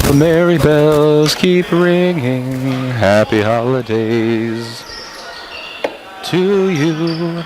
The merry bells keep ringing. Happy holidays to you.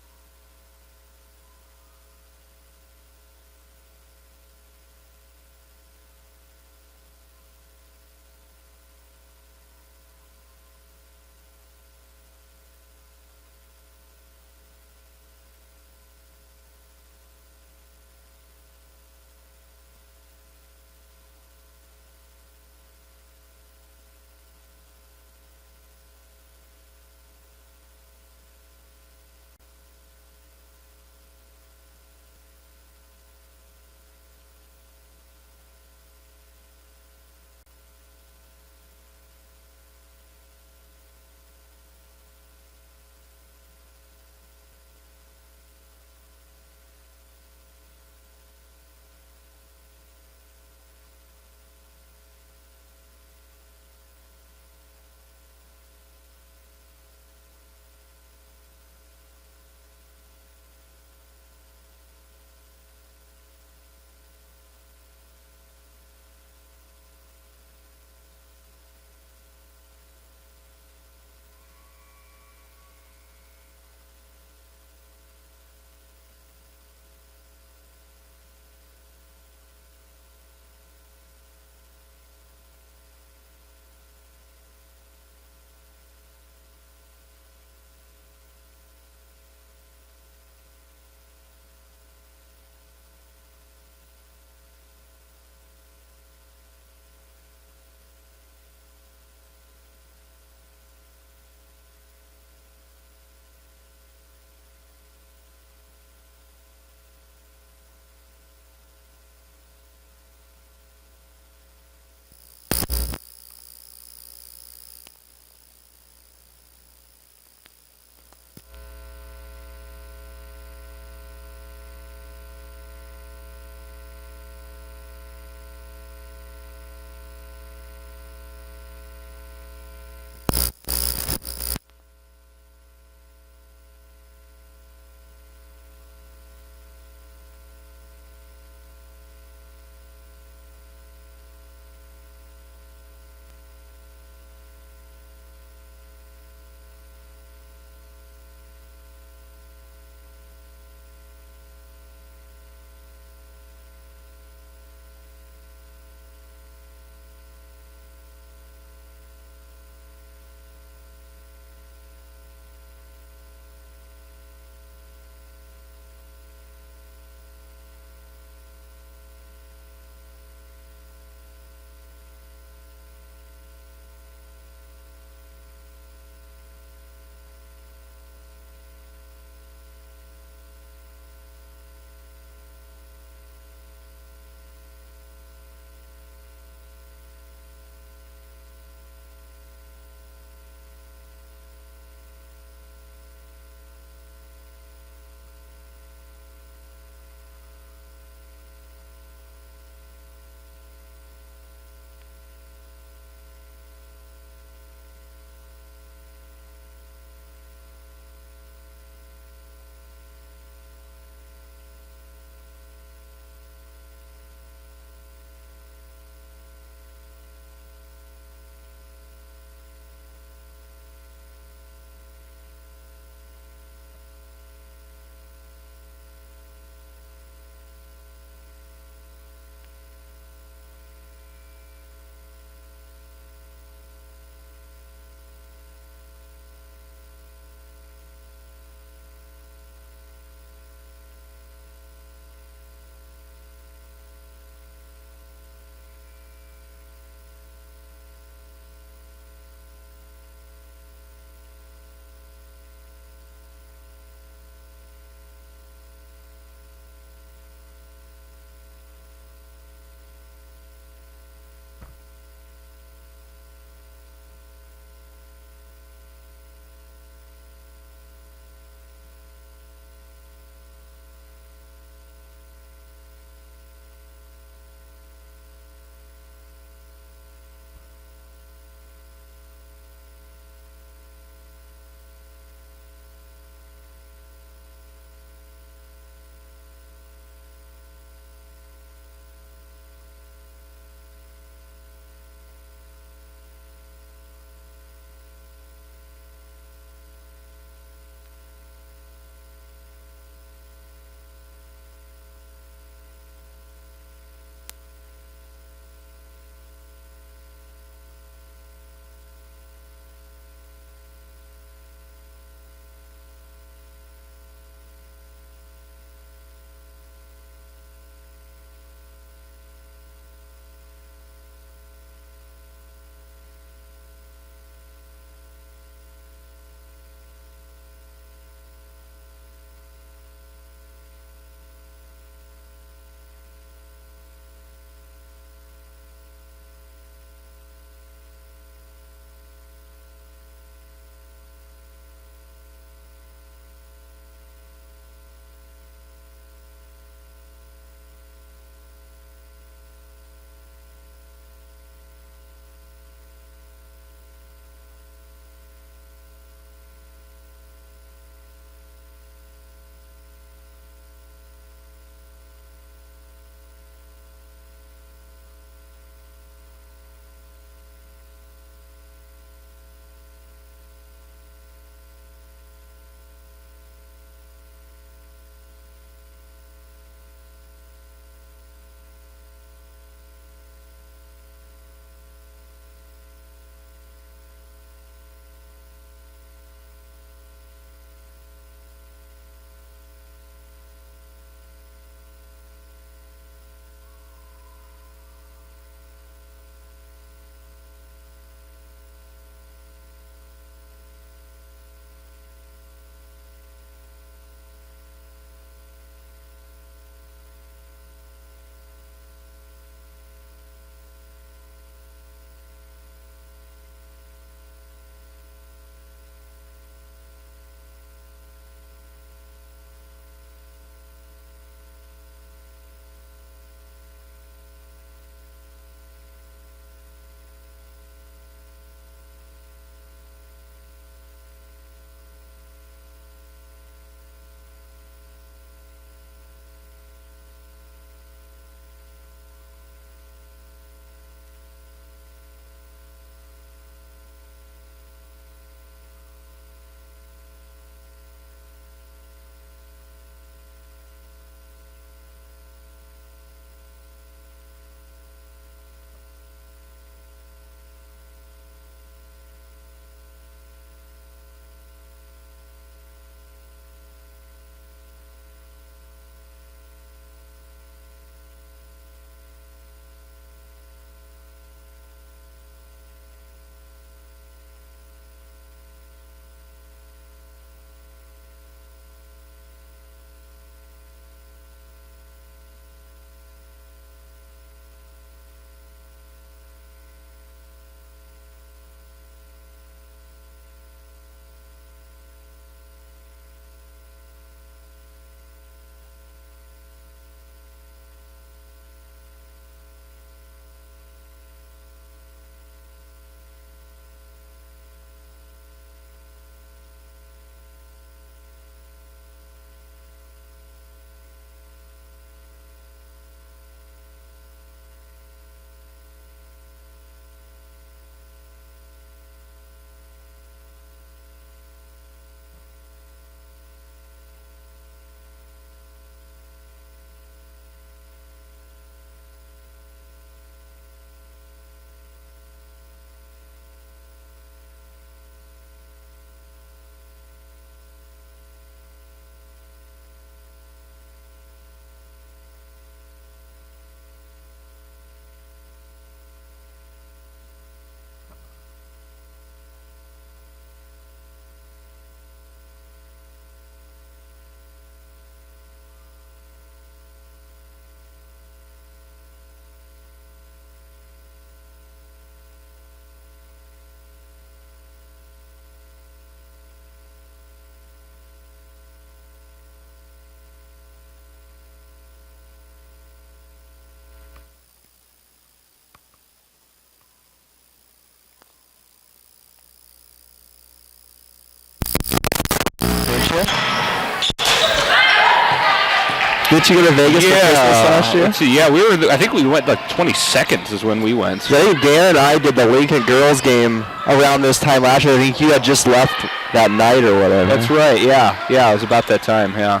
Did you go to Vegas for Christmas last year? Let's see, yeah, I think we went like 22nd is when we went. I think Dan and I did the Lincoln girls game around this time last year. I think you had just left that night or whatever. That's right, yeah. Yeah, it was about that time, yeah.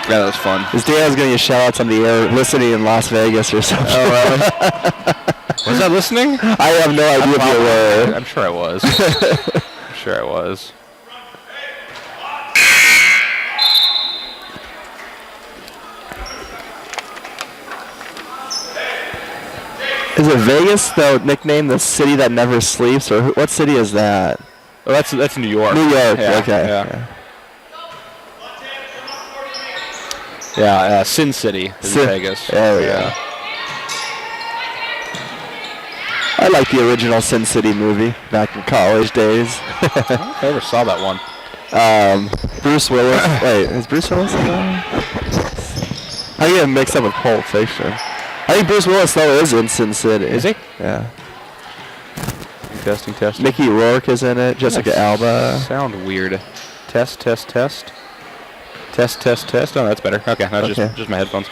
Yeah, that was fun. His dad was getting a shout-outs on the air listening in Las Vegas or something. Oh, really? Was I listening? I have no idea if you were. I'm sure I was. I'm sure I was. Is it Vegas, though, nicknamed the city that never sleeps? Or what city is that? Oh, that's New York. New York, yeah, okay. Yeah, Sin City in Vegas. There we go. I like the original Sin City movie back in college days. I don't know if I ever saw that one. Bruce Willis. Wait, is Bruce Willis in that? I get him mixed up with Pulp Fiction. I think Bruce Willis, though, is in Sin City. Is he? Yeah. Testing. Mickey Rourke is in it. Jessica Alba. Sound weird. Test. Test. Oh, that's better. Okay, that's just my headphones.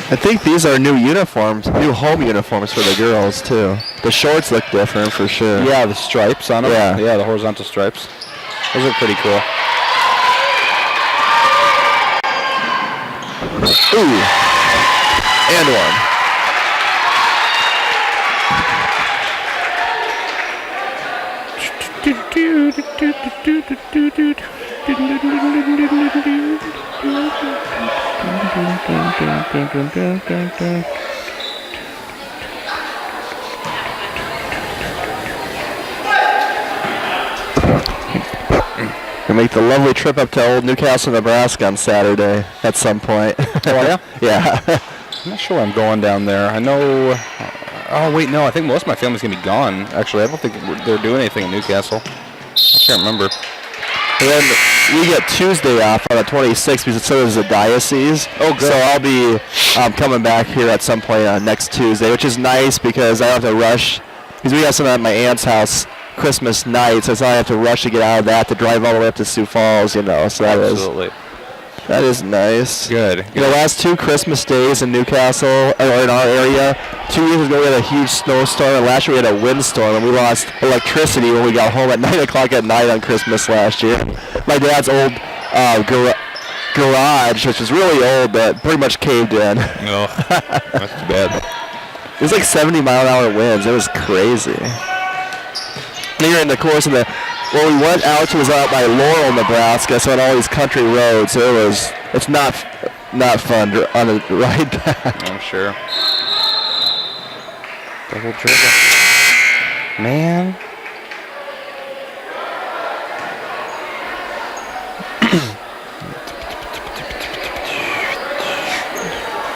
I think these are new uniforms, new home uniforms for the girls, too. The shorts look different for sure. Yeah, the stripes on them. Yeah, the horizontal stripes. Those are pretty cool. Ooh. And one. We'll make the lovely trip up to old Newcastle, Nebraska on Saturday at some point. Oh, yeah? Yeah. I'm not sure where I'm going down there. I know... Oh, wait, no. I think most of my family's going to be gone. Actually, I don't think they're doing anything in Newcastle. I can't remember. And then we get Tuesday off on the 26th because so does the diocese. Oh, good. So I'll be coming back here at some point next Tuesday, which is nice because I don't have to rush. Because we have something at my aunt's house Christmas night, so I have to rush to get out of that to drive all the way up to Sioux Falls, you know. So that is nice. Good. You know, last two Christmas days in Newcastle, or in our area, 2 years ago we had a huge snowstorm, and last year we had a windstorm, and we lost electricity when we got home at 9 o'clock at night on Christmas last year. My dad's old garage, which is really old, but pretty much caved in. No, that's too bad. It was like 70-mile-an-hour winds. It was crazy. Here in the course of well, we went out to was out by Laurel, Nebraska, so on all these country roads. So it's not fun on the ride back. I'm sure. Double dribble. Man.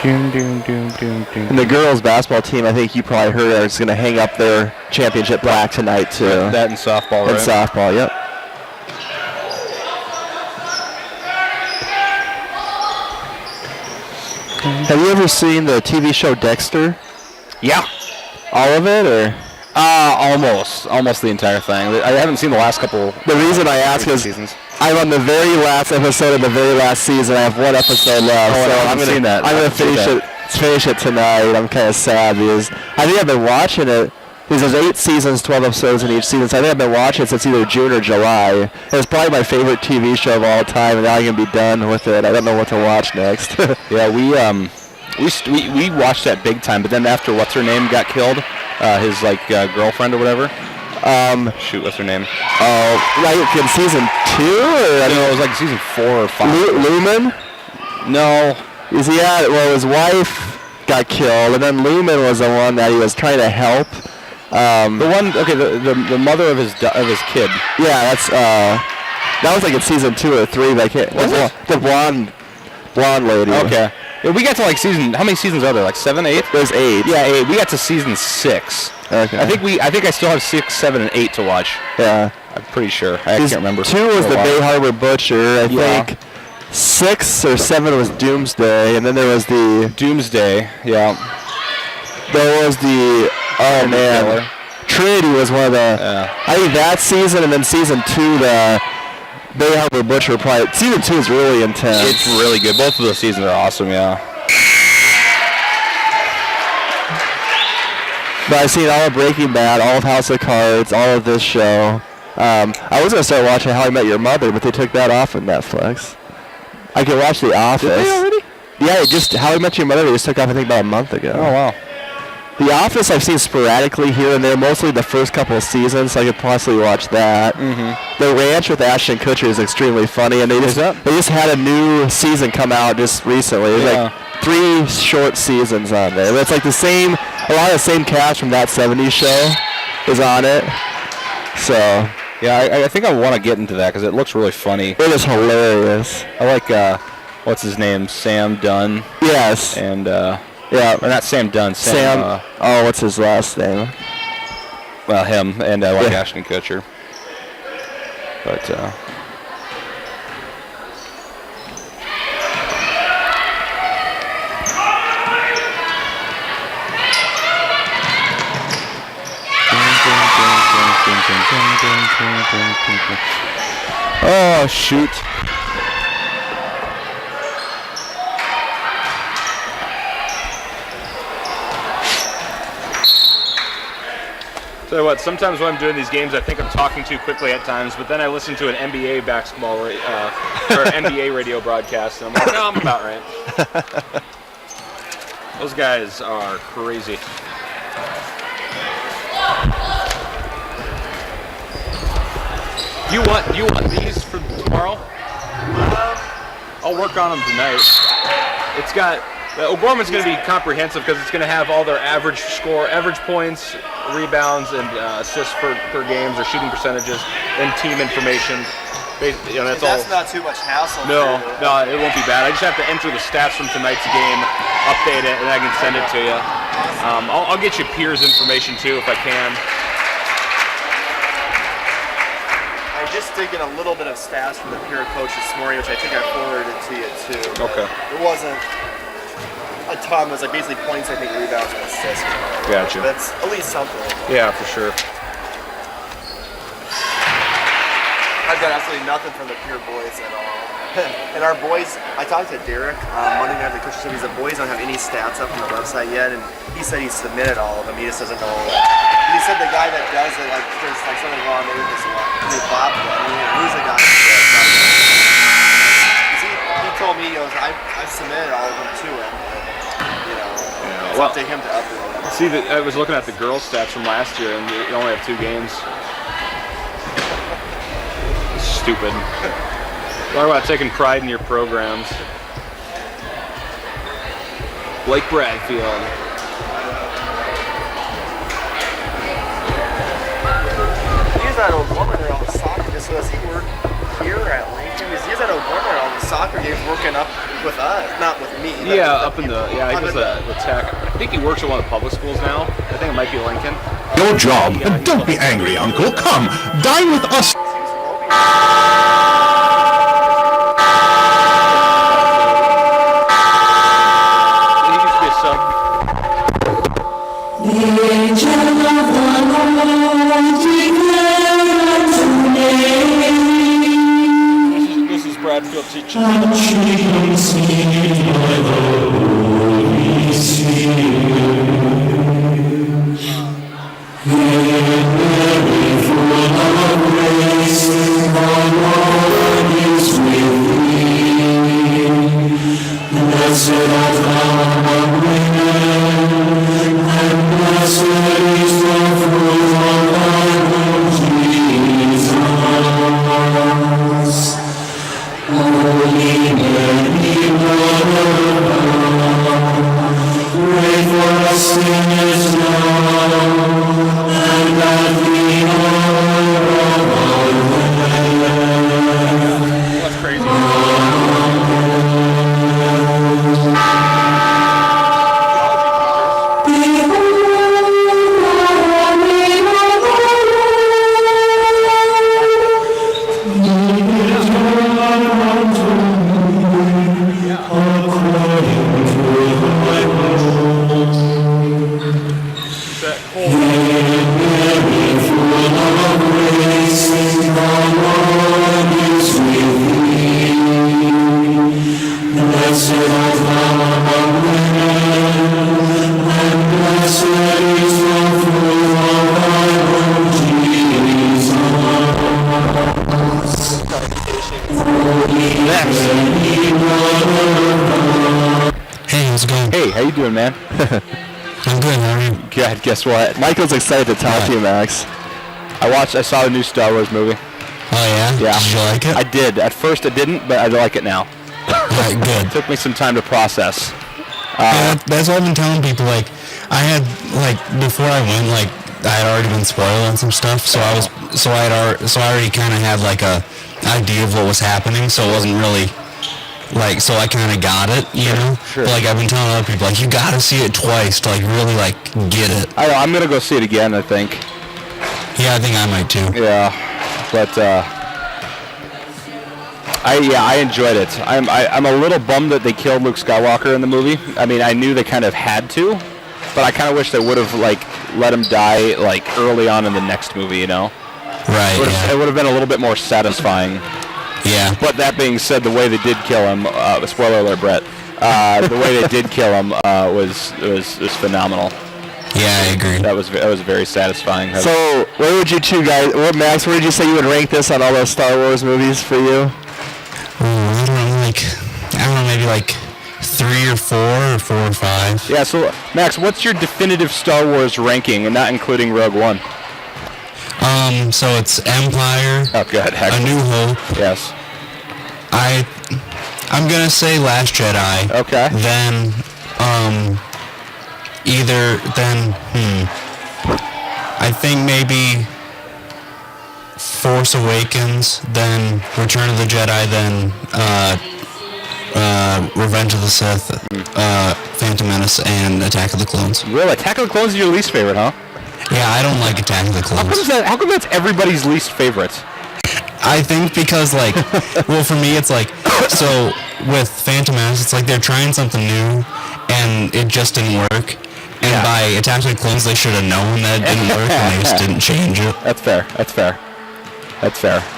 And the girls' basketball team, I think you probably heard, is going to hang up their championship plaque tonight, too. That and softball, right? And softball, yep. Have you ever seen the TV show Dexter? Yeah. All of it, or? Almost the entire thing. I haven't seen the last couple. The reason I ask is I'm on the very last episode of the very last season. I have one episode left, so I'm gonna finish it tonight. I'm kind of sad because I think I've been watching it. Because there's 8 seasons, 12 episodes in each season, so I think I've been watching it since either June or July. And it's probably my favorite TV show of all time, and now I'm gonna be done with it. I don't know what to watch next. Yeah, we watched that big time, but then after what's her name got killed, his girlfriend or whatever. Shoot, what's her name? Oh, like in season 2, or I don't know, it was like season 4 or 5. Lumen? No. Well, his wife got killed, and then Lumen was the one that he was trying to help. The mother of his kid. Yeah, that was like in season 2 or 3. But I can't. The blonde lady. Okay. Yeah, we got to how many seasons are there? Like 7, 8? There's 8. Yeah, 8. We got to season 6. Okay. I think I still have 6, 7, and 8 to watch. Yeah. I'm pretty sure. I can't remember. 2 was the Bay Harbor Butcher. I think 6 or 7 was Doomsday, and then there was the Doomsday. Yeah. There was the Oh man, Trinity was one of the. I think that season and then season 2, the Billy Harper Butcher probably. Season 2 is really intense. It's really good. Both of those seasons are awesome. Yeah. But I've seen all of Breaking Bad, all of House of Cards, all of this show. I was gonna start watching How I Met Your Mother, but they took that off of Netflix. I could watch The Office. Did they already? Yeah, just How I Met Your Mother. They just took off, I think, about a month ago. Oh wow. The Office I've seen sporadically here and there, mostly the first couple of seasons, so I could possibly watch that. Mm-hmm. The Ranch with Ashton Kutcher is extremely funny, and they just had a new season come out just recently. It was like 3 short seasons on there. But it's like a lot of the same cast from That 70s Show is on it. So yeah, I think I want to get into that because it looks really funny. It is hilarious. I like what's his name, Sam Dunn. Yes. And yeah, or not Sam Dunn. Sam. What's his last name? Well, him, and I like Ashton Kutcher. But oh shoot. Tell you what, sometimes when I'm doing these games, I think I'm talking too quickly at times, but then I listen to an NBA basketball or NBA radio broadcast, and I'm like, no, I'm about right. Those guys are crazy. You want these for tomorrow? I'll work on them tonight. It's got. O'Gorman's going to be comprehensive because it's going to have all their average score, average points, rebounds, and assists per games or shooting percentages, and team information. That's all. That's not too much hassle. No, it won't be bad. I just have to enter the stats from tonight's game, update it, and I can send it to you. I'll get you peers information too if I can. I just did get a little bit of stats from the peer coach this morning, which I think I forwarded to you too. Okay. It wasn't a ton. It was like basically points, I think, rebounds, and assists. Gotcha. That's at least something. Yeah, for sure. I've got absolutely nothing from the peer boys at all. And our boys, I talked to Derek Monday night at the coach said the boys don't have any stats up on the website yet, and he said he submitted all of them. He just doesn't know. He said the guy that does it, like there's like something wrong maybe with his Bob. Who's the guy? He told me, he goes, I've submitted all of them to him. It's up to him to upload them. See, I was looking at the girls' stats from last year, and they only have 2 games. Stupid. Talk about taking pride in your programs. Blake Bradfield. He's at O'Gorman there on the soccer. So does he work here at Lincoln? He's at O'Gorman on the soccer games working up with us, not with me. Yeah, up in the, he was the tech. I think he works at one of the public schools now. I think it might be Lincoln. Your job, and don't be angry, Uncle. Come, dine with us. This is Bradfield teaching. Pray for us. next. Hey, how's it going? Hey, how you doing, man? I'm good, how are you? God, guess what? Michael's excited to talk to you, Max. I saw the new Star Wars movie. Oh, yeah? Yeah. Did you like it? I did. At first I didn't, but I like it now. Alright, good. It took me some time to process. Yeah, that's what I've been telling people. Like, I had, like, before I went, like, I had already been spoiled on some stuff, so I already kind of had, like, a idea of what was happening, so it wasn't really, like, so I kind of got it, you know? Sure. But, like, I've been telling other people, like, you gotta see it twice to, like, really, like, get it. I know, I'm going to go see it again, I think. Yeah, I think I might, too. Yeah, but, I enjoyed it. I'm a little bummed that they killed Luke Skywalker in the movie. I mean, I knew they kind of had to, but I kind of wish they would have, like, let him die, like, early on in the next movie, you know? Right, It would have been a little bit more satisfying. Yeah. But that being said, the way they did kill him, spoiler alert, Brett, the way they did kill him was phenomenal. Yeah, I agree. That was very satisfying. So, where would you two guys, Max, where would you say you would rank this on all those Star Wars movies for you? I don't know, maybe like 3 or 4 or 4 or 5. Yeah, so Max, what's your definitive Star Wars ranking, and not including Rogue One? So it's Empire. Oh, good. A New Hope. Yes. I'm gonna say Last Jedi. Okay. Then, I think maybe Force Awakens, then Return of the Jedi, then Revenge of the Sith, Phantom Menace, and Attack of the Clones. Really? Attack of the Clones is your least favorite, huh? Yeah, I don't like Attack of the Clones. How come that's everybody's least favorite? I think because, like, well, for me, it's like, so with Phantom Menace, it's like they're trying something new, and it just didn't work. And by Attack of the Clones, they should have known that it didn't work, and they just didn't change it. That's fair.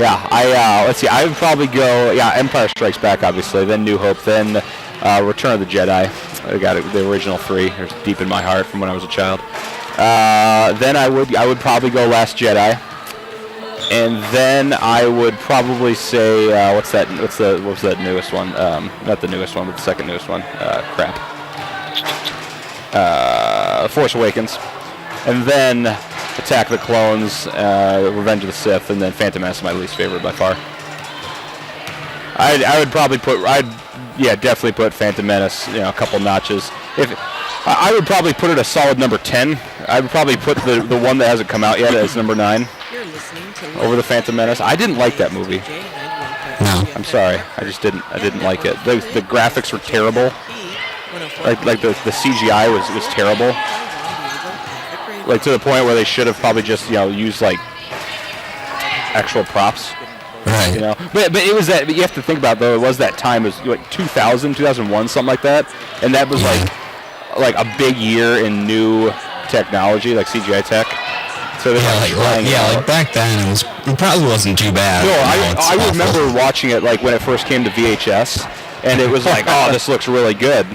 Yeah, let's see, I would probably go, Empire Strikes Back, obviously, then New Hope, then Return of the Jedi. I got the original 3. They're deep in my heart from when I was a child. Then I would probably go Last Jedi. And then I would probably say, what was that newest one? Not the newest one, but the second newest one. Force Awakens. And then Attack of the Clones, Revenge of the Sith, and then Phantom Menace is my least favorite by far. I would probably definitely put Phantom Menace, a couple notches. I would probably put it a solid number 10. I would probably put the one that hasn't come out yet as number 9 over the Phantom Menace. I didn't like that movie. No. I'm sorry. I didn't like it. The graphics were terrible. Like the CGI was terrible. Like to the point where they should have probably just used like actual props. Right. But it was that. But you have to think about though. It was that time. It was like 2000, 2001, something like that, and that was like a big year in new technology, like CGI tech. So like back then it probably wasn't too bad. No, I remember watching it like when it first came to VHS, and it was like, oh, this looks really good.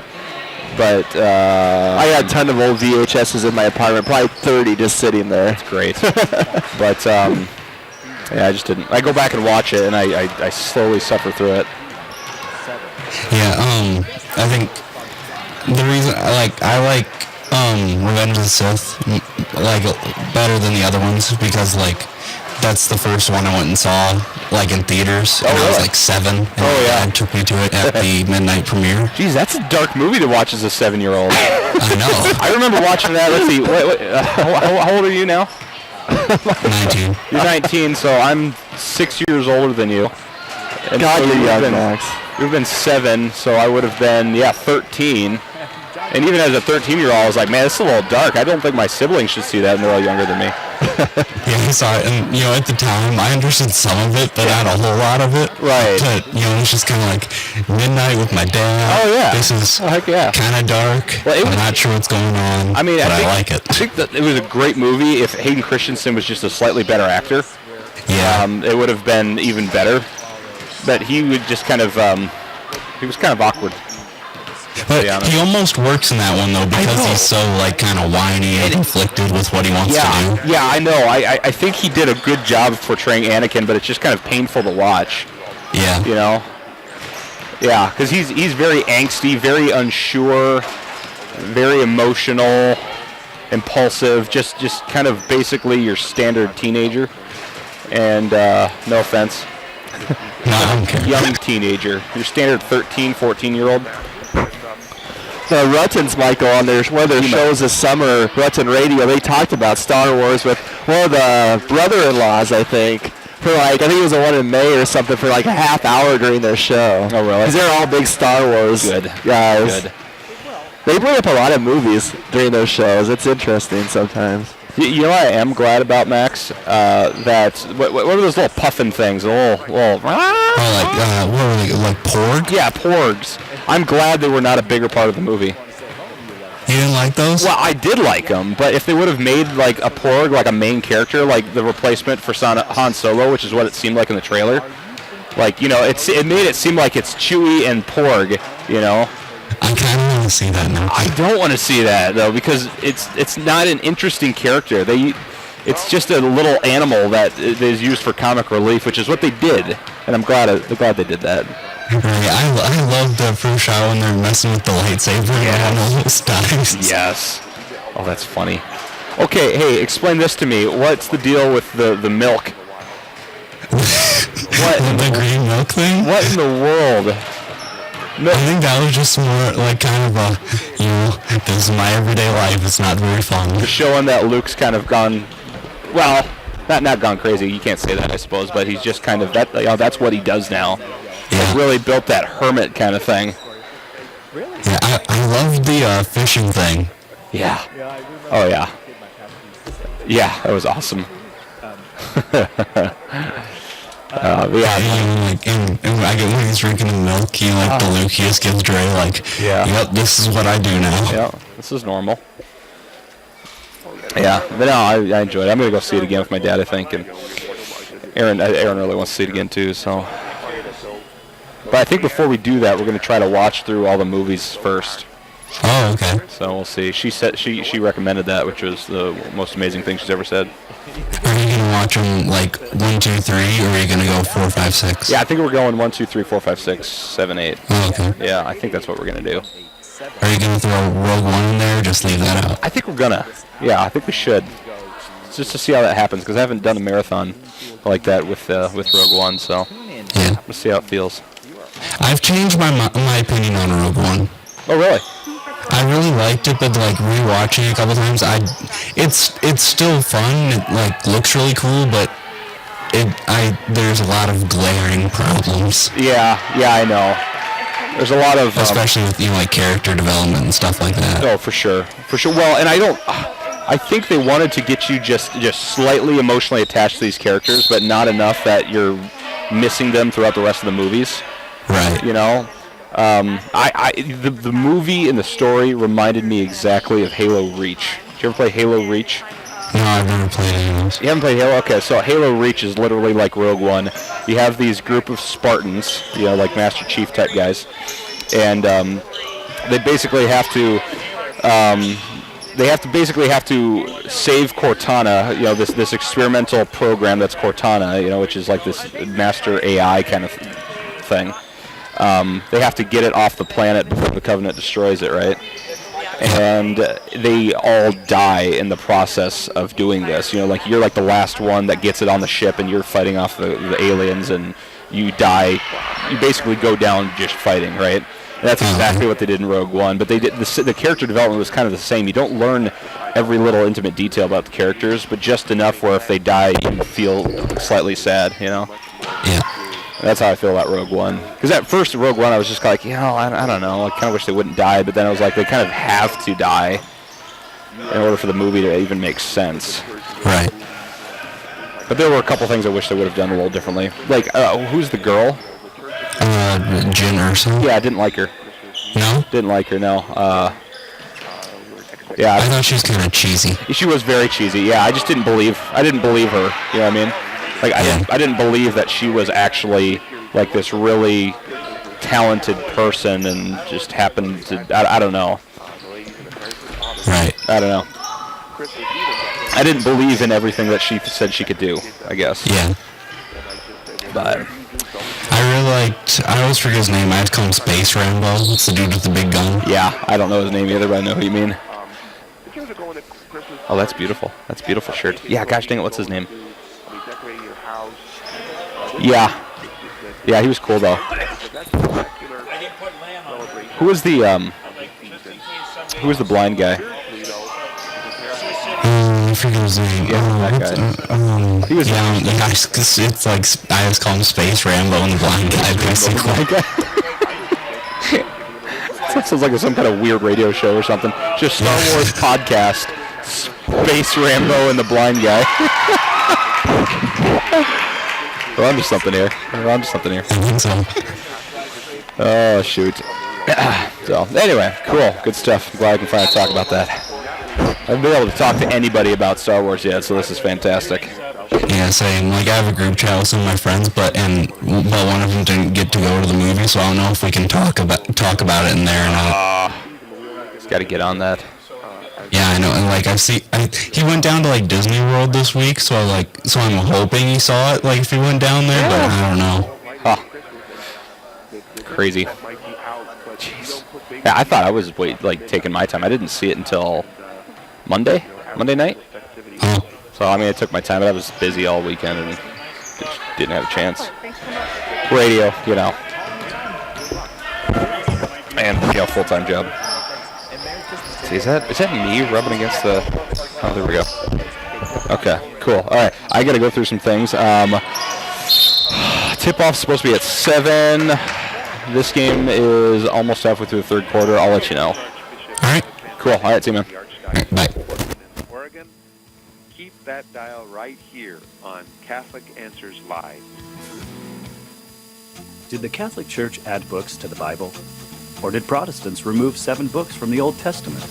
But I had a ton of old VHSs in my apartment, probably 30 just sitting there. That's great. But I just didn't. I go back and watch it, and I slowly suffer through it. Yeah, I think the reason I like Revenge of the Sith better than the other ones because that's the first one I went and saw in theaters, and I was like 7, and my dad took me to it at the midnight premiere. Jeez, that's a dark movie to watch as a 7-year-old. I know. I remember watching that. Let's see, how old are you now? 19. You're 19, so I'm 6 years older than you. And God, so you're young, Max. You've been 7, so I would have been 13. And even as a 13-year-old, I was like, man, this is a little dark. I don't think my siblings should see that, and they're all younger than me. Yeah, I saw it, and at the time, I understood some of it, but not a whole lot of it. Right. But it's just kind of like midnight with my dad. Oh yeah. This is kind of dark. Well, I'm not sure what's going on. I mean, I like it. I think that it was a great movie. If Hayden Christensen was just a slightly better actor, it would have been even better. But he would just kind of, he was kind of awkward. But he almost works in that one, though, because he's so, kind of whiny and conflicted with what he wants to do. Yeah, I know. I think he did a good job of portraying Anakin, but it's just kind of painful to watch. Yeah. Yeah, because he's very angsty, very unsure, very emotional, impulsive, just kind of basically your standard teenager. And no offense, young teenager, your standard 13, 14-year-old. The Ruttons might go on one of their shows this summer, Rutten Radio. They talked about Star Wars with one of the brother-in-laws, I think. I think it was the one in May or something, for like a half hour during their show. Oh, really? Because they're all big Star Wars guys. Good. They bring up a lot of movies during those shows. It's interesting sometimes. You know what I am glad about, Max? That what are those little puffin things? Little. What were they, like porg? Yeah, porgs. I'm glad they were not a bigger part of the movie. You didn't like those? Well, I did like them, but if they would have made like a porg, like a main character, like the replacement for Han Solo, which is what it seemed like in the trailer, like, you know, it made it seem like it's Chewie and Porg, you know. I kind of want to see that now. I don't want to see that though, because it's not an interesting character. It's just a little animal that is used for comic relief, which is what they did, and I'm glad they did that. Right. I love the first shot when they're messing with the lightsaber and almost dies. Yes. Oh, that's funny. Okay, hey, explain this to me. What's the deal with the milk? What? The green milk thing? What in the world? No. I think that was just more like kind of a, this is my everyday life. It's not very fun. Just showing that Luke's kind of gone, well, not gone crazy. You can't say that, I suppose, but he's just kind of that's what he does now. Yeah. He's really built that hermit kind of thing. Really? Yeah, I love the fishing thing. Yeah. Oh yeah. Yeah, that was awesome. And I get when he's drinking the milk, the Luke, he just gives Dre yep, this is what I do now. Yeah, this is normal. Yeah, but no, I enjoyed it. I'm gonna go see it again with my dad, I think, and Aaron really wants to see it again too. So, but I think before we do that, we're gonna try to watch through all the movies first. Oh, okay. So we'll see. She said she recommended that, which was the most amazing thing she's ever said. Are you gonna watch them 1, 2, 3, or are you gonna go 4, 5, 6? Yeah, I think we're going 1, 2, 3, 4, 5, 6, 7, 8. Oh, okay. Yeah, I think that's what we're gonna do. Are you gonna throw Rogue One in there, or just leave that out? I think we're gonna. Yeah, I think we should. Just to see how that happens, because I haven't done a marathon like that with Rogue One, so yeah, we'll see how it feels. I've changed my opinion on Rogue One. Oh, really? I really liked it, but rewatching it a couple times, it's still fun. It looks really cool, but there's a lot of glaring problems. Yeah, I know. There's a lot of especially with character development and stuff like that. Oh, for sure. Well, and I think they wanted to get you just slightly emotionally attached to these characters, but not enough that you're missing them throughout the rest of the movies. Right. You know. The movie and the story reminded me exactly of Halo Reach. Did you ever play Halo Reach? No, I've never played any of those. You haven't played Halo? Okay, so Halo Reach is literally like Rogue One. You have these group of Spartans, like Master Chief type guys, and they basically have to save Cortana. This experimental program that's Cortana, which is like this master AI kind of thing. They have to get it off the planet before the Covenant destroys it, right? And they all die in the process of doing this. You're like the last one that gets it on the ship, and you're fighting off the aliens, and you die. You basically go down just fighting, right? And that's exactly what they did in Rogue One. But they did the character development was kind of the same. You don't learn every little intimate detail about the characters, but just enough where if they die, you feel slightly sad. Yeah. That's how I feel about Rogue One. Because at first, Rogue One, I was just like, I don't know. I kind of wish they wouldn't die. But then I was like, they kind of have to die in order for the movie to even make sense. Right. But there were a couple things I wish they would have done a little differently. Like, who's the girl? Jyn Erso. Yeah, I didn't like her. No? Didn't like her, no. Yeah. I thought she was kind of cheesy. She was very cheesy. Yeah, I didn't believe her. You know what I mean? Like, I didn't believe that she was actually like this really talented person and just happened to, I don't know. Right. I don't know. I didn't believe in everything that she said she could do, I guess. Yeah. But I really I always forget his name. I have to call him Space Rambo. It's the dude with the big gun. Yeah, I don't know his name either, but I know who you mean. Oh, that's beautiful. That's a beautiful shirt. Yeah, gosh dang it, what's his name? Yeah. Yeah, he was cool, though. Who was the blind guy? I forget his name. Yeah, that guy. He was it's like I just call him Space Rambo and the blind guy, basically. That sounds like some kind of weird radio show or something. Just Star Wars podcast. Space Rambo and the blind guy. We're onto something here. I think so. Oh, shoot. So, anyway, cool. Good stuff. I'm glad I can finally talk about that. I haven't been able to talk to anybody about Star Wars yet, so this is fantastic. Yeah, same. Like, I have a group chat with some of my friends, but one of them didn't get to go to the movie, so I don't know if we can talk about it in there or not. Just got to get on that. Yeah, I know. And like he went down to like Disney World this week, so I'm hoping he saw it. Like if he went down there, but I don't know. Huh. Crazy. Jeez. Yeah, I thought I was taking my time. I didn't see it until Monday night. Huh. So I mean, I took my time, but I was busy all weekend and just didn't have a chance. Radio, and full-time job. See, is that me rubbing against the? Oh, there we go. Okay, cool. All right, I got to go through some things. Tip-off's supposed to be at 7. This game is almost halfway through the third quarter. I'll let you know. All right. Cool. All right, see you, man. Right, bye. Oregon, keep that dial right here on Catholic Answers Live. Did the Catholic Church add books to the Bible? Or did Protestants remove 7 books from the Old Testament?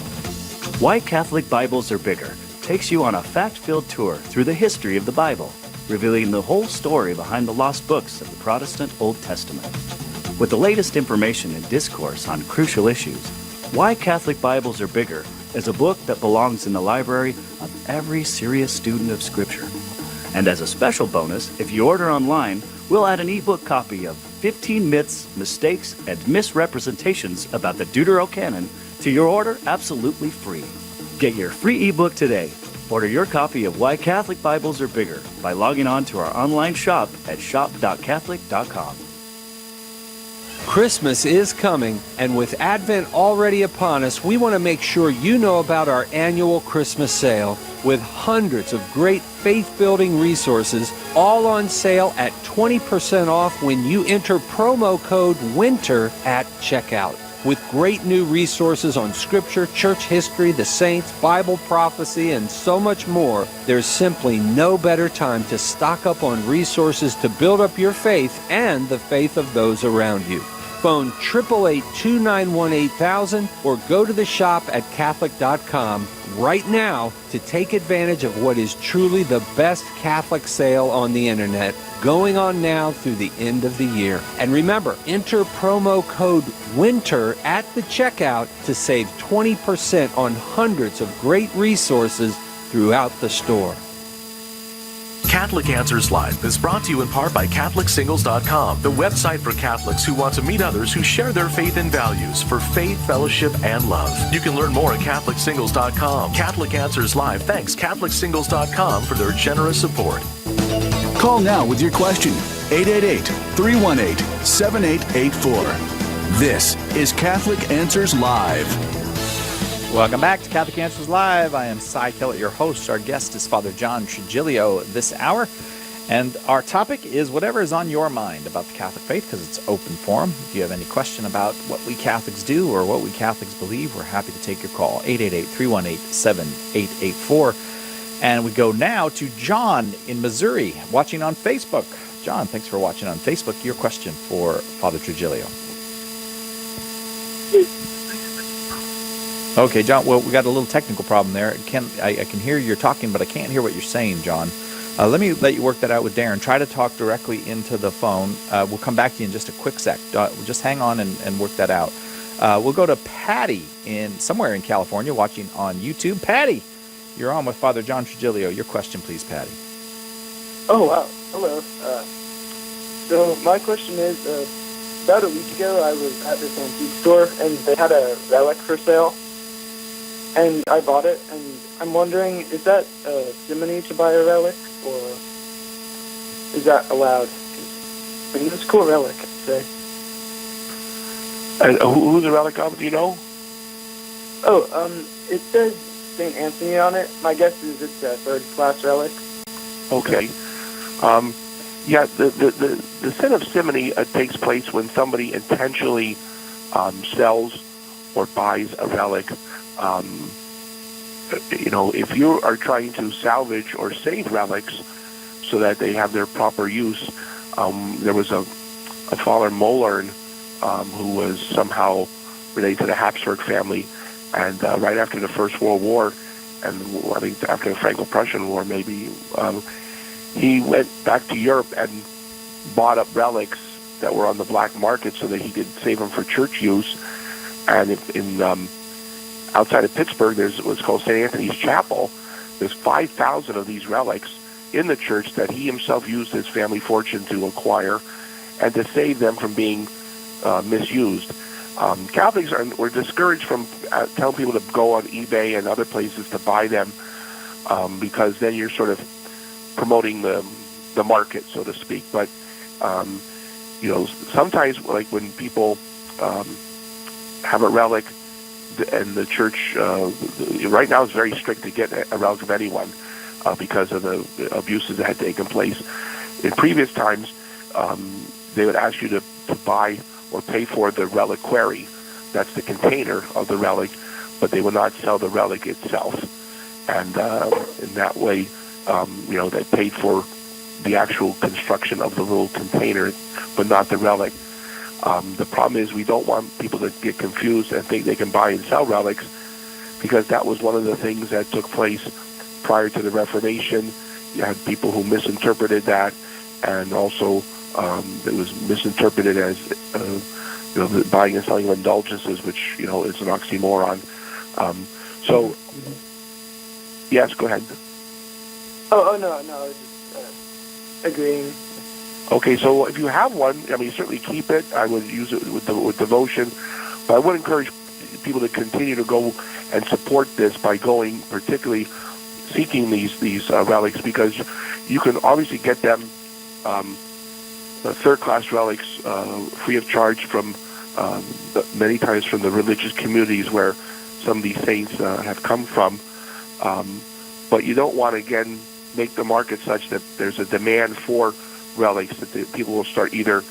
Why Catholic Bibles Are Bigger takes you on a fact-filled tour through the history of the Bible, revealing the whole story behind the lost books of the Protestant Old Testament. With the latest information and discourse on crucial issues, Why Catholic Bibles Are Bigger is a book that belongs in the library of every serious student of Scripture. And as a special bonus, if you order online, we'll add an ebook copy of 15 myths, mistakes, and misrepresentations about the Deuterocanon to your order absolutely free. Get your free ebook today. Order your copy of Why Catholic Bibles Are Bigger by logging on to our online shop at shop.catholic.com. Christmas is coming, and with Advent already upon us, we want to make sure you know about our annual Christmas sale with hundreds of great faith-building resources, all on sale at 20% off when you enter promo code WINTER at checkout. With great new resources on Scripture, church history, the saints, Bible prophecy, and so much more, there's simply no better time to stock up on resources to build up your faith and the faith of those around you. Phone 888-291-8000 or go to the shop at Catholic.com right now to take advantage of what is truly the best Catholic sale on the internet, going on now through the end of the year. And remember, enter promo code WINTER at the checkout to save 20% on hundreds of great resources throughout the store. Catholic Answers Live is brought to you in part by CatholicSingles.com, the website for Catholics who want to meet others who share their faith and values for faith, fellowship, and love. You can learn more at CatholicSingles.com. Catholic Answers Live thanks CatholicSingles.com for their generous support. Call now with your question. 888-318-7884. This is Catholic Answers Live. Welcome back to Catholic Answers Live. I am Cy Kellett, your host. Our guest is Father John Trigilio this hour. And our topic is whatever is on your mind about the Catholic faith, because it's open forum. If you have any question about what we Catholics do or what we Catholics believe, we're happy to take your call. 888-318-7884. And we go now to John in Missouri, watching on Facebook. John, thanks for watching on Facebook. Your question for Father Trigilio. Okay, John, well, we got a little technical problem there. I can hear you're talking, but I can't hear what you're saying, John. Let me let you work that out with Darren. Try to talk directly into the phone. We'll come back to you in just a quick sec. Just hang on and work that out. We'll go to Patty somewhere in California watching on YouTube. Patty, you're on with Father John Trigilio. Your question, please, Patty. Oh, wow. Hello. So my question is, about a week ago I was at this antique store and they had a relic for sale, and I bought it, and I'm wondering, is that simony to buy a relic, or is that allowed? I mean, it's a cool relic, I'd say. And who's the relic of, do you know? Oh, it says St. Anthony on it. My guess is it's a third-class relic. Okay. Yeah, the sin of simony takes place when somebody intentionally sells or buys a relic. If you are trying to salvage or save relics so that they have their proper use, there was a Father Mollern who was somehow related to the Habsburg family, and right after the First World War, and I think after the Franco-Prussian War maybe, he went back to Europe and bought up relics that were on the black market so that he could save them for church use. And outside of Pittsburgh, there's what's called St. Anthony's Chapel. There's 5,000 of these relics in the church that he himself used his family fortune to acquire and to save them from being misused. Catholics were discouraged from telling people to go on eBay and other places to buy them because then you're sort of promoting the market, so to speak. But sometimes, like when people have a relic, and the church right now is very strict to get a relic of anyone because of the abuses that had taken place. In previous times, they would ask you to buy or pay for the reliquary. That's the container of the relic, but they would not sell the relic itself. And in that way, they paid for the actual construction of the little container, but not the relic. The problem is we don't want people to get confused and think they can buy and sell relics, because that was one of the things that took place prior to the Reformation. You had people who misinterpreted that, and also it was misinterpreted as the buying and selling of indulgences, which is an oxymoron. Yes, go ahead. Oh no, I was just agreeing. Okay, so if you have one, certainly keep it. I would use it with devotion, but I would encourage people to continue to go and support this by going, particularly seeking these relics, because you can obviously get them third-class relics free of charge from many times from the religious communities where some of these saints have come from. But you don't want to, again, make the market such that there's a demand for relics, that people will start either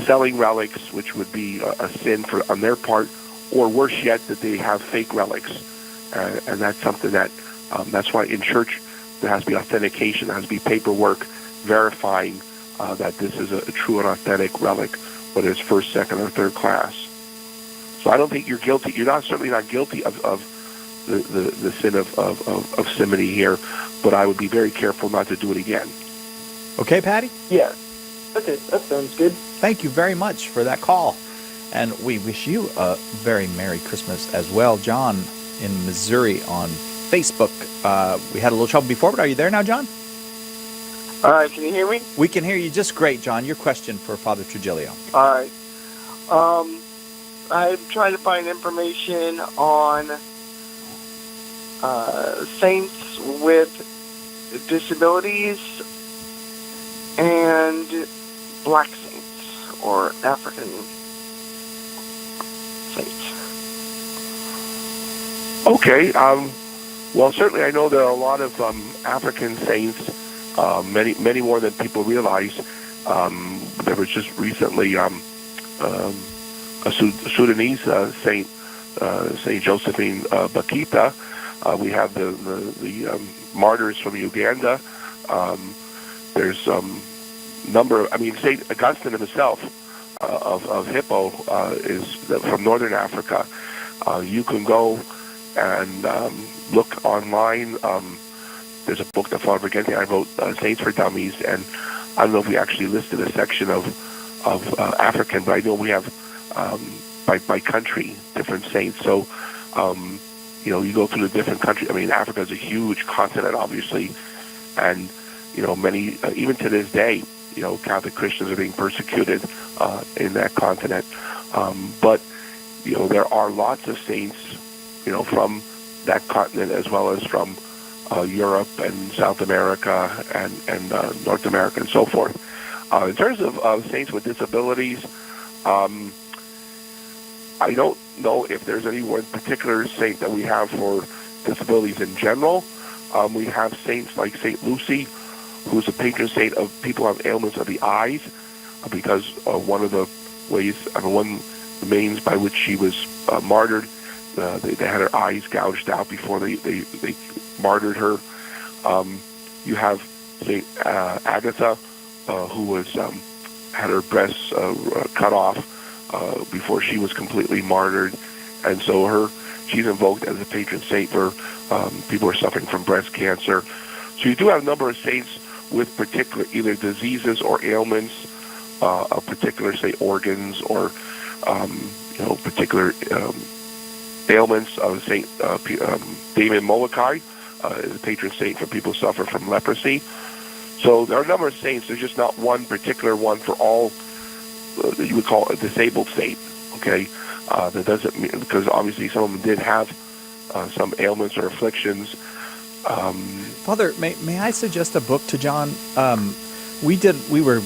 selling relics, which would be a sin on their part, or worse yet, that they have fake relics. And that's something that's why in church there has to be authentication, there has to be paperwork verifying that this is a true and authentic relic, whether it's first, second, or third class. So I don't think you're guilty. You're certainly not guilty of the sin of simony here, but I would be very careful not to do it again. Okay, Patty? Yeah. Okay, that sounds good. Thank you very much for that call. And we wish you a very Merry Christmas as well. John in Missouri on Facebook. We had a little trouble before, but are you there now, John? All right, can you hear me? We can hear you just great, John. Your question for Father Trujillo. All right. I'm trying to find information on saints with disabilities and black saints or African saints. Okay. Well, certainly I know there are a lot of African saints, many more than people realize. There was just recently a Sudanese saint, Saint Josephine Bakita. We have the martyrs from Uganda. There's number of, St. Augustine himself of Hippo is from Northern Africa. You can go and look online. There's a book that Father Vergente and I wrote, Saints for Dummies, and I don't know if we actually listed a section of African, but I know we have by country different saints. So you go through the different countries. Africa is a huge continent, obviously, and many even to this day, Catholic Christians are being persecuted in that continent. But there are lots of saints, from that continent as well as from Europe and South America and North America and so forth. In terms of saints with disabilities, I don't know if there's any one particular saint that we have for disabilities in general. We have saints like Saint Lucy, who's a patron saint of people who have ailments of the eyes, because one of the ways, one of the means by which she was martyred, they had her eyes gouged out before they martyred her. You have Saint Agatha, who was had her breasts cut off before she was completely martyred, and so she's invoked as a patron saint for people who are suffering from breast cancer. So you do have a number of saints with particular either diseases or ailments of particular, say, organs or particular ailments. Saint Damon Molokai is a patron saint for people who suffer from leprosy. So there are a number of saints. There's just not one particular one for all that you would call a disabled saint. Okay, that doesn't mean, because obviously some of them did have some ailments or afflictions. Father, may I suggest a book to John? We were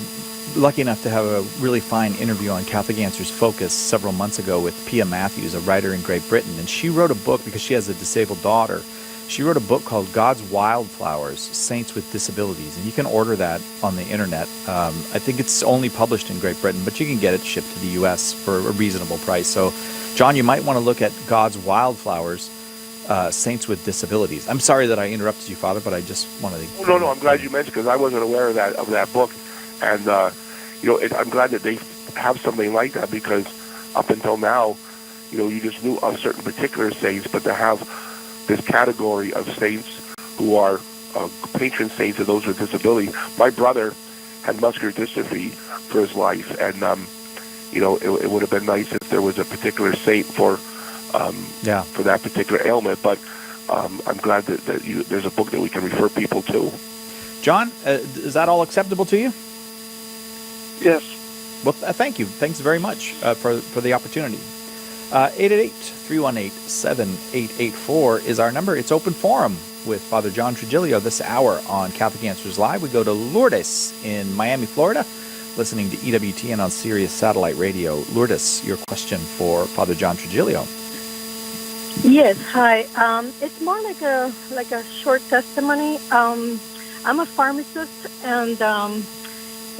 lucky enough to have a really fine interview on Catholic Answers Focus several months ago with Pia Matthews, a writer in Great Britain, and she wrote a book because she has a disabled daughter. She wrote a book called God's Wildflowers, Saints with Disabilities, and you can order that on the internet. I think it's only published in Great Britain, but you can get it shipped to the U.S. for a reasonable price. So, John, you might want to look at God's Wildflowers, Saints with Disabilities. I'm sorry that I interrupted you, Father, but I just wanted to... No, I'm glad you mentioned, because I wasn't aware of that book. And, I'm glad that they have something like that, because up until now, you just knew of certain particular saints, but to have this category of saints who are patron saints of those with disabilities. My brother had muscular dystrophy for his life, and, it would have been nice if there was a particular saint for that particular ailment, but I'm glad that there's a book that we can refer people to. John, is that all acceptable to you? Yes. Well, thank you. Thanks very much for the opportunity. 888-318-7884 is our number. It's open forum with Father John Trigilio this hour on Catholic Answers Live. We go to Lourdes in Miami, Florida, listening to EWTN on Sirius Satellite Radio. Lourdes, your question for Father John Trigilio. Yes, hi. It's more like a short testimony. I'm a pharmacist, and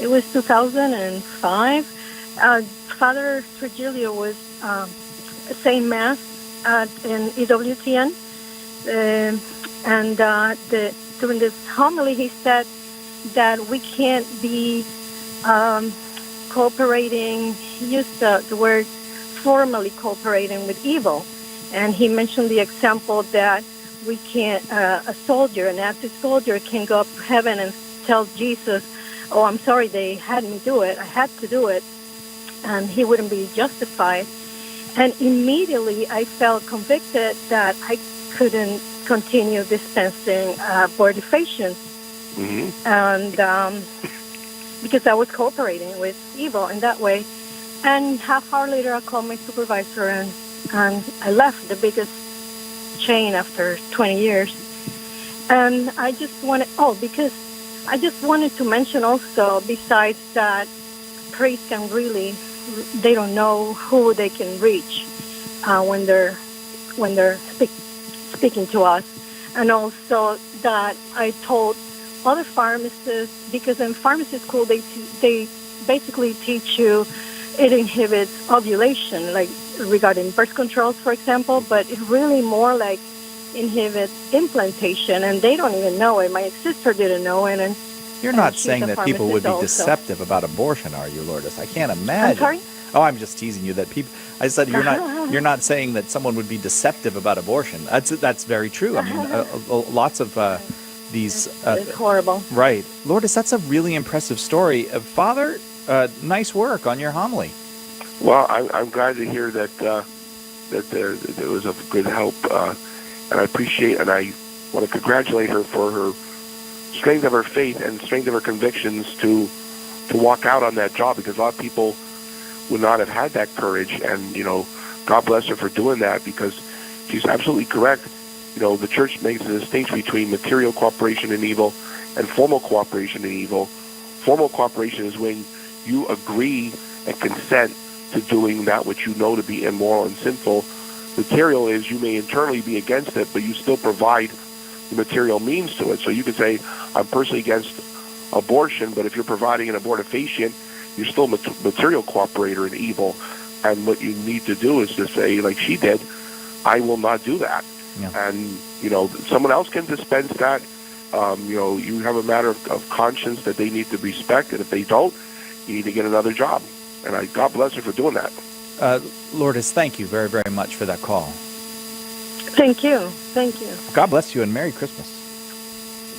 it was 2005. Father Trigilio was saying Mass in EWTN, and during this homily he said that we can't be cooperating. He used the word formally cooperating with evil, and he mentioned the example that we can't, an active soldier can go up to heaven and tell Jesus, "Oh, I'm sorry, they had me do it. I had to do it," and he wouldn't be justified. And immediately I felt convicted that I couldn't continue dispensing abortifacient. Mm-hmm. And because I was cooperating with evil in that way. And half hour later I called my supervisor, and I left the biggest chain after 20 years. And I just wanted to mention also, besides that, priests can really, they don't know who they can reach when they're speaking to us, and also that I told other pharmacists, because in pharmacy school they basically teach you it inhibits ovulation, like regarding birth controls, for example, but it really more like inhibits implantation, and they don't even know it. My sister didn't know it, and you're not saying that people would be deceptive about abortion, are you, Lourdes? I can't imagine. I'm sorry? Oh, I'm just teasing you. That people. I said you're not saying that someone would be deceptive about abortion. That's very true. I mean, lots of these. It's horrible. Right, Lourdes. That's a really impressive story. Father, nice work on your homily. Well, I'm glad to hear that there was of good help, and I appreciate, and I want to congratulate her for her strength of her faith and strength of her convictions to to walk out on that job, because a lot of people would not have had that courage. And, God bless her for doing that, because she's absolutely correct. The church makes a distinction between material cooperation in evil and formal cooperation in evil. Formal cooperation is when you agree and consent to doing that which you know to be immoral and sinful. Material is you may internally be against it, but you still provide the material means to it. So you could say, I'm personally against abortion, but if you're providing an abortifacient, you're still a material cooperator in evil. And what you need to do is to say, like she did, I will not do that. Yeah. And, someone else can dispense that. You have a matter of conscience that they need to respect, and if they don't, you need to get another job. And God bless her for doing that. Lourdes, thank you very, very much for that call. Thank you. Thank you. God bless you, and Merry Christmas.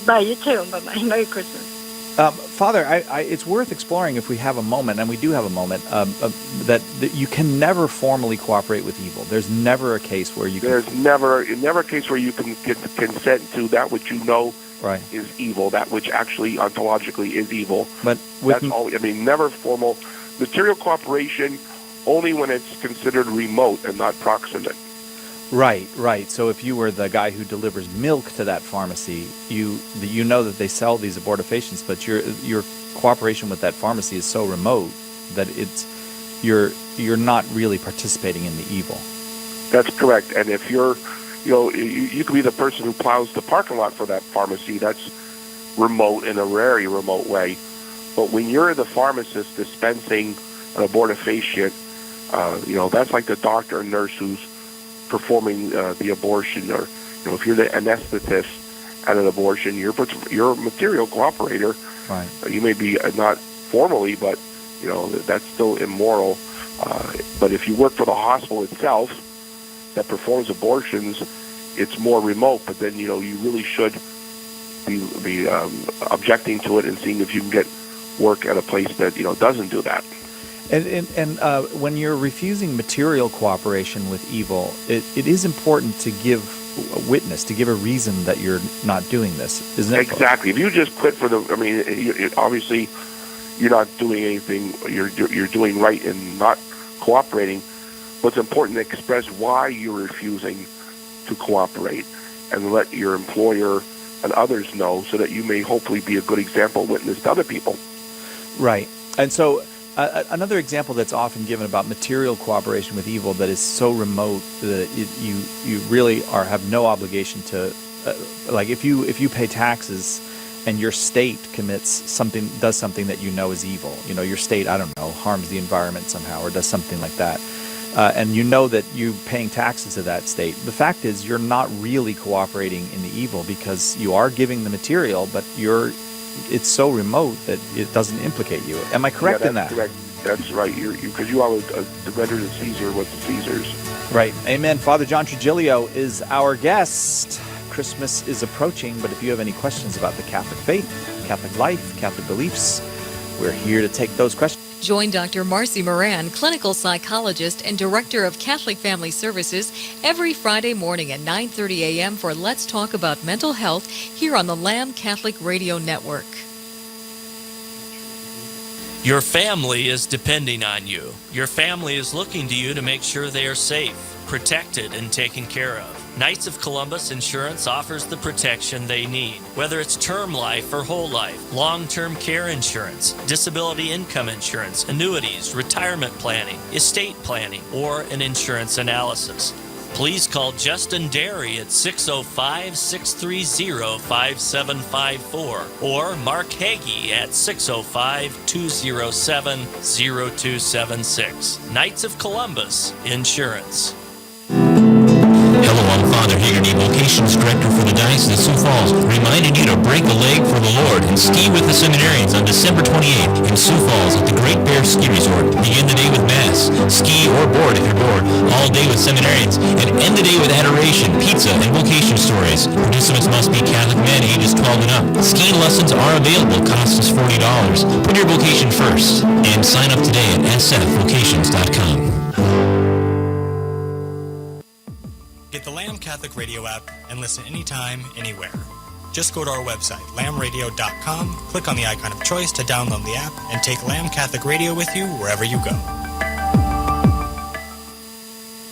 Bye, you too. Bye-bye. Merry Christmas. Father, it's worth exploring, if we have a moment, and we do have a moment, that you can never formally cooperate with evil. There's never a case where you can... There's never a case where you can consent to that which you know right. is evil, that which actually ontologically is evil. But that's all. Never formal. Material cooperation only when it's considered remote and not proximate. Right. So if you were the guy who delivers milk to that pharmacy, you know that they sell these abortifacients, but your cooperation with that pharmacy is so remote that you're not really participating in the evil. That's correct. And if you're, you could be the person who plows the parking lot for that pharmacy. That's remote in a very remote way. But when you're the pharmacist dispensing an abortifacient, that's like the doctor or nurse who's performing the abortion, or if you're the anesthetist at an abortion, you're a material cooperator. Right. You may be not formally, but that's still immoral. But if you work for the hospital itself that performs abortions, it's more remote. But then you really should be objecting to it and seeing if you can get work at a place that doesn't do that. And when you're refusing material cooperation with evil, it is important to give a witness, to give a reason that you're not doing this, isn't it? Exactly. If you just quit for obviously you're not doing anything. You're doing right and not cooperating. But it's important to express why you're refusing to cooperate, and let your employer and others know, so that you may hopefully be a good example witness to other people. Right. And so another example that's often given about material cooperation with evil that is so remote that you really have no obligation to, like if you pay taxes and your state does something that is evil. Your state, I don't know, harms the environment somehow or does something like that. And that you paying taxes to that state. The fact is you're not really cooperating in the evil, because you are giving the material, but it's so remote that it doesn't implicate you. Am I correct in that? Correct. That's right. Because you always render to Caesar what's Caesar's. Right. Amen. Father John Trigilio is our guest. Christmas is approaching, but if you have any questions about the Catholic faith, Catholic life, Catholic beliefs, we're here to take those questions. Join Dr. Marcy Moran, clinical psychologist and director of Catholic Family Services, every Friday morning at 9:30 a.m. for Let's Talk About Mental Health here on the Lamb Catholic Radio Network. Your family is depending on you. Your family is looking to you to make sure they are safe, protected, and taken care of. Knights of Columbus Insurance offers the protection they need, whether it's term life or whole life, long-term care insurance, disability income insurance, annuities, retirement planning, estate planning, or an insurance analysis. Please call Justin Derry at 605-630-5754 or Mark Hagee at 605-207-0276. Knights of Columbus Insurance. Hello, I'm Father Haggerty, Vocations Director for the Diocese of Sioux Falls, reminding you to break a leg for the Lord and ski with the seminarians on December 28th in Sioux Falls at the Great Bear Ski Resort. Begin the day with Mass, ski or board if you're bored, all day with seminarians, and end the day with adoration, pizza, and vocation stories. Participants must be Catholic men ages 12 and up. Skiing lessons are available, cost is $40. Put your vocation first, and sign up today at sfvocations.com. Get the Lamb Catholic Radio app and listen anytime, anywhere. Just go to our website, lambradio.com, click on the icon of choice to download the app, and take Lamb Catholic Radio with you wherever you go.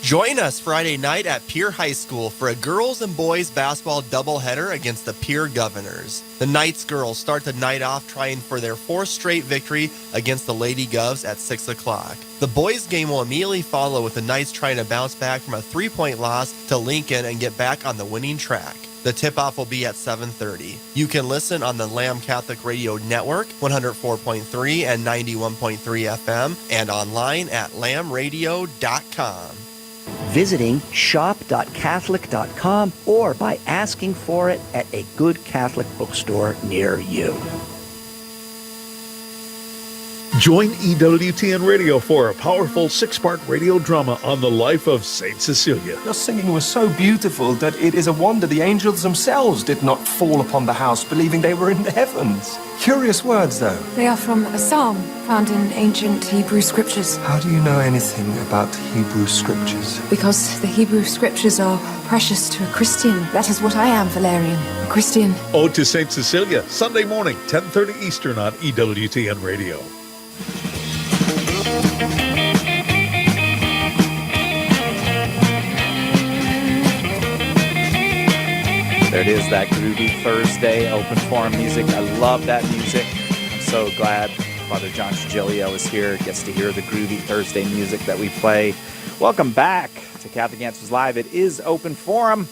Join us Friday night at Pierre High School for a girls and boys basketball doubleheader against the Pierre Governors. The Knights girls start the night off trying for their 4th straight victory against the Lady Govs at 6 o'clock. The boys game will immediately follow with the Knights trying to bounce back from a 3-point loss to Lincoln and get back on the winning track. The tip-off will be at 7:30. You can listen on the Lamb Catholic Radio Network, 104.3 and 91.3 FM, and online at lambradio.com. Visiting shop.catholic.com or by asking for it at a good Catholic bookstore near you. Join EWTN Radio for a powerful 6-part radio drama on the life of Saint Cecilia. Your singing was so beautiful that it is a wonder the angels themselves did not fall upon the house, believing they were in the heavens. Curious words, though. They are from a psalm found in ancient Hebrew scriptures. How do you know anything about Hebrew scriptures? Because the Hebrew scriptures are precious to a Christian. That is what I am, Valerian, a Christian. Ode to Saint Cecilia, Sunday morning, 10:30 Eastern on EWTN Radio. There it is, that groovy Thursday open forum music. I love that music. I'm so glad Father John Trigilio is here, gets to hear the groovy Thursday music that we play. Welcome back to Catholic Answers Live. It is open forum,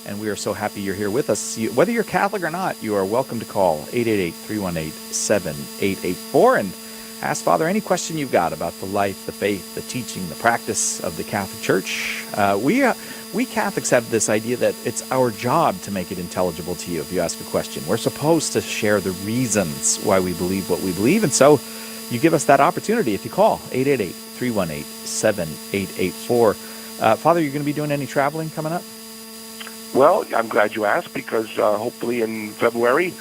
and we are so happy you're here with us. Whether you're Catholic or not, you are welcome to call 888-318-7884 and ask Father any question you've got about the life, the faith, the teaching, the practice of the Catholic Church. We Catholics have this idea that it's our job to make it intelligible to you if you ask a question. We're supposed to share the reasons why we believe what we believe, and so you give us that opportunity if you call 888-318-7884. Father, you're going to be doing any traveling coming up? Well, I'm glad you asked, because hopefully in February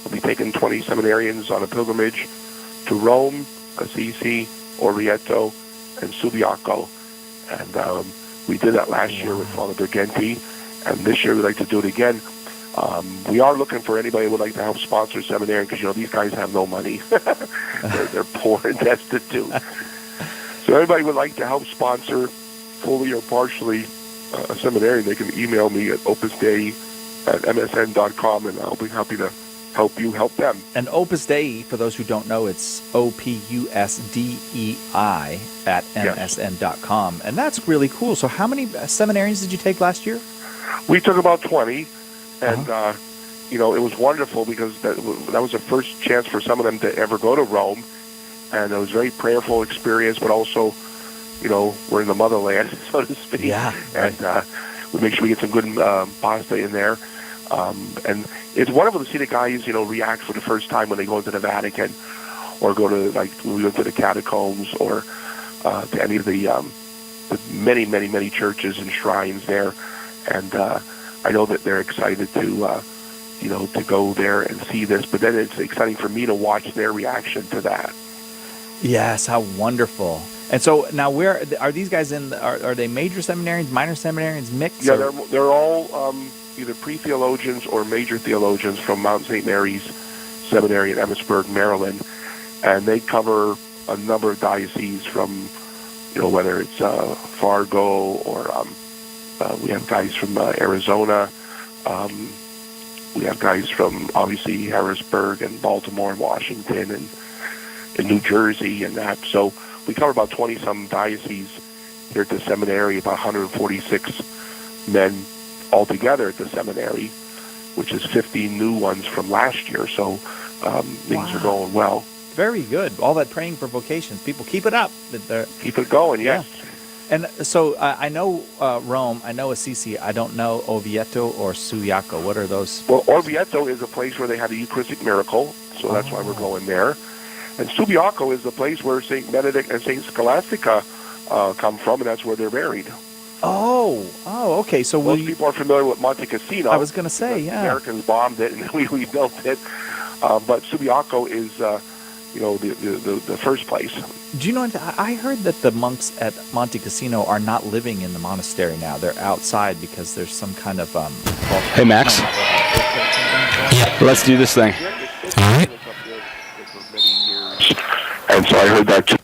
we'll be taking 20 seminarians on a pilgrimage to Rome, Assisi, Orvieto, and Subiaco. And we did that last year with Father Bergenti, and this year we'd like to do it again. We are looking for anybody who would like to help sponsor seminary, because, these guys have no money. they're poor and destitute. So anybody would like to help sponsor, fully or partially, a seminary, they can email me at opusdei@msn.com, and I'll be happy to help you help them. And Opus Dei, for those who don't know, it's OPUSDEI at msn.com. Yes. And that's really cool. So how many seminarians did you take last year? We took about 20, and it was wonderful, because that was the first chance for some of them to ever go to Rome, and it was a very prayerful experience, but also, we're in the motherland, so to speak. Yeah. And we make sure we get some good pasta in there. And it's wonderful to see the guys, react for the first time when they go into the Vatican, or go to, when we went to the catacombs, or to any of the many, many, many churches and shrines there. And I know that they're excited to go there and see this. But then it's exciting for me to watch their reaction to that. Yes, how wonderful. And so now, where are these guys in? Are they major seminarians, minor seminarians, mixed? Yeah, they're all either pre-theologians or major theologians from Mount St. Mary's Seminary in Emmitsburg, Maryland, and they cover a number of dioceses from, whether it's Fargo, or we have guys from Arizona, we have guys from, obviously, Harrisburg and Baltimore and Washington and New Jersey and that. So we cover about 20-some dioceses here at the seminary, about 146 men altogether at the seminary, which is 50 new ones from last year. So things are going well. Very good. All that praying for vocations. People, keep it up. Keep it going, yes. Yeah. And so I know Rome, I know Assisi, I don't know Orvieto or Subiaco. What are those? Well, Orvieto is a place where they had a Eucharistic miracle, so that's why we're going there. And Subiaco is the place where St. Benedict and St. Scholastica come from, and that's where they're buried. Oh, okay. So most people are familiar with Monte Cassino. I was going to say, yeah. Americans bombed it, and we built it. But Subiaco is, the first place. Do you know? I heard that the monks at Monte Cassino are not living in the monastery now. They're outside because there's some kind of. Hey, Max. Yeah. Let's do this thing. All right. And so I heard that too.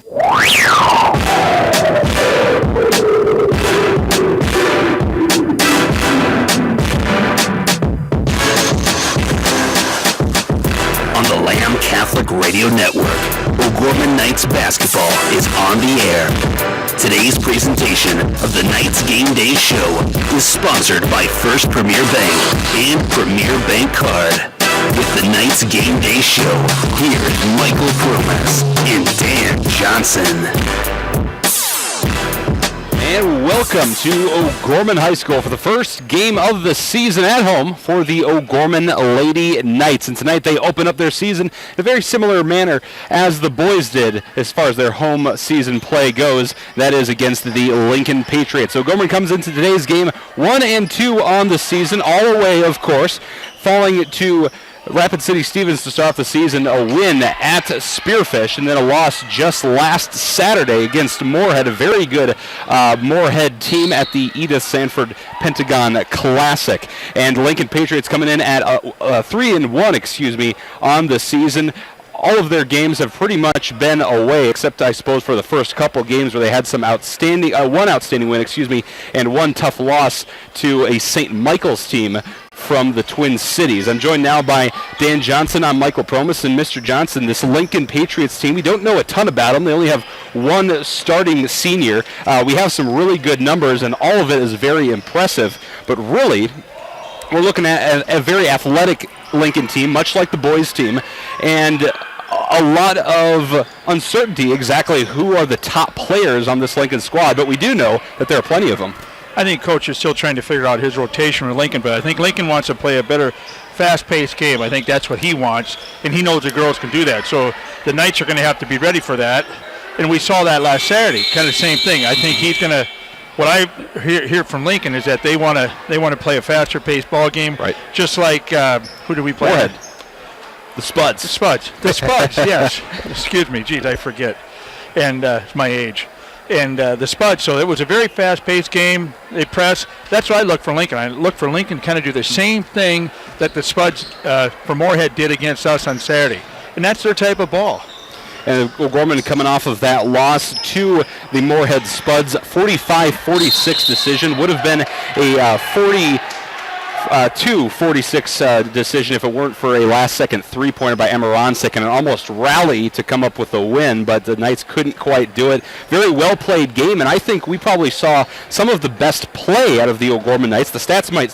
On the Lamb Catholic Radio Network, O'Gorman Knights basketball is on the air. Today's presentation of the Knights Game Day Show is sponsored by First Premier Bank and Premier Bank Card. With the Knights Game Day Show, here's Michael Promas and Dan Johnson. And welcome to O'Gorman High School for the first game of the season at home for the O'Gorman Lady Knights. And tonight they open up their season in a very similar manner as the boys did as far as their home season play goes. That is against the Lincoln Patriots. O'Gorman comes into today's game 1-2 on the season, all away, of course, falling to Rapid City Stevens to start off the season, a win at Spearfish, and then a loss just last Saturday against Moorhead, a very good Moorhead team at the Edith Sanford Pentagon Classic. And Lincoln Patriots coming in at 3-1, on the season. All of their games have pretty much been away, except I suppose for the first couple games where they had some outstanding, one outstanding win, and one tough loss to a St. Michael's team from the Twin Cities. I'm joined now by Dan Johnson. I'm Michael Promas. And Mr. Johnson, this Lincoln Patriots team, we don't know a ton about them. They only have one starting senior. We have some really good numbers, and all of it is very impressive. But really, we're looking at a very athletic Lincoln team, much like the boys team, and a lot of uncertainty exactly who are the top players on this Lincoln squad. But we do know that there are plenty of them. I think Coach is still trying to figure out his rotation with Lincoln, but I think Lincoln wants to play a better, fast-paced game. I think that's what he wants, and he knows the girls can do that. So the Knights are going to have to be ready for that, and we saw that last Saturday. Kind of the same thing. I think he's going to. What I hear from Lincoln is that they want to play a faster-paced ball game, right? Just like who do we play? Moorhead. The Spuds. The Spuds. Yes. Excuse me. Geez, I forget. And it's my age. And the Spuds. So it was a very fast-paced game. They press. That's what I look for Lincoln. I look for Lincoln kind of do the same thing that the Spuds for Moorhead did against us on Saturday, and that's their type of ball. And O'Gorman coming off of that loss to the Moorhead Spuds, 45-46 decision. Would have been a 42-46 decision if it weren't for a last-second three-pointer by Emma Ronsick and an almost rally to come up with a win, but the Knights couldn't quite do it. Very well-played game, and I think we probably saw some of the best play out of the O'Gorman Knights. The stats might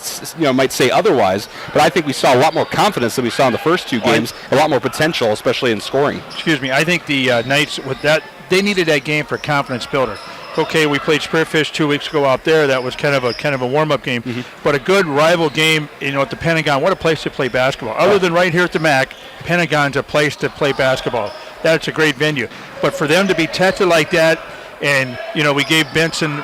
say otherwise, but I think we saw a lot more confidence than we saw in the first two games, a lot more potential, especially in scoring. Excuse me, I think the Knights, with that, they needed that game for confidence builder. Okay, we played Spearfish 2 weeks ago out there. That was kind of a warm-up game. Mm-hmm. But a good rival game, at the Pentagon. What a place to play basketball. Other than right here at the MAC, Pentagon's a place to play basketball. That's a great venue. But for them to be tested like that, and, we gave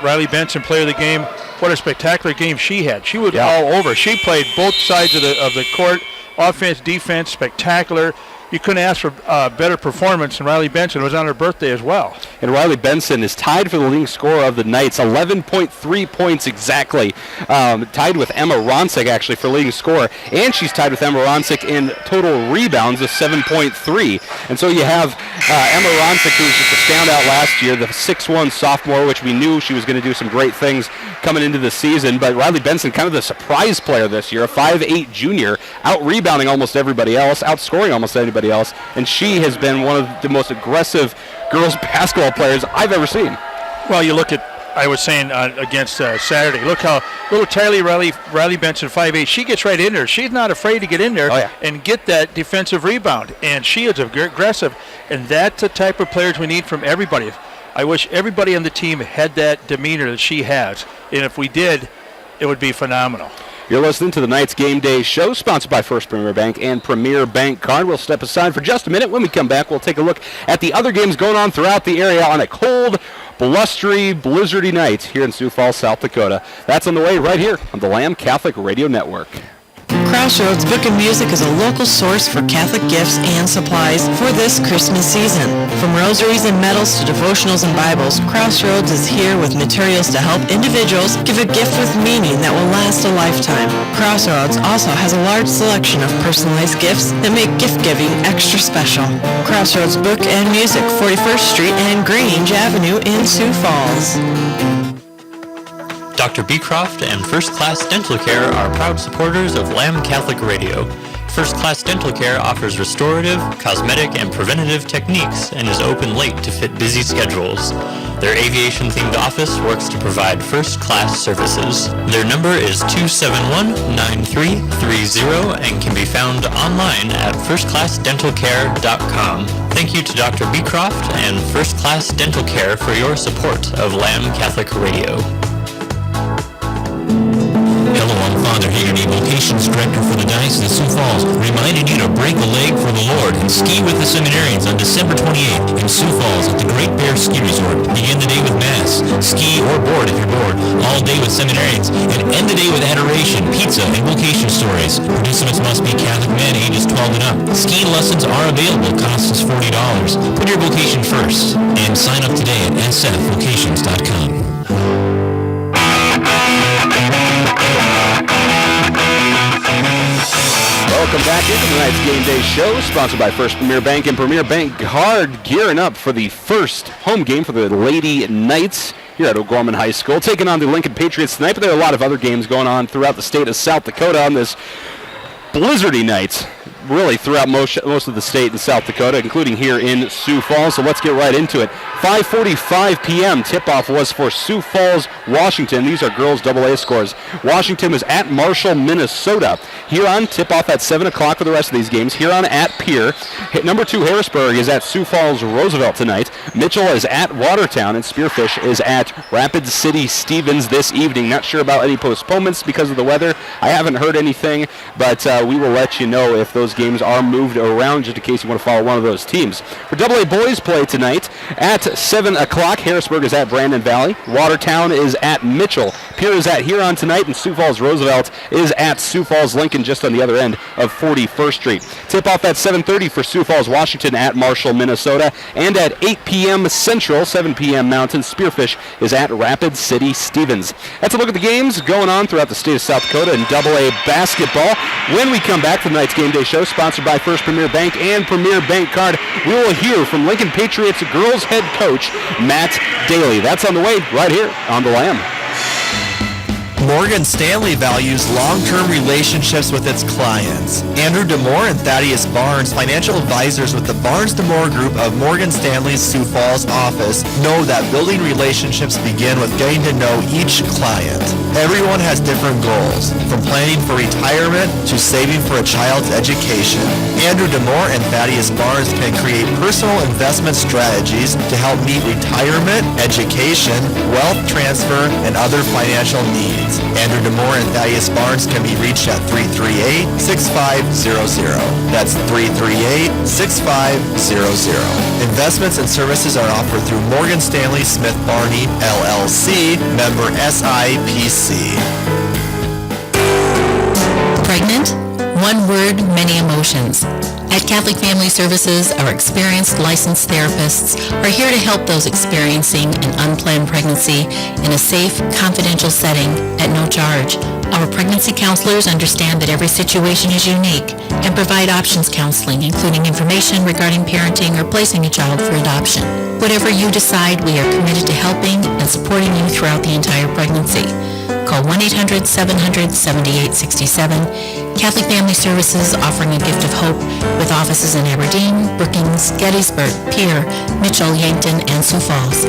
Riley Benson, player of the game, what a spectacular game she had. She was all over. She played both sides of the court, offense, defense, spectacular. You couldn't ask for better performance than Riley Benson. It was on her birthday as well. And Riley Benson is tied for the leading scorer of the Knights, 11.3 points exactly. Tied with Emma Ronsick, actually, for leading scorer. And she's tied with Emma Ronsick in total rebounds of 7.3. And so you have Emma Ronsick, who was just a standout last year, the 6'1 sophomore, which we knew she was going to do some great things coming into the season. But Riley Benson, kind of the surprise player this year, a 5'8 junior, out-rebounding almost everybody else, outscoring almost anybody else, and she has been one of the most aggressive girls basketball players I've ever seen. Well, you look at, I was saying against Saturday, look how little Tylee Riley Benson, 5'8", she gets right in there. She's not afraid to get in there and get that defensive rebound, and she is aggressive, and that's the type of players we need from everybody. I wish everybody on the team had that demeanor that she has, and if we did, it would be phenomenal. You're listening to the Knights Game Day Show, sponsored by First Premier Bank and Premier Bank Card. We'll step aside for just a minute. When we come back, we'll take a look at the other games going on throughout the area on a cold, blustery, blizzardy night here in Sioux Falls, South Dakota. That's on the way right here on the Lamb Catholic Radio Network. Crossroads Book and Music is a local source for Catholic gifts and supplies for this Christmas season. From rosaries and medals to devotionals and Bibles, Crossroads is here with materials to help individuals give a gift with meaning that will last a lifetime. Crossroads also has a large selection of personalized gifts that make gift-giving extra special. Crossroads Book and Music, 41st Street and Grange Avenue in Sioux Falls. Dr. Beecroft and First Class Dental Care are proud supporters of Lamb Catholic Radio. First Class Dental Care offers restorative, cosmetic, and preventative techniques and is open late to fit busy schedules. Their aviation-themed office works to provide first-class services. Their number is 271-9330 and can be found online at firstclassdentalcare.com. Thank you to Dr. Beecroft and First Class Dental Care for your support of Lamb Catholic Radio. Hello, I'm Father Haggerty, Vocations Director for the Diocese of Sioux Falls, reminding you to break a leg for the Lord and ski with the seminarians on December 28th in Sioux Falls at the Great Bear Ski Resort. Begin the day with Mass, ski or board if you're bored, all day with seminarians, and end the day with adoration, pizza, and vocation stories. Participants must be Catholic men ages 12 and up. Ski lessons are available, cost is $40. Put your vocation first, and sign up today at sfvocations.com. Welcome back into tonight's Game Day Show, sponsored by First Premier Bank and Premier Bank Card, gearing up for the first home game for the Lady Knights here at O'Gorman High School, taking on the Lincoln Patriots tonight, but there are a lot of other games going on throughout the state of South Dakota on this blizzardy night, really throughout most of the state in South Dakota, including here in Sioux Falls. So let's get right into it. 5:45 p.m. tip-off was for Sioux Falls, Washington. These are girls AA scores. Washington was at Marshall, Minnesota. Huron tip-off at 7 o'clock for the rest of these games. Huron at Pierre. Number 2 Harrisburg is at Sioux Falls, Roosevelt tonight. Mitchell is at Watertown, and Spearfish is at Rapid City Stevens this evening. Not sure about any postponements because of the weather. I haven't heard anything, but we will let you know if those games are moved around, just in case you want to follow one of those teams. For AA boys play tonight at 7 o'clock, Harrisburg is at Brandon Valley. Watertown is at Mitchell. Pierre is at Huron tonight, and Sioux Falls Roosevelt is at Sioux Falls Lincoln, just on the other end of 41st Street. Tip-off at 7:30 for Sioux Falls Washington at Marshall, Minnesota. And at 8 p.m. Central, 7 p.m. Mountain, Spearfish is at Rapid City Stevens. That's a look at the games going on throughout the state of South Dakota in AA basketball. When we come back from tonight's Game Day Show, sponsored by First Premier Bank and Premier Bank Card, we will hear from Lincoln Patriots girls head coach Matt Daly. That's on the way right here on The Lamb. Morgan Stanley values long-term relationships with its clients. Andrew DeMore and Thaddeus Barnes, financial advisors with the Barnes DeMore Group of Morgan Stanley's Sioux Falls office, know that building relationships begin with getting to know each client. Everyone has different goals, from planning for retirement to saving for a child's education. Andrew DeMore and Thaddeus Barnes can create personal investment strategies to help meet retirement, education, wealth transfer, and other financial needs. Andrew DeMore and Thaddeus Barnes can be reached at 338-6500. That's 338-6500. Investments and services are offered through Morgan Stanley Smith Barney, LLC, member SIPC. Pregnant? One word, many emotions. At Catholic Family Services, our experienced licensed therapists are here to help those experiencing an unplanned pregnancy in a safe, confidential setting at no charge. Our pregnancy counselors understand that every situation is unique and provide options counseling, including information regarding parenting or placing a child for adoption. Whatever you decide, we are committed to helping and supporting you throughout the entire pregnancy. Call 1-800-700-7867. Catholic Family Services, offering a gift of hope with offices in Aberdeen, Brookings, Gettysburg, Pierre, Mitchell, Yankton, and Sioux Falls.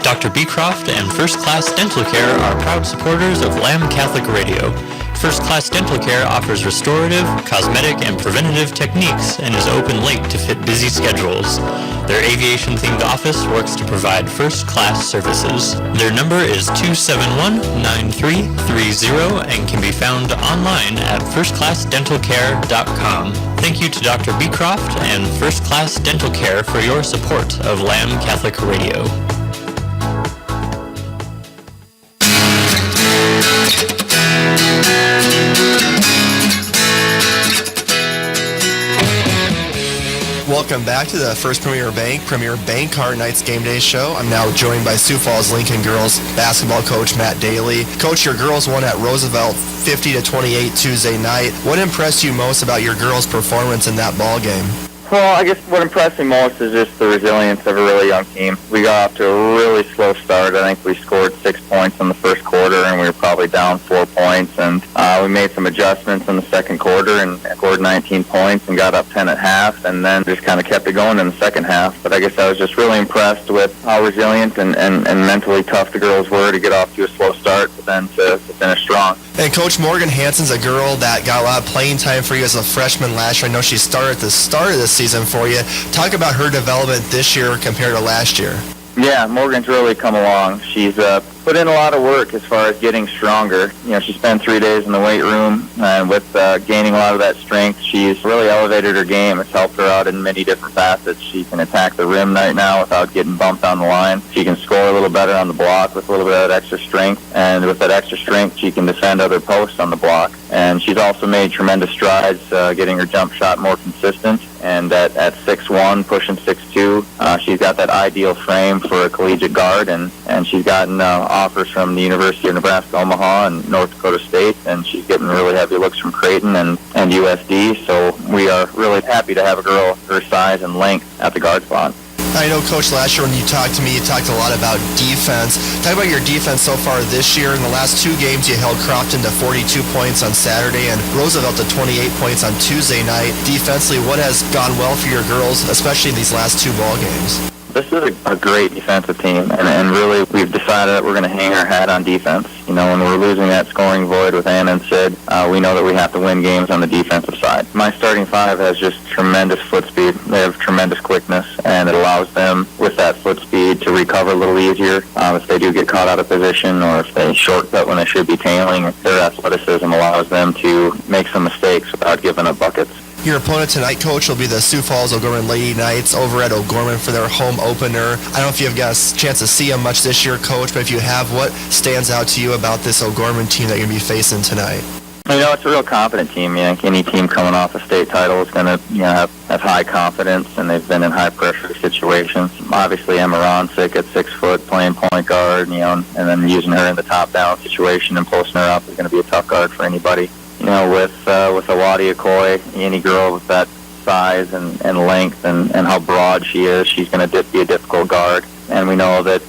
Dr. Beecroft and First Class Dental Care are proud supporters of Lamb Catholic Radio. First Class Dental Care offers restorative, cosmetic, and preventative techniques and is open late to fit busy schedules. Their aviation-themed office works to provide first-class services. Their number is 271-9330 and can be found online at firstclassdentalcare.com. Thank you to Dr. Beecroft and First Class Dental Care for your support of Lamb Catholic Radio. Welcome back to the First Premier Bank Card Nights Game Day Show. I'm now joined by Sioux Falls Lincoln girls basketball coach Matt Daly. Coach, your girls won at Roosevelt 50-28 Tuesday night. What impressed you most about your girls' performance in that ball game? Well, I guess what impressed me most is just the resilience of a really young team. We got off to a really slow start. I think we scored 6 points in the first quarter, and we were probably down 4 points. And we made some adjustments in the second quarter and scored 19 points and got up 10 at half, and then just kind of kept it going in the second half. But I guess I was just really impressed with how resilient and mentally tough the girls were to get off to a slow start, but then to finish strong. And Coach Morgan Hansen's a girl that got a lot of playing time for you as a freshman last year. I know she started at the start of this season for you. Talk about her development this year compared to last year. Yeah, Morgan's really come along. She's put in a lot of work as far as getting stronger. You know, she spent 3 days in the weight room, and with gaining a lot of that strength, she's really elevated her game. It's helped her out in many different facets. She can attack the rim right now without getting bumped on the line. She can score a little better on the block with a little bit of that extra strength, and with that extra strength, she can defend other posts on the block. And she's also made tremendous strides getting her jump shot more consistent. And at 6'1", pushing 6'2", she's got that ideal frame for a collegiate guard, and she's gotten offers from the University of Nebraska Omaha and North Dakota State, and she's getting really heavy looks from Creighton and USD. So we are really happy to have a girl her size and length at the guard spot. I know, Coach, last year when you talked to me, you talked a lot about defense. Talk about your defense so far this year. In the last 2 games, you held Crofton to 42 points on Saturday and Roosevelt to 28 points on Tuesday night. Defensively, what has gone well for your girls, especially in these last 2 ball games? This is a great defensive team, and really we've decided that we're going to hang our hat on defense. You know, when we're losing that scoring void with Anna and Sid, we know that we have to win games on the defensive side. My starting 5 has just tremendous foot speed. They have tremendous quickness, and it allows them, with that foot speed, to recover a little easier if they do get caught out of position or if they shortcut when they should be tailing. Their athleticism allows them to make some mistakes without giving up buckets. Your opponent tonight, Coach, will be the Sioux Falls O'Gorman Lady Knights over at O'Gorman for their home opener. I don't know if you've got a chance to see them much this year, Coach, but if you have, what stands out to you about this O'Gorman team that you're going to be facing tonight? You know, it's a real confident team. You know, any team coming off a state title is going to, have high confidence, and they've been in high-pressure situations. Obviously, Emma Ronsick at 6 foot, playing point guard, and then using her in the top-down situation and posting her up is going to be a tough guard for anybody. You know, with Awadi Okoye, any girl with that size and length and how broad she is, she's going to be a difficult guard. And we know that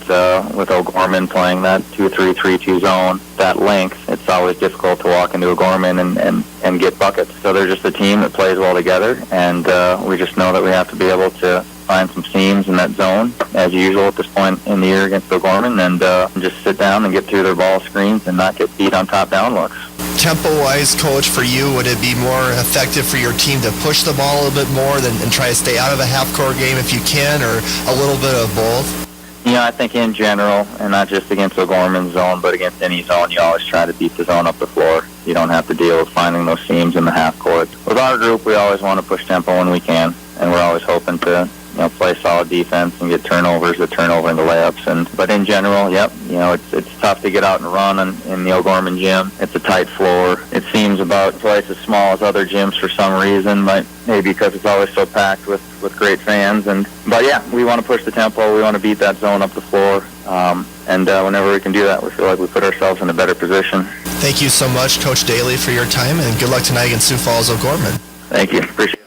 with O'Gorman playing that 2-3-3-2 zone, that length, it's always difficult to walk into O'Gorman and get buckets. So they're just a team that plays well together, and we just know that we have to be able to find some seams in that zone, as usual at this point in the year against O'Gorman, and just sit down and get through their ball screens and not get beat on top-down looks. Tempo-wise, Coach, for you, would it be more effective for your team to push the ball a little bit more and try to stay out of a half-court game if you can, or a little bit of both? I think in general, and not just against O'Gorman's zone, but against any zone, you always try to beat the zone up the floor. You don't have to deal with finding those seams in the half court. With our group, we always want to push tempo when we can, and we're always hoping to play solid defense and get turnovers into layups. But in general, it's tough to get out and run in the O'Gorman gym. It's a tight floor. It seems about twice as small as other gyms for some reason, but maybe because it's always so packed with great fans. But we want to push the tempo. We want to beat that zone up the floor. And whenever we can do that, we feel like we put ourselves in a better position. Thank you so much, Coach Daly, for your time, and good luck tonight against Sioux Falls O'Gorman. Thank you. Appreciate it.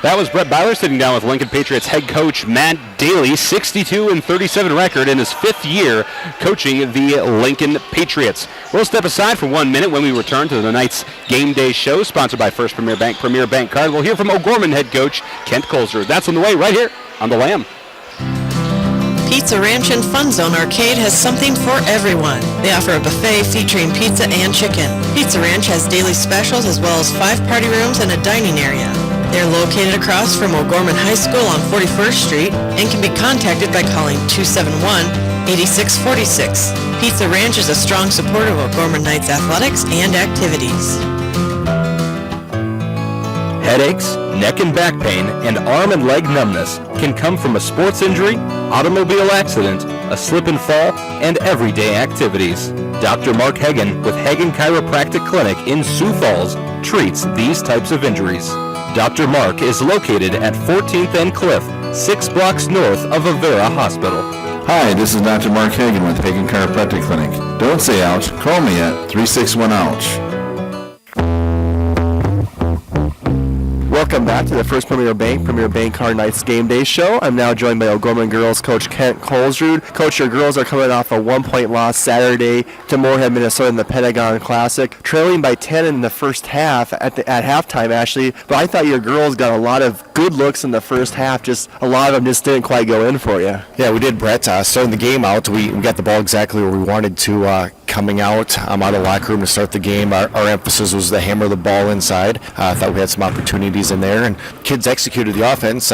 That was Brett Byler sitting down with Lincoln Patriots head coach Matt Daly, 62-37 record in his 5th year coaching the Lincoln Patriots. We'll step aside for 1 minute when we return to the night's game day show, sponsored by First Premier Bank Card. We'll hear from O'Gorman head coach Kent Colzer. That's on the way right here on The Lamb. Pizza Ranch and Fun Zone Arcade has something for everyone. They offer a buffet featuring pizza and chicken. Pizza Ranch has daily specials as well as 5 party rooms and a dining area. They're located across from O'Gorman High School on 41st Street and can be contacted by calling 271-8646. Pizza Ranch is a strong supporter of O'Gorman Knights athletics and activities. Headaches, neck and back pain, and arm and leg numbness can come from a sports injury, automobile accident, a slip and fall, and everyday activities. Dr. Mark Hagen with Hagen Chiropractic Clinic in Sioux Falls treats these types of injuries. Dr. Mark is located at 14th and Cliff, 6 blocks north of Avera Hospital. Hi, this is Dr. Mark Hagen with Hagen Chiropractic Clinic. Don't say ouch, call me at 361-OUCH. Welcome back to the First Premier Bank Card Nights Game Day Show. I'm now joined by O'Gorman girls coach Kent Colesrud. Coach, your girls are coming off a 1-point loss Saturday to Moorhead, Minnesota in the Pentagon Classic, trailing by 10 in the first half at halftime, actually. But I thought your girls got a lot of good looks in the first half. Just a lot of them just didn't quite go in for you. Yeah, we did, Brett. Starting the game out, we got the ball exactly where we wanted to. Coming out of the locker room to start the game, our emphasis was to hammer the ball inside. I thought we had some opportunities in there, and kids executed the offense,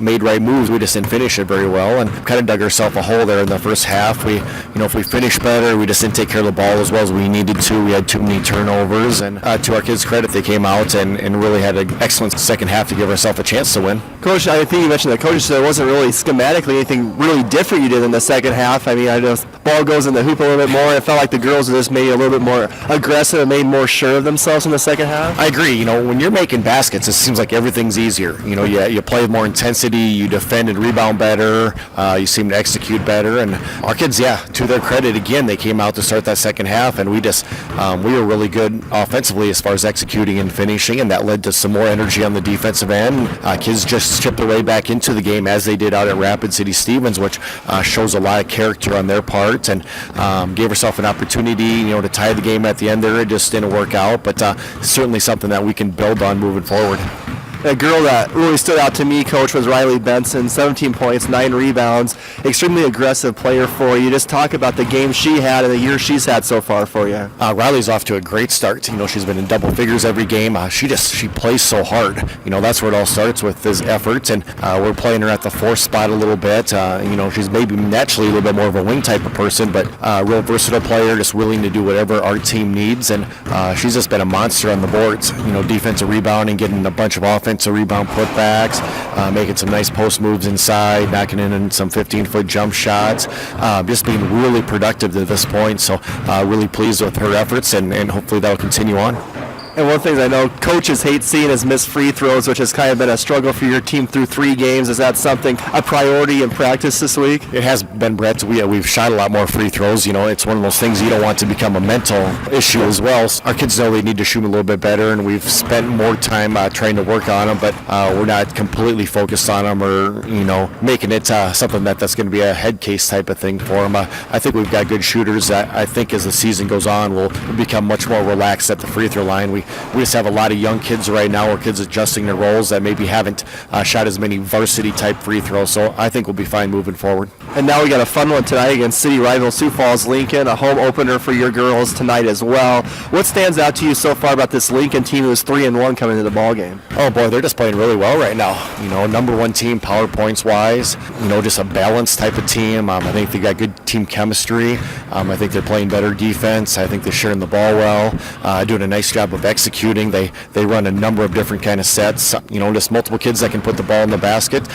made right moves. We just didn't finish it very well, and kind of dug ourselves a hole there in the first half. If we finished better, we just didn't take care of the ball as well as we needed to. We had too many turnovers, and to our kids' credit, they came out and really had an excellent second half to give ourselves a chance to win. Coach, I think you mentioned that coach said it wasn't really schematically anything really different you did in the second half. I mean, I know ball goes in the hoop a little bit more, and it felt like the girls just made a little bit more aggressive and made more sure of themselves in the second half. I agree. When you're making baskets, it seems like everything's easier. You play with more intensity, you defend and rebound better, you seem to execute better. And our kids, to their credit, again, they came out to start that second half, and we were really good offensively as far as executing and finishing, and that led to some more energy on the defensive end. Kids just chipped their way back into the game as they did out at Rapid City Stevens, which shows a lot of character on their part, and gave herself an opportunity, to tie the game at the end there. It just didn't work out, but certainly something that we can build on moving forward. A girl that really stood out to me, Coach, was Riley Benson, 17 points, 9 rebounds, extremely aggressive player for you. Just talk about the game she had and the year she's had so far for you. Riley's off to a great start. She's been in double figures every game. She plays so hard. That's where it all starts with his efforts, and we're playing her at the 4th spot a little bit. She's maybe naturally a little bit more of a wing type of person, but real versatile player, just willing to do whatever our team needs, and she's just been a monster on the boards. Defensive rebounding, getting a bunch of offensive rebound putbacks, making some nice post moves inside, knocking in some 15-foot jump shots, just being really productive to this point. So really pleased with her efforts, and hopefully that'll continue on. And one of the things I know coaches hate seeing is missed free throws, which has kind of been a struggle for your team through 3 games. Is that something, a priority in practice this week? It has been, Brett. We've shot a lot more free throws. It's one of those things you don't want to become a mental issue as well. Our kids know they need to shoot a little bit better, and we've spent more time trying to work on them, but we're not completely focused on them or, making it something that's going to be a head case type of thing for them. I think we've got good shooters. I think as the season goes on, we'll become much more relaxed at the free throw line. We just have a lot of young kids right now, or kids adjusting their roles that maybe haven't shot as many varsity-type free throws, so I think we'll be fine moving forward. And now we got a fun one tonight against city rival Sioux Falls Lincoln, a home opener for your girls tonight as well. What stands out to you so far about this Lincoln team who's 3-1 coming into the ball game? Oh boy, they're just playing really well right now. Number 1 team power points wise. Just a balanced type of team. I think they got good team chemistry. I think they're playing better defense. I think they're sharing the ball well, doing a nice job of executing. They run a number of different kind of sets. Just multiple kids that can put the ball in the basket.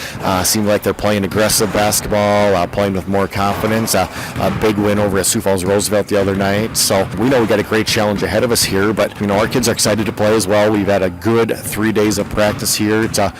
Seem like they're playing aggressive basketball, playing with more confidence. A big win over at Sioux Falls Roosevelt the other night. So we know we got a great challenge ahead of us here, but our kids are excited to play as well. We've had a good 3 days of practice here to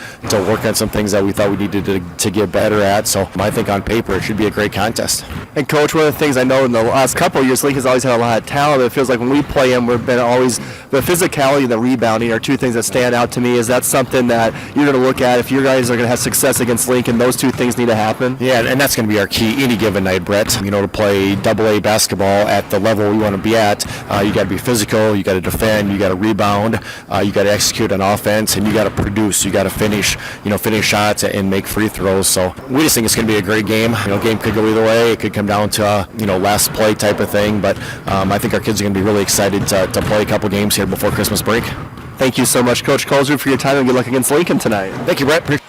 work on some things that we thought we needed to get better at. So I think on paper it should be a great contest. And Coach, one of the things I know in the last couple of years, Lincoln's always had a lot of talent. It feels like when we play them, we've been always the physicality and the rebounding are 2 things that stand out to me. Is that something that you're going to look at if your guys are going to have success against Lincoln? Those 2 things need to happen. Yeah, and that's going to be our key any given night, Brett. To play AA basketball at the level we want to be at, you got to be physical, you got to defend, you got to rebound, you got to execute on offense, and you got to produce. You got to finish shots and make free throws. So we just think it's going to be a great game. Game could go either way. It could come down to last play type of thing, but I think our kids are going to be really excited to play a couple games here before Christmas break. Thank you so much, Coach Colesrud, for your time, and good luck against Lincoln tonight. Thank you, Brett.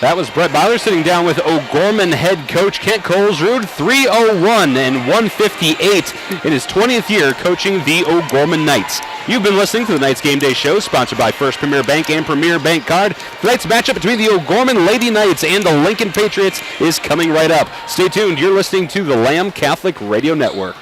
That was Brett Byler sitting down with O'Gorman head coach Kent Colesrud, 301 and 158 in his 20th year coaching the O'Gorman Knights. You've been listening to the Knights Game Day Show, sponsored by First Premier Bank and Premier Bank Card. Tonight's matchup between the O'Gorman Lady Knights and the Lincoln Patriots is coming right up. Stay tuned. You're listening to the Lamb Catholic Radio Network.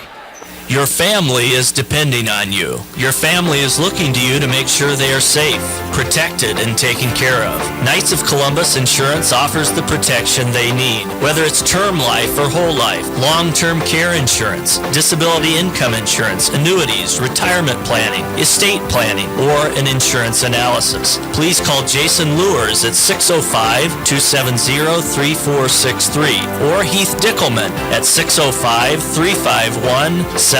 Your family is depending on you. Your family is looking to you to make sure they are safe, protected, and taken care of. Knights of Columbus Insurance offers the protection they need, whether it's term life or whole life, long-term care insurance, disability income insurance, annuities, retirement planning, estate planning, or an insurance analysis. Please call Jason Lures at 605-270-3463 or Heath Dickelman at 605-351-7978.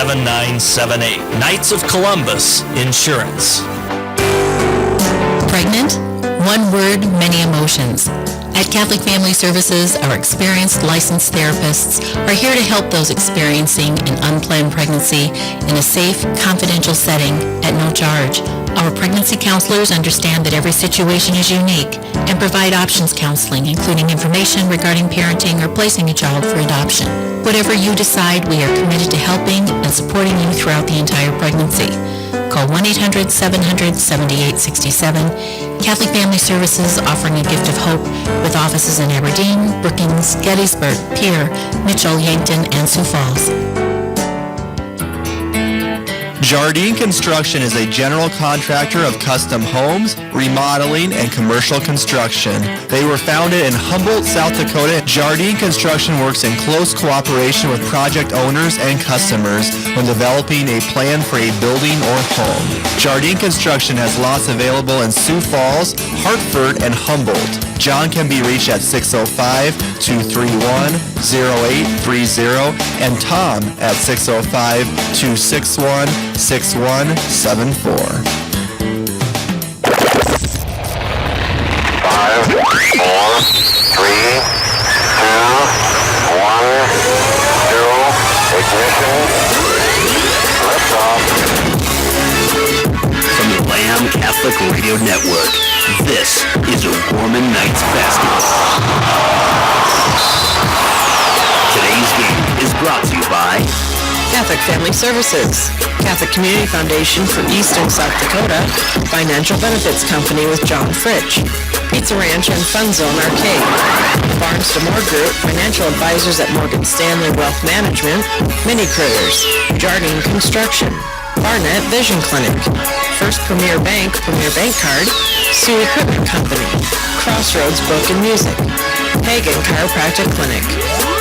Knights of Columbus Insurance. Pregnant? One word, many emotions. At Catholic Family Services, our experienced licensed therapists are here to help those experiencing an unplanned pregnancy in a safe, confidential setting at no charge. Our pregnancy counselors understand that every situation is unique and provide options counseling, including information regarding parenting or placing a child for adoption. Whatever you decide, we are committed to helping and supporting you throughout the entire pregnancy. Call 1-800-700-7867. Catholic Family Services, offering a gift of hope with offices in Aberdeen, Brookings, Gettysburg, Pierre, Mitchell, Yankton, and Sioux Falls. Jardine Construction is a general contractor of custom homes, remodeling, and commercial construction. They were founded in Humboldt, South Dakota. Jardine Construction works in close cooperation with project owners and customers when developing a plan for a building or home. Jardine Construction has lots available in Sioux Falls, Hartford, and Humboldt. John can be reached at 605-231-0830 and Tom at 605-261-6174. 5, 4, 3, 2, 1, 0, ignition, liftoff. From the Lamb Catholic Radio Network, this is O'Gorman Knights Basketball. Today's game is brought to you by Catholic Family Services, Catholic Community Foundation for Eastern South Dakota, Financial Benefits Company with John Fritsch, Pizza Ranch and Fun Zone Arcade, Barnes to Moore Group, Financial Advisors at Morgan Stanley Wealth Management, Mini Critters, Jardine Construction, Barnett Vision Clinic, First Premier Bank Card, Sioux Equipment Company, Crossroads Book and Music, Hagen Chiropractic Clinic,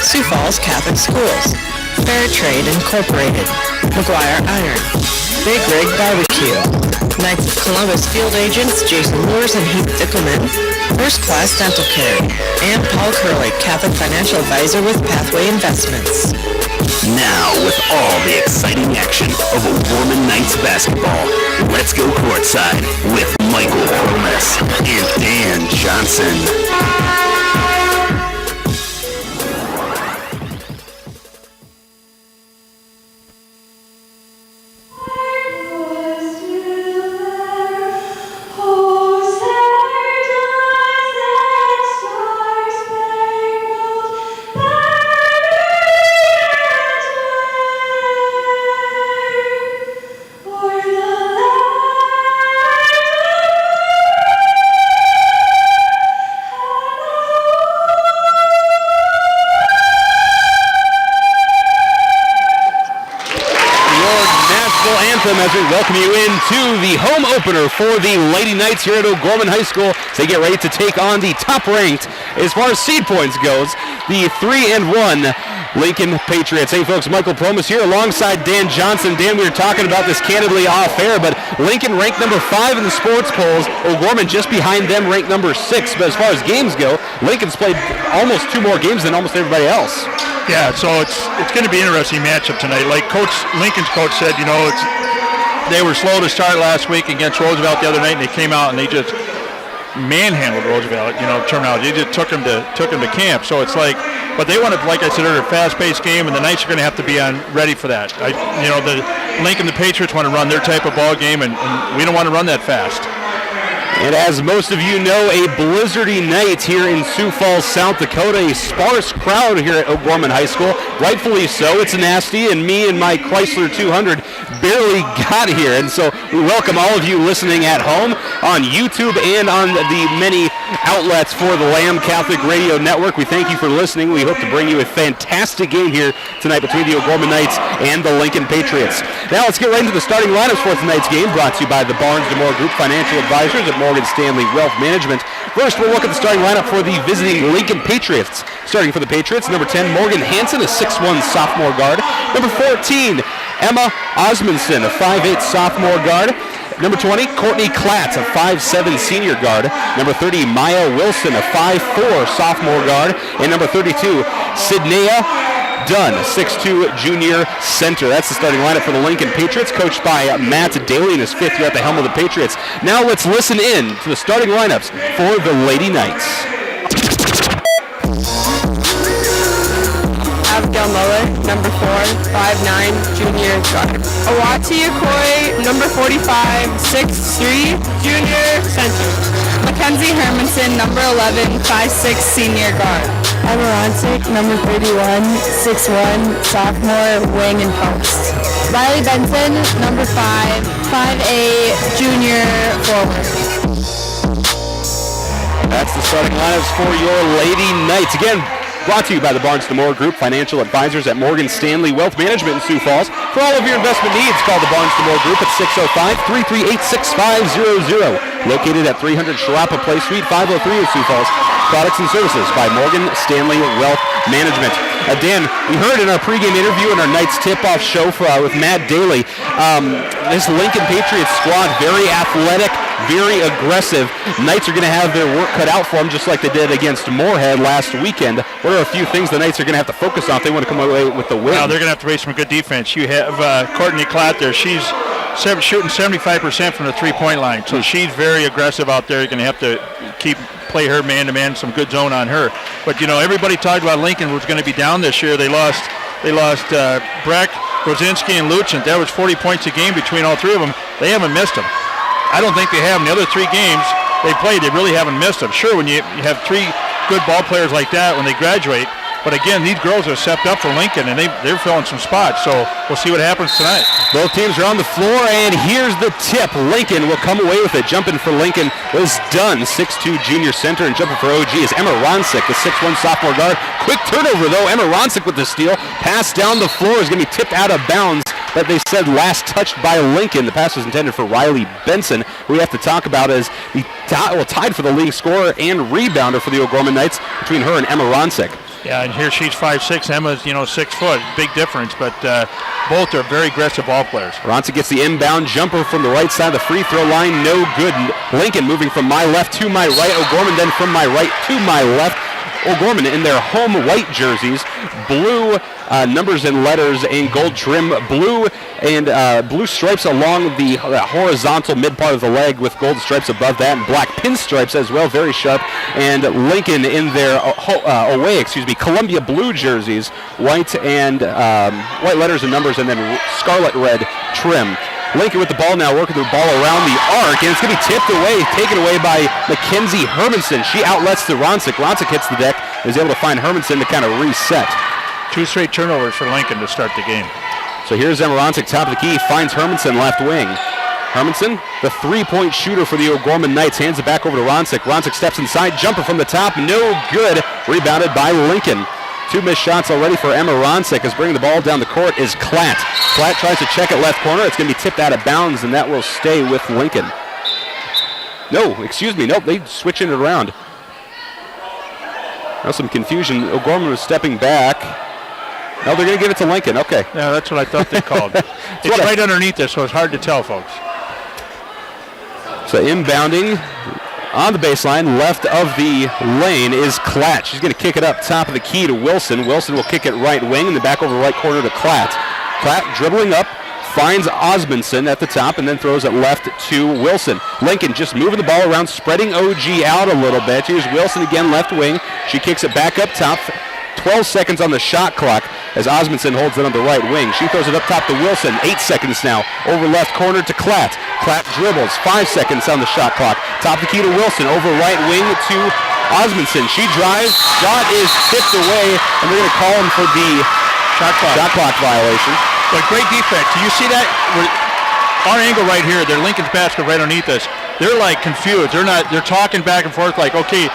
Sioux Falls Catholic Schools, Fair Trade Incorporated, McGuire Iron, Big Rig Barbecue, Knights of Columbus Field Agents Jason Lures and Heath Dickelman, First Class Dental Care, and Paul Curley, Catholic Financial Advisor with Pathway Investments. Now, with all the exciting action of O'Gorman Knights basketball, let's go courtside with Michael Promes and Dan Johnson. As we welcome you into the home opener for the Lady Knights here at O'Gorman High School. They get ready to take on the top-ranked, as far as seed points goes, the 3-1 Lincoln Patriots. Hey folks, Michael Promes here alongside Dan Johnson. Dan, we were talking about this candidly off air, but Lincoln ranked number 5 in the sports polls. O'Gorman just behind them, ranked number 6. But as far as games go, Lincoln's played almost 2 more games than almost everybody else. Yeah, so it's going to be an interesting matchup tonight. Like Lincoln's coach said, you know, they were slow to start last week against Roosevelt the other night, and they came out and they just manhandled Roosevelt. You know, terminology. They just took him to camp. So it's like, but they want to, like I said earlier, a fast-paced game, and the Knights are going to have to be ready for that. The Lincoln, the Patriots want to run their type of ball game, and we don't want to run that fast. And as most of you know, a blizzardy night here in Sioux Falls, South Dakota. A sparse crowd here at O'Gorman High School. Rightfully so. It's nasty, and me and my Chrysler 200 barely got here. And so we welcome all of you listening at home on YouTube and on the many outlets for the Lamb Catholic Radio Network. We thank you for listening. We hope to bring you a fantastic game here tonight between the O'Gorman Knights and the Lincoln Patriots. Now let's get right into the starting lineups for tonight's game, brought to you by the Barnes & Moore Group Financial Advisors at Morgan Stanley Wealth Management. First, we'll look at the starting lineup for the visiting Lincoln Patriots. Starting for the Patriots, number 10, Morgan Hansen, a 6'1 sophomore guard. Number 14, Emma Osmondson, a 5'8 sophomore guard. Number 20, Courtney Klatt, a 5'7 senior guard. Number 30, Maya Wilson, a 5'4 sophomore guard. And number 32, Sydnea Dunn, a 6'2 junior center. That's the starting lineup for the Lincoln Patriots, coached by Matt Daly in his 5th year at the helm of the Patriots. Now let's listen in to the starting lineups for the Lady Knights. Abigail Muller, number 4, 5'9", junior guard. Awati Okoye, number 45, 6'3", junior center. Mackenzie Hermanson, number 11, 5'6", senior guard. Emma Ronsick, number 31, 6'1", sophomore, wing and post. Riley Benson, number 5, 5'8", junior forward. That's the starting lineups for your Lady Knights. Again, brought to you by the Barnes & Moore Group Financial Advisors at Morgan Stanley Wealth Management in Sioux Falls. For all of your investment needs, call the Barnes & Moore Group at 605-338-6500. Located at 300 Sharapa Place Suite, 503 in Sioux Falls. Products and services by Morgan Stanley Wealth Management. Dan, we heard in our pregame interview in our Knights tip-off show with Matt Daly, this Lincoln Patriots squad, very athletic, very aggressive. Knights are going to have their work cut out for them, just like they did against Moorhead last weekend. What are a few things the Knights are going to have to focus on if they want to come away with the win? Now they're going to have to raise some good defense. You have Courtney Klatt there. She's shooting 75% from the three-point line, so she's very aggressive out there. You're going to have to play her man-to-man, some good zone on her. But, everybody talked about Lincoln was going to be down this year. They lost Breck, Rosinski, and Lucent. That was 40 points a game between all three of them. They haven't missed them. I don't think they have. In the other 3 games they played, they really haven't missed them. Sure, when you have 3 good ball players like that when they graduate, but again, these girls are stepped up for Lincoln, and they're filling some spots, so we'll see what happens tonight. Both teams are on the floor, and here's the tip. Lincoln will come away with it. Jumping for Lincoln was Dunn, 6'2 junior center, and jumping for OG is Emma Ronsick, the 6'1 sophomore guard. Quick turnover, though. Emma Ronsick with the steal. Pass down the floor is going to be tipped out of bounds, but they said last touched by Lincoln. The pass was intended for Riley Benson, who we have to talk about as tied for the league scorer and rebounder for the O'Gorman Knights between her and Emma Ronsick. Yeah, and here she's 5'6", Emma's 6 foot, big difference, but both are very aggressive ball players. Ronsick gets the inbound jumper from the right side of the free throw line, no good. Lincoln moving from my left to my right, O'Gorman then from my right to my left. O'Gorman in their home white jerseys, blue numbers and letters and gold trim, blue stripes along the horizontal mid part of the leg with gold stripes above that, and black pinstripes as well, very sharp. And Lincoln in their Columbia blue jerseys, white letters and numbers, and then scarlet red trim. Lincoln with the ball now, working the ball around the arc, and it's going to be tipped away, taken away by Mackenzie Hermanson. She outlets to Ronsick. Ronsick hits the deck and is able to find Hermanson to kind of reset. 2 straight turnovers for Lincoln to start the game. So here's Emma Ronsick, top of the key, finds Hermanson left wing. Hermanson, the three-point shooter for the O'Gorman Knights, hands it back over to Ronsick. Ronsick steps inside, jumper from the top, no good, rebounded by Lincoln. 2 missed shots already for Emma Ronsick, as bringing the ball down the court is Klatt. Klatt tries to check it left corner. It's going to be tipped out of bounds, and that will stay with Lincoln. Nope, they switching it around. Now some confusion. O'Gorman was stepping back. No, they're going to give it to Lincoln. Okay. Yeah, that's what I thought they called. It's right underneath this, so it's hard to tell, folks. So inbounding on the baseline, left of the lane is Klatt. She's going to kick it up top of the key to Wilson. Wilson will kick it right wing and then back over right corner to Klatt. Klatt dribbling up, finds Osmondson at the top and then throws it left to Wilson. Lincoln just moving the ball around, spreading OG out a little bit. Here's Wilson again, left wing. She kicks it back up top. 12 seconds on the shot clock as Osmondson holds it on the right wing. She throws it up top to Wilson. 8 seconds now. Over left corner to Klatt. Klatt dribbles. 5 seconds on the shot clock. Top the key to Wilson. Over right wing to Osmondson. She drives. Shot is tipped away, and they're going to call him for the shot clock violation. But great defense. Do you see that? Our angle right here, they're Lincoln's basket right underneath us. they're like confused. They're talking back and forth like, okay,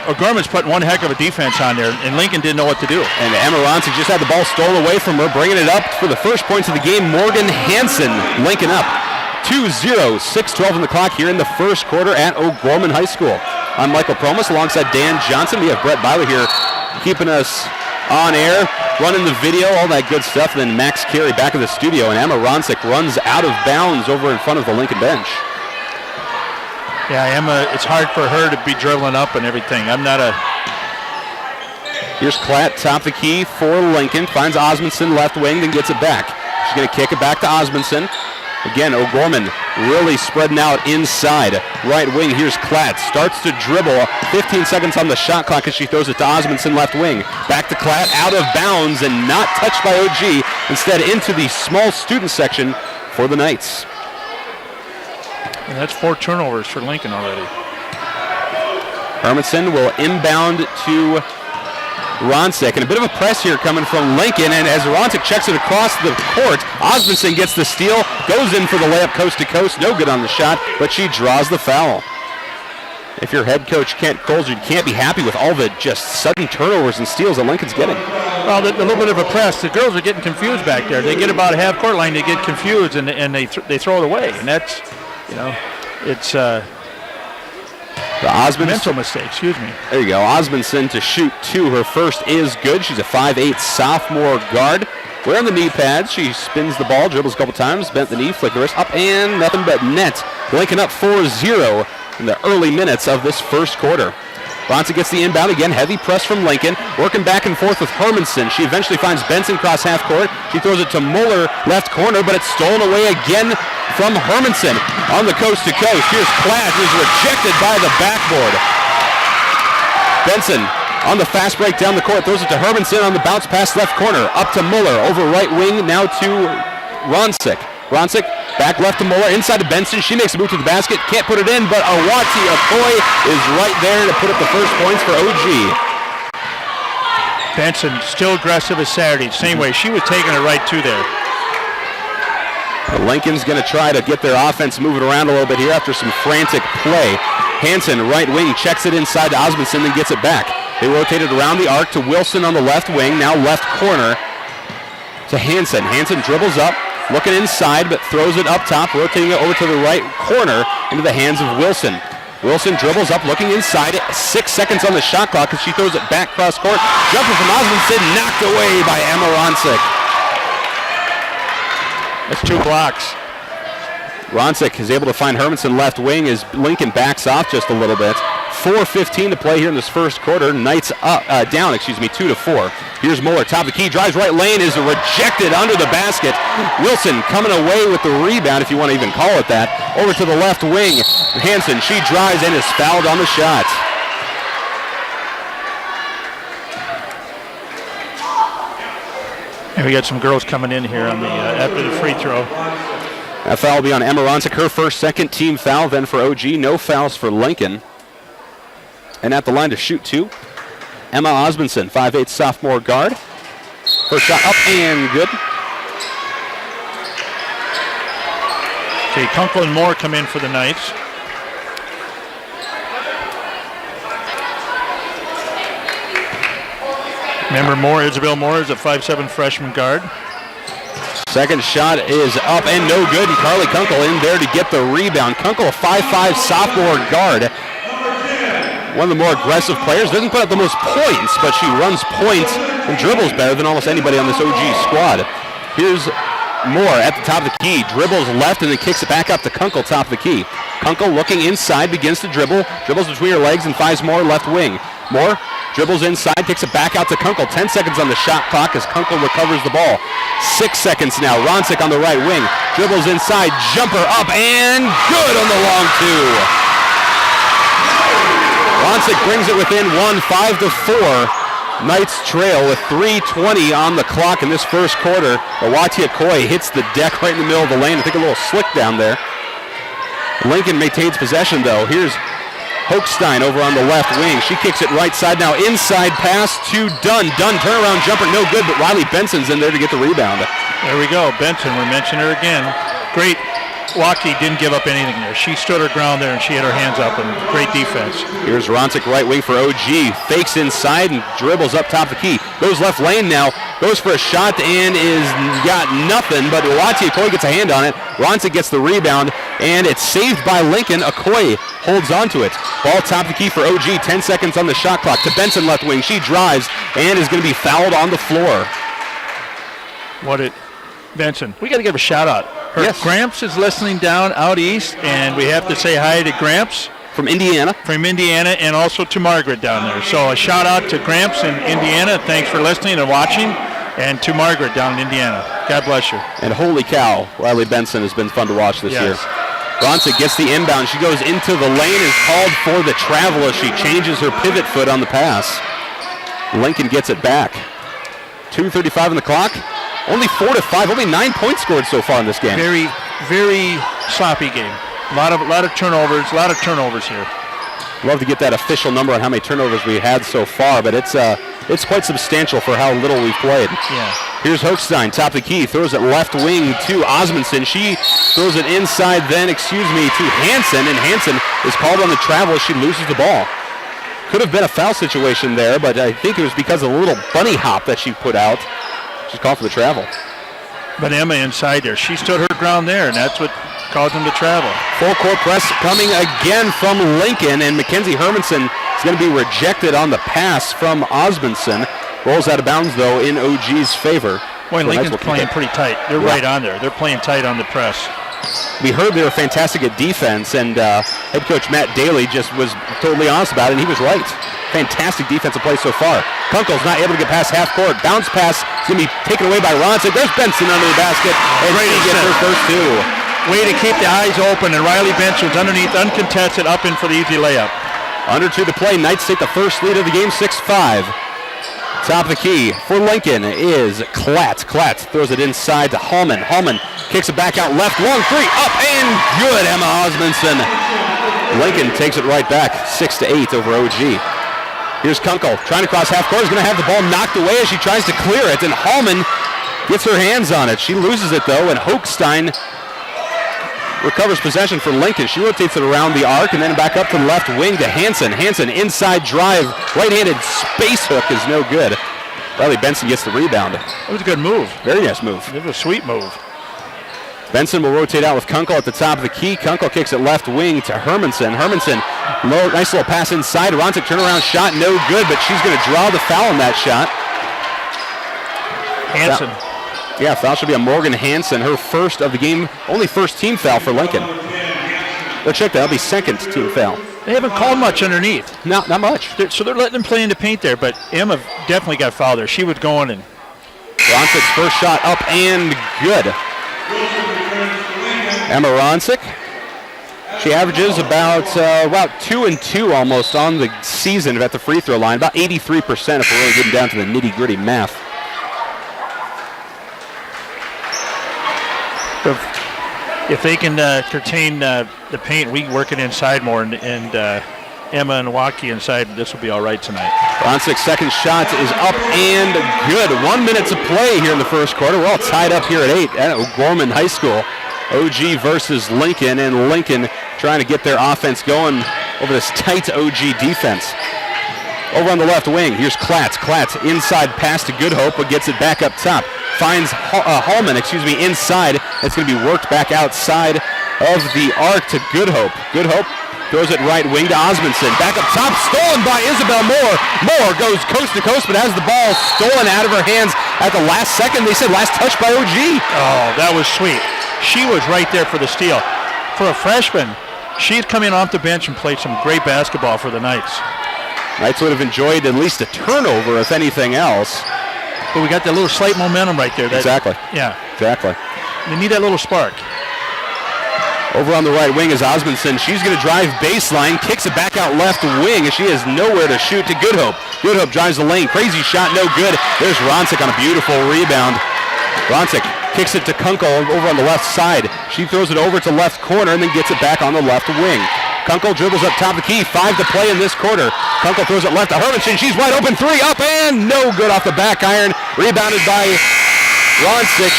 O'Gorman's putting one heck of a defense on there, and Lincoln didn't know what to do. And Amarante just had the ball stolen away from her, bringing it up for the first points of the game. Morgan Hansen, Lincoln up 2-0, 6:12 on the clock here in the first quarter at O'Gorman High School. I'm Michael Promus alongside Dan Johnson. We have Brett Byler here keeping us on air, running the video, all that good stuff. And then Max Carey back in the studio, and Emma Ronsick runs out of bounds over in front of the Lincoln bench. Yeah, Emma, it's hard for her to be dribbling up and everything. Here's Klatt, top the key for Lincoln. Finds Osmondson left wing, then gets it back. She's going to kick it back to Osmondson. Again, O'Gorman really spreading out inside. Right wing, here's Klatt. Starts to dribble. 15 seconds on the shot clock as she throws it to Osmondson left wing. Back to Klatt, out of bounds and not touched by OG. Instead into the small student section for the Knights. And that's 4 turnovers for Lincoln already. Hermanson will inbound to Ronsick, and a bit of a press here coming from Lincoln, and as Ronsick checks it across the court, Osmondson gets the steal, goes in for the layup coast to coast, no good on the shot, but she draws the foul. If you're head coach Kent Coles, you can't be happy with all the just sudden turnovers and steals that Lincoln's getting. Well, a little bit of a press. The girls are getting confused back there. They get about a half court line, they get confused, and they throw it away, and that's, it's the mental mistake, excuse me. There you go. Osmondson to shoot 2. Her first is good. She's a 5'8" sophomore guard. Wearing the knee pads. She spins the ball, dribbles a couple times, bent the knee, flicked the wrist, up and nothing but net. Lincoln up 4-0 in the early minutes of this first quarter. Ronsick gets the inbound again. Heavy press from Lincoln. Working back and forth with Hermanson. She eventually finds Benson cross half court. She throws it to Muller left corner, but it's stolen away again from Hermanson on the coast to coast. Here's Klatt, who's rejected by the backboard. Benson on the fast break down the court. Throws it to Hermanson on the bounce pass left corner. Up to Muller over right wing. Now to Ronsick. Ronsick back left to Muller, inside to Benson. She makes a move to the basket, can't put it in, but Awati Okoye is right there to put up the first points for OG. Benson still aggressive as Saturday, same way. She was taking it right to there. Lincoln's going to try to get their offense moving around a little bit here after some frantic play. Hansen, right wing, checks it inside to Osmondson, then gets it back. They rotate it around the arc to Wilson on the left wing, now left corner to Hansen. Hansen dribbles up, looking inside, but throws it up top, rotating it over to the right corner into the hands of Wilson. Wilson dribbles up, looking inside. 6 seconds on the shot clock as she throws it back cross court. Jumper from Osmondson, knocked away by Emma Ronsick. That's 2 blocks. Ronsick is able to find Hermanson left wing as Lincoln backs off just a little bit. 4:15 to play here in this first quarter. Knights down, 2-4. Here's Muller, top of the key, drives right lane, is rejected under the basket. Wilson coming away with the rebound, if you want to even call it that. Over to the left wing. Hansen, she drives and is fouled on the shot. And we got some girls coming in here on the after the free throw. That foul will be on Emma Ronsick, her first second team foul, then for OG. No fouls for Lincoln. And at the line to shoot 2, Emma Osmondson, 5'8" sophomore guard. First shot up and good. Okay, Kunkel and Moore come in for the Knights. Remember Moore, Isabel Moore is a 5'7" freshman guard. Second shot is up and no good, and Carly Kunkel in there to get the rebound. Kunkel, a 5'5" sophomore guard. One of the more aggressive players. Doesn't put up the most points, but she runs points and dribbles better than almost anybody on this OG squad. Here's Moore at the top of the key. Dribbles left and then kicks it back up to Kunkel, top of the key. Kunkel looking inside, begins to dribble. Dribbles between her legs and finds Moore left wing. Moore dribbles inside, kicks it back out to Kunkel. 10 seconds on the shot clock as Kunkel recovers the ball. 6 seconds now. Ronsick on the right wing. Dribbles inside, jumper up and good on the long 2. Ronsick brings it within 1, 5-4. Knights trail with 3:20 on the clock in this first quarter. Awati Okoye hits the deck right in the middle of the lane. I think a little slick down there. Lincoln maintains possession though. Here's Hochstein over on the left wing. She kicks it right side now. Inside pass to Dunn. Dunn turnaround jumper, no good, but Riley Benson's in there to get the rebound. There we go. Benson, we're mentioning her again. Great Waukee didn't give up anything there. She stood her ground there, and she had her hands up, and great defense. Here's Ronsick, right wing for OG. Fakes inside and dribbles up top of the key. Goes left lane now. Goes for a shot and is got nothing, but Wati Okoye gets a hand on it. Ronsick gets the rebound, and it's saved by Lincoln. Okoye holds onto it. Ball top of the key for OG. 10 seconds on the shot clock. To Benson left wing. She drives and is going to be fouled on the floor. Benson, we got to give a shout out. Yes. Gramps is listening down out east, and we have to say hi to Gramps. From Indiana. And also to Margaret down there. So a shout out to Gramps in Indiana. Thanks for listening and watching. And to Margaret down in Indiana. God bless you. And holy cow, Riley Benson has been fun to watch this year. Ronsick gets the inbound. She goes into the lane, is called for the travel as she changes her pivot foot on the pass. Lincoln gets it back. 2:35 on the clock. Only 4-5. Only 9 points scored so far in this game. Very, very sloppy game. A lot of turnovers. A lot of turnovers here. Love to get that official number on how many turnovers we had so far, but it's quite substantial for how little we've played. Yeah. Here's Hochstein, top of the key, throws it left wing to Osmondson. She throws it inside then, to Hansen, and Hansen is called on the travel as she loses the ball. Could have been a foul situation there, but I think it was because of the little bunny hop that she put out. She's called for the travel. But Emma inside there. She stood her ground there, and that's what caused them to travel. Full court press coming again from Lincoln, and Mackenzie Hermanson is going to be rejected on the pass from Osmondson. Rolls out of bounds, though, in OG's favor. Boy, Lincoln's playing pretty tight. They're right on there. They're playing tight on the press. We heard they were fantastic at defense, and head coach Matt Daly just was totally honest about it, and he was right. Fantastic defensive play so far. Kunkel's not able to get past half court. Bounce pass is going to be taken away by Ronsick. There's Benson under the basket, and she gets her first two. Way to keep the eyes open, and Riley Benson was underneath, uncontested, up in for the easy layup. Under 2 to play. Knights take the first lead of the game, 6-5. Top of the key for Lincoln is Klatt. Klatt throws it inside to Hallman. Hallman kicks it back out left. Long three, up and good, Emma Osmondson. Lincoln takes it right back, 6-8 over OG. Here's Kunkel trying to cross half court. He's going to have the ball knocked away as she tries to clear it, and Hallman gets her hands on it. She loses it, though, and Hochstein recovers possession for Lincoln. She rotates it around the arc and then back up to the left wing to Hansen. Hansen inside drive. Right-handed space hook is no good. Riley Benson gets the rebound. That was a good move. Very nice move. It was a sweet move. Benson will rotate out with Kunkel at the top of the key. Kunkel kicks it left wing to Hermanson. Hermanson, nice little pass inside. Ronsick turnaround shot, no good, but she's going to draw the foul on that shot. Hansen. Yeah, foul should be on Morgan Hansen, her first of the game, only first team foul for Lincoln. Let's check that. That'll be second team foul. They haven't called much underneath. Not much. So they're letting them play in the paint there, but Emma definitely got fouled there. She was going in. Ronsick's first shot up and good. Emma Ronsick. She averages about 2 and 2 almost on the season at the free throw line, about 83% if we're really getting down to the nitty-gritty math. If they can contain the paint, we can work it inside more, and Emma and Waukee inside, this will be all right tonight. Ronsick's second shot is up and good. 1 minute to play here in the first quarter. We're all tied up here at 8 at O'Gorman High School. OG versus Lincoln, and Lincoln trying to get their offense going over this tight OG defense. Over on the left wing, here's Klatt. Klatt inside pass to Goodhope, but gets it back up top. Finds Hallman, inside. It's going to be worked back outside of the arc to Goodhope. Goodhope throws it right wing to Osmondson. Back up top, stolen by Isabel Moore. Moore goes coast to coast, but has the ball stolen out of her hands at the last second. They said last touch by OG. Oh, that was sweet. She was right there for the steal. For a freshman, she's coming off the bench and played some great basketball for the Knights. Knights would have enjoyed at least a turnover, if anything else. But we got that little slight momentum right there. Exactly. Yeah. Exactly. They need that little spark. Over on the right wing is Osmondson. She's going to drive baseline, kicks it back out left wing, and she has nowhere to shoot to Goodhope. Goodhope drives the lane. Crazy shot, no good. There's Ronsick on a beautiful rebound. Ronsick kicks it to Kunkel over on the left side. She throws it over to left corner and then gets it back on the left wing. Kunkel dribbles up top of the key. 5 to play in this quarter. Kunkel throws it left to Hermanson. She's wide open. 3 up and no good off the back iron. Rebounded by Ronsick,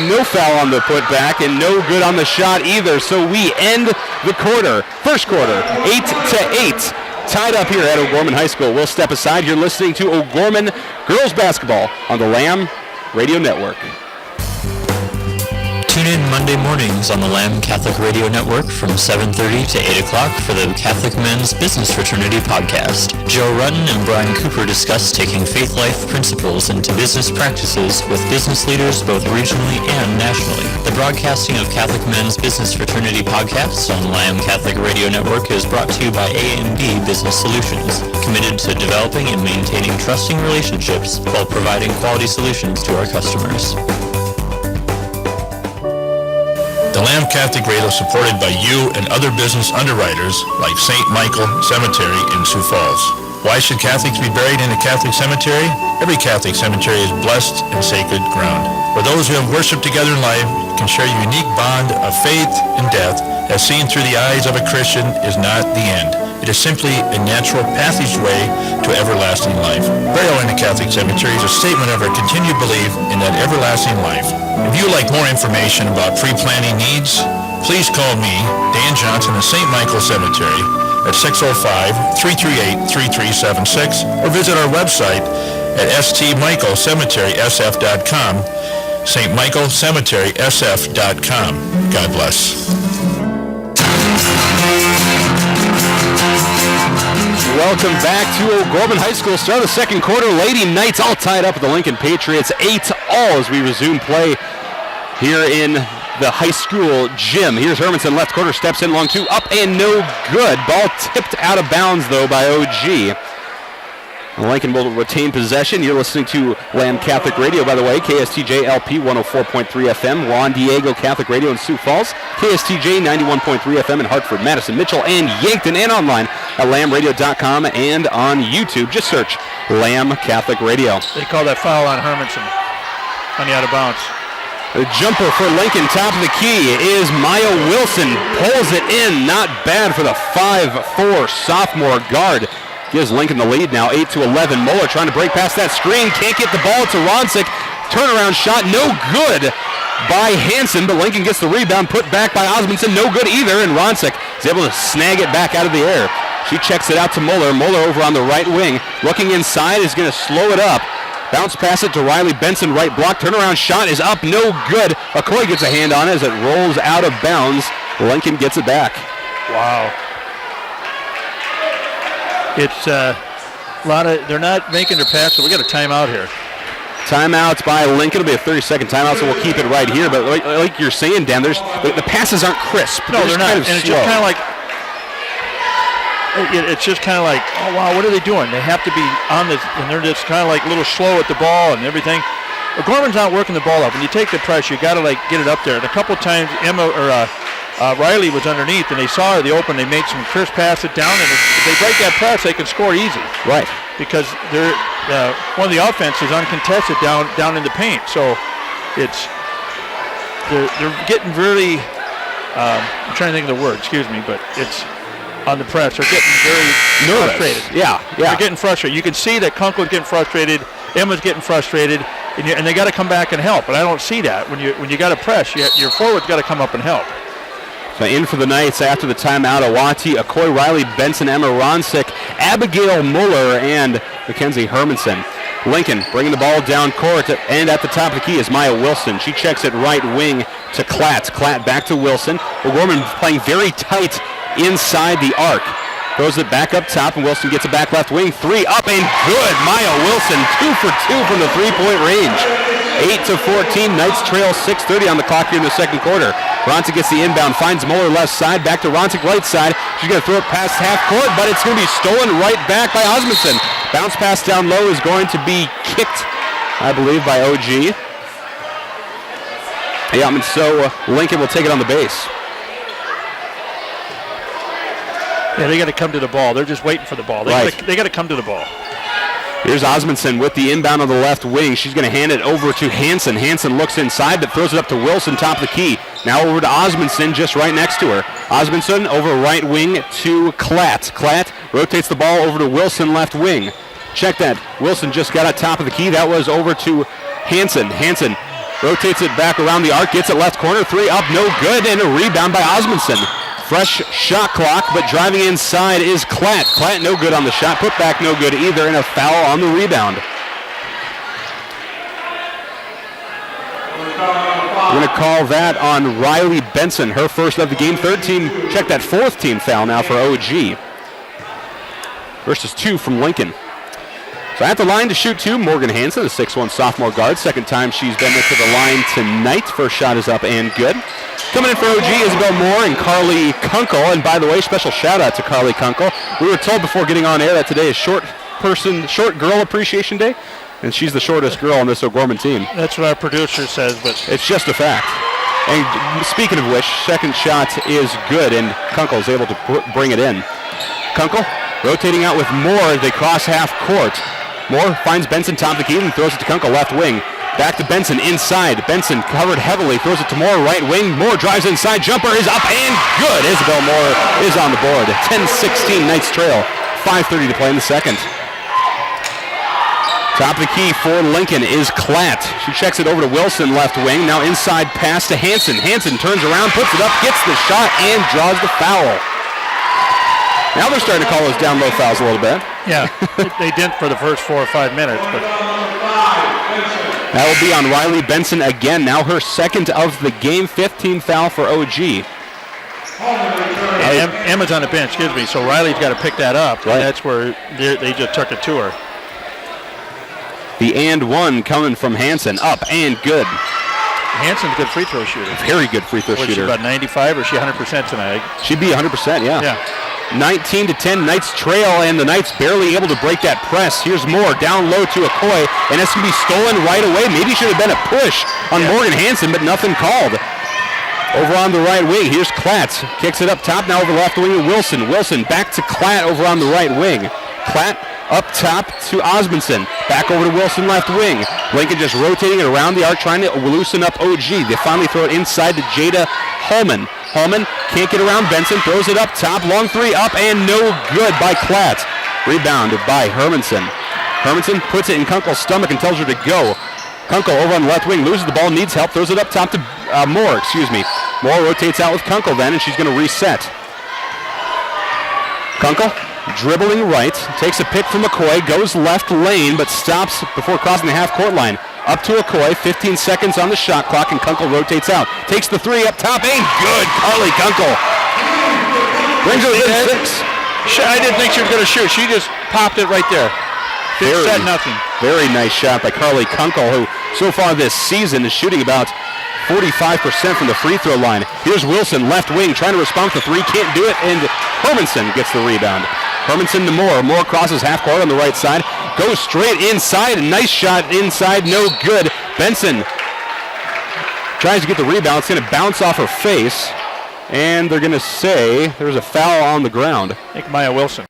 no foul on the putback and no good on the shot either. So we end the quarter, first quarter, 8-8. Tied up here at O'Gorman High School. We'll step aside. You're listening to O'Gorman girls basketball on the Lamb Radio Network. Tune in Monday mornings on the Lamb Catholic Radio Network from 7:30 to 8 o'clock for the Catholic Men's Business Fraternity Podcast. Joe Rutten and Brian Cooper discuss taking faith life principles into business practices with business leaders both regionally and nationally. The broadcasting of Catholic Men's Business Fraternity Podcasts on Lamb Catholic Radio Network is brought to you by A&B Business Solutions, committed to developing and maintaining trusting relationships while providing quality solutions to our customers. The Lamb Catholic Radio is supported by you and other business underwriters like St. Michael Cemetery in Sioux Falls. Why should Catholics be buried in a Catholic cemetery? Every Catholic cemetery is blessed and sacred ground, where those who have worshiped together in life can share a unique bond of faith and death, as seen through the eyes of a Christian, is not the end. It is simply a natural passageway to everlasting life. Burial in a Catholic cemetery is a statement of our continued belief in that everlasting life. If you would like more information about pre-planning needs, please call me, Dan Johnson, of St. Michael Cemetery at 605-338-3376, or visit our website at stmichaelcemeterysf.com, stmichaelcemeterysf.com. God bless. Welcome back to O'Gorman High School. Start of the second quarter. Lady Knights all tied up with the Lincoln Patriots 8-all as we resume play here in the high school gym. Here's Hermanson, left corner, steps in long two, up and no good. Ball tipped out of bounds though by OG. Lincoln will retain possession. You're listening to Lamb Catholic Radio, by the way, KSTJ LP 104.3 FM, Juan Diego Catholic Radio in Sioux Falls, KSTJ 91.3 FM in Hartford, Madison, Mitchell, and Yankton, and online at lambradio.com and on YouTube. Just search Lamb Catholic Radio. They call that foul on Hermanson on the out of bounds. The jumper for Lincoln, top of the key, is Maya Wilson. Pulls it in, not bad for the 5'4" sophomore guard. Gives Lincoln the lead now, 8-11. Moeller trying to break past that screen. Can't get the ball to Ronsick. Turnaround shot, no good by Hansen, but Lincoln gets the rebound, put back by Osmondson. No good either, and Ronsick is able to snag it back out of the air. She checks it out to Moeller. Moeller over on the right wing. Looking inside is going to slow it up. Bounce pass it to Riley Benson, right block. Turnaround shot is up, no good. McCoy gets a hand on it as it rolls out of bounds. Lincoln gets it back. Wow. It's a lot of, they're not making their pass, so we got a timeout here. Timeouts by Lincoln. It'll be a 30-second timeout, so we'll keep it right here. But like you're saying, Dan, the passes aren't crisp. No, they're not. Kind of and it's slow. just kind of like, it's just kind of like, oh wow, what are they doing? They have to be on this, and they're just kind of like a little slow at the ball and everything. But Gorman's not working the ball up. When you take the pressure, you got to get it up there. And a couple times, Riley was underneath, and they saw her the open. They made some crisp passes down, and if they break that press, they can score easy. Right. Because they're one of the offense is uncontested down in the paint. So they're getting really. I'm trying to think of the word. Excuse me, but it's on the press. They're getting very frustrated. Yeah. They're getting frustrated. You can see that Kunkel's getting frustrated. Emma's getting frustrated, and they got to come back and help. But I don't see that when you got to press. Your forward's got to come up and help. So in for the Knights after the timeout, Awati, Akoy, Riley, Benson, Emma Ronsick, Abigail Muller, and Mackenzie Hermanson. Lincoln bringing the ball down court, and at the top of the key is Maya Wilson. She checks it right wing to Klatt. Klatt back to Wilson. O'Gorman playing very tight inside the arc. Throws it back up top, and Wilson gets it back left wing. Three up and good. Maya Wilson, 2 for 2 from the three-point range. 8-14. Knights trail 6:30 on the clock here in the second quarter. Ronsick gets the inbound, finds Muller left side, back to Ronsick right side. She's going to throw it past half court, but it's going to be stolen right back by Osmondson. Bounce pass down low is going to be kicked, I believe, by OG. Yeah, and so Lincoln will take it on the base. Yeah, they got to come to the ball. They're just waiting for the ball. They got to come to the ball. Here's Osmondson with the inbound on the left wing. She's going to hand it over to Hansen. Hansen looks inside, but throws it up to Wilson, top of the key. Now over to Osmondson, just right next to her. Osmondson over right wing to Klatt. Klatt rotates the ball over to Wilson, left wing. Check that. Wilson just got at top of the key. That was over to Hansen. Hansen Rotates it back around the arc, gets it left corner, 3 up, no good, and a rebound by Osmondson. Fresh shot clock, but driving inside is Klatt. Klatt no good on the shot, put back no good either, and a foul on the rebound. We're going to call that on Riley Benson, her first of the game. Check that 4th team foul now for OG. Versus 2 from Lincoln. So at the line to shoot 2, Morgan Hansen, the 6'1 sophomore guard. Second time she's been there to the line tonight. First shot is up and good. Coming in for OG, Isabel Moore and Carly Kunkel. And by the way, special shout out to Carly Kunkel. We were told before getting on air that today is Short Girl Appreciation Day. And she's the shortest girl on this O'Gorman team. That's what our producer says, but it's just a fact. And speaking of which, second shot is good, and Kunkel is able to bring it in. Kunkel rotating out with Moore as they cross half court. Moore finds Benson top of the key and throws it to Kunkel, left wing. Back to Benson, inside. Benson covered heavily, throws it to Moore, right wing. Moore drives inside, jumper is up and good. Isabel Moore is on the board. 10-16, Knights trail. 5:30 to play in the second. Top of the key for Lincoln is Klatt. She checks it over to Wilson, left wing. Now inside pass to Hansen. Hansen turns around, puts it up, gets the shot, and draws the foul. Now they're starting to call those down low fouls a little bit. Yeah, they didn't for the first 4 or 5 minutes. But that will be on Riley Benson again. Now her second of the game, 15 foul for OG. Emma's on the bench, so Riley's got to pick that up. Right. And that's where they just took it to her. The and one coming from Hansen, up and good. Hansen's a good free throw shooter. Very good free throw shooter. She about 95 or is she 100% tonight? She'd be 100%, yeah. 19-10, Knights trail, and the Knights barely able to break that press. Here's Moore, down low to Okoye, and that's going to be stolen right away. Maybe should have been a push on Morgan Hansen, but nothing called. Over on the right wing, here's Klatt. Kicks it up top, now over left wing to Wilson. Wilson back to Klatt over on the right wing. Klatt up top to Osmondson. Back over to Wilson, left wing. Lincoln just rotating it around the arc, trying to loosen up OG. They finally throw it inside to Jada Holman. Holman can't get around Benson, throws it up top, long 3 up and no good by Klatt. Rebounded by Hermanson. Hermanson puts it in Kunkel's stomach and tells her to go. Kunkel over on the left wing, loses the ball, needs help, throws it up top to Moore, Moore rotates out with Kunkel then, and she's going to reset. Kunkel dribbling right, takes a pick from McCoy, goes left lane, but stops before crossing the half-court line. Up to Okoye, 15 seconds on the shot clock, and Kunkel rotates out. Takes the 3 up top, and good! Carly Kunkel brings it within 6. I didn't think she was going to shoot. She just popped it right there. Didn't set nothing. Very nice shot by Carly Kunkel, who so far this season is shooting about 45% from the free throw line. Here's Wilson, left wing, trying to respond to 3, can't do it, and Hermanson gets the rebound. Hermanson to Moore. Moore crosses half court on the right side. Goes straight inside. A nice shot inside. No good. Benson tries to get the rebound. It's going to bounce off her face. And they're going to say there's a foul on the ground. I think Maya Wilson.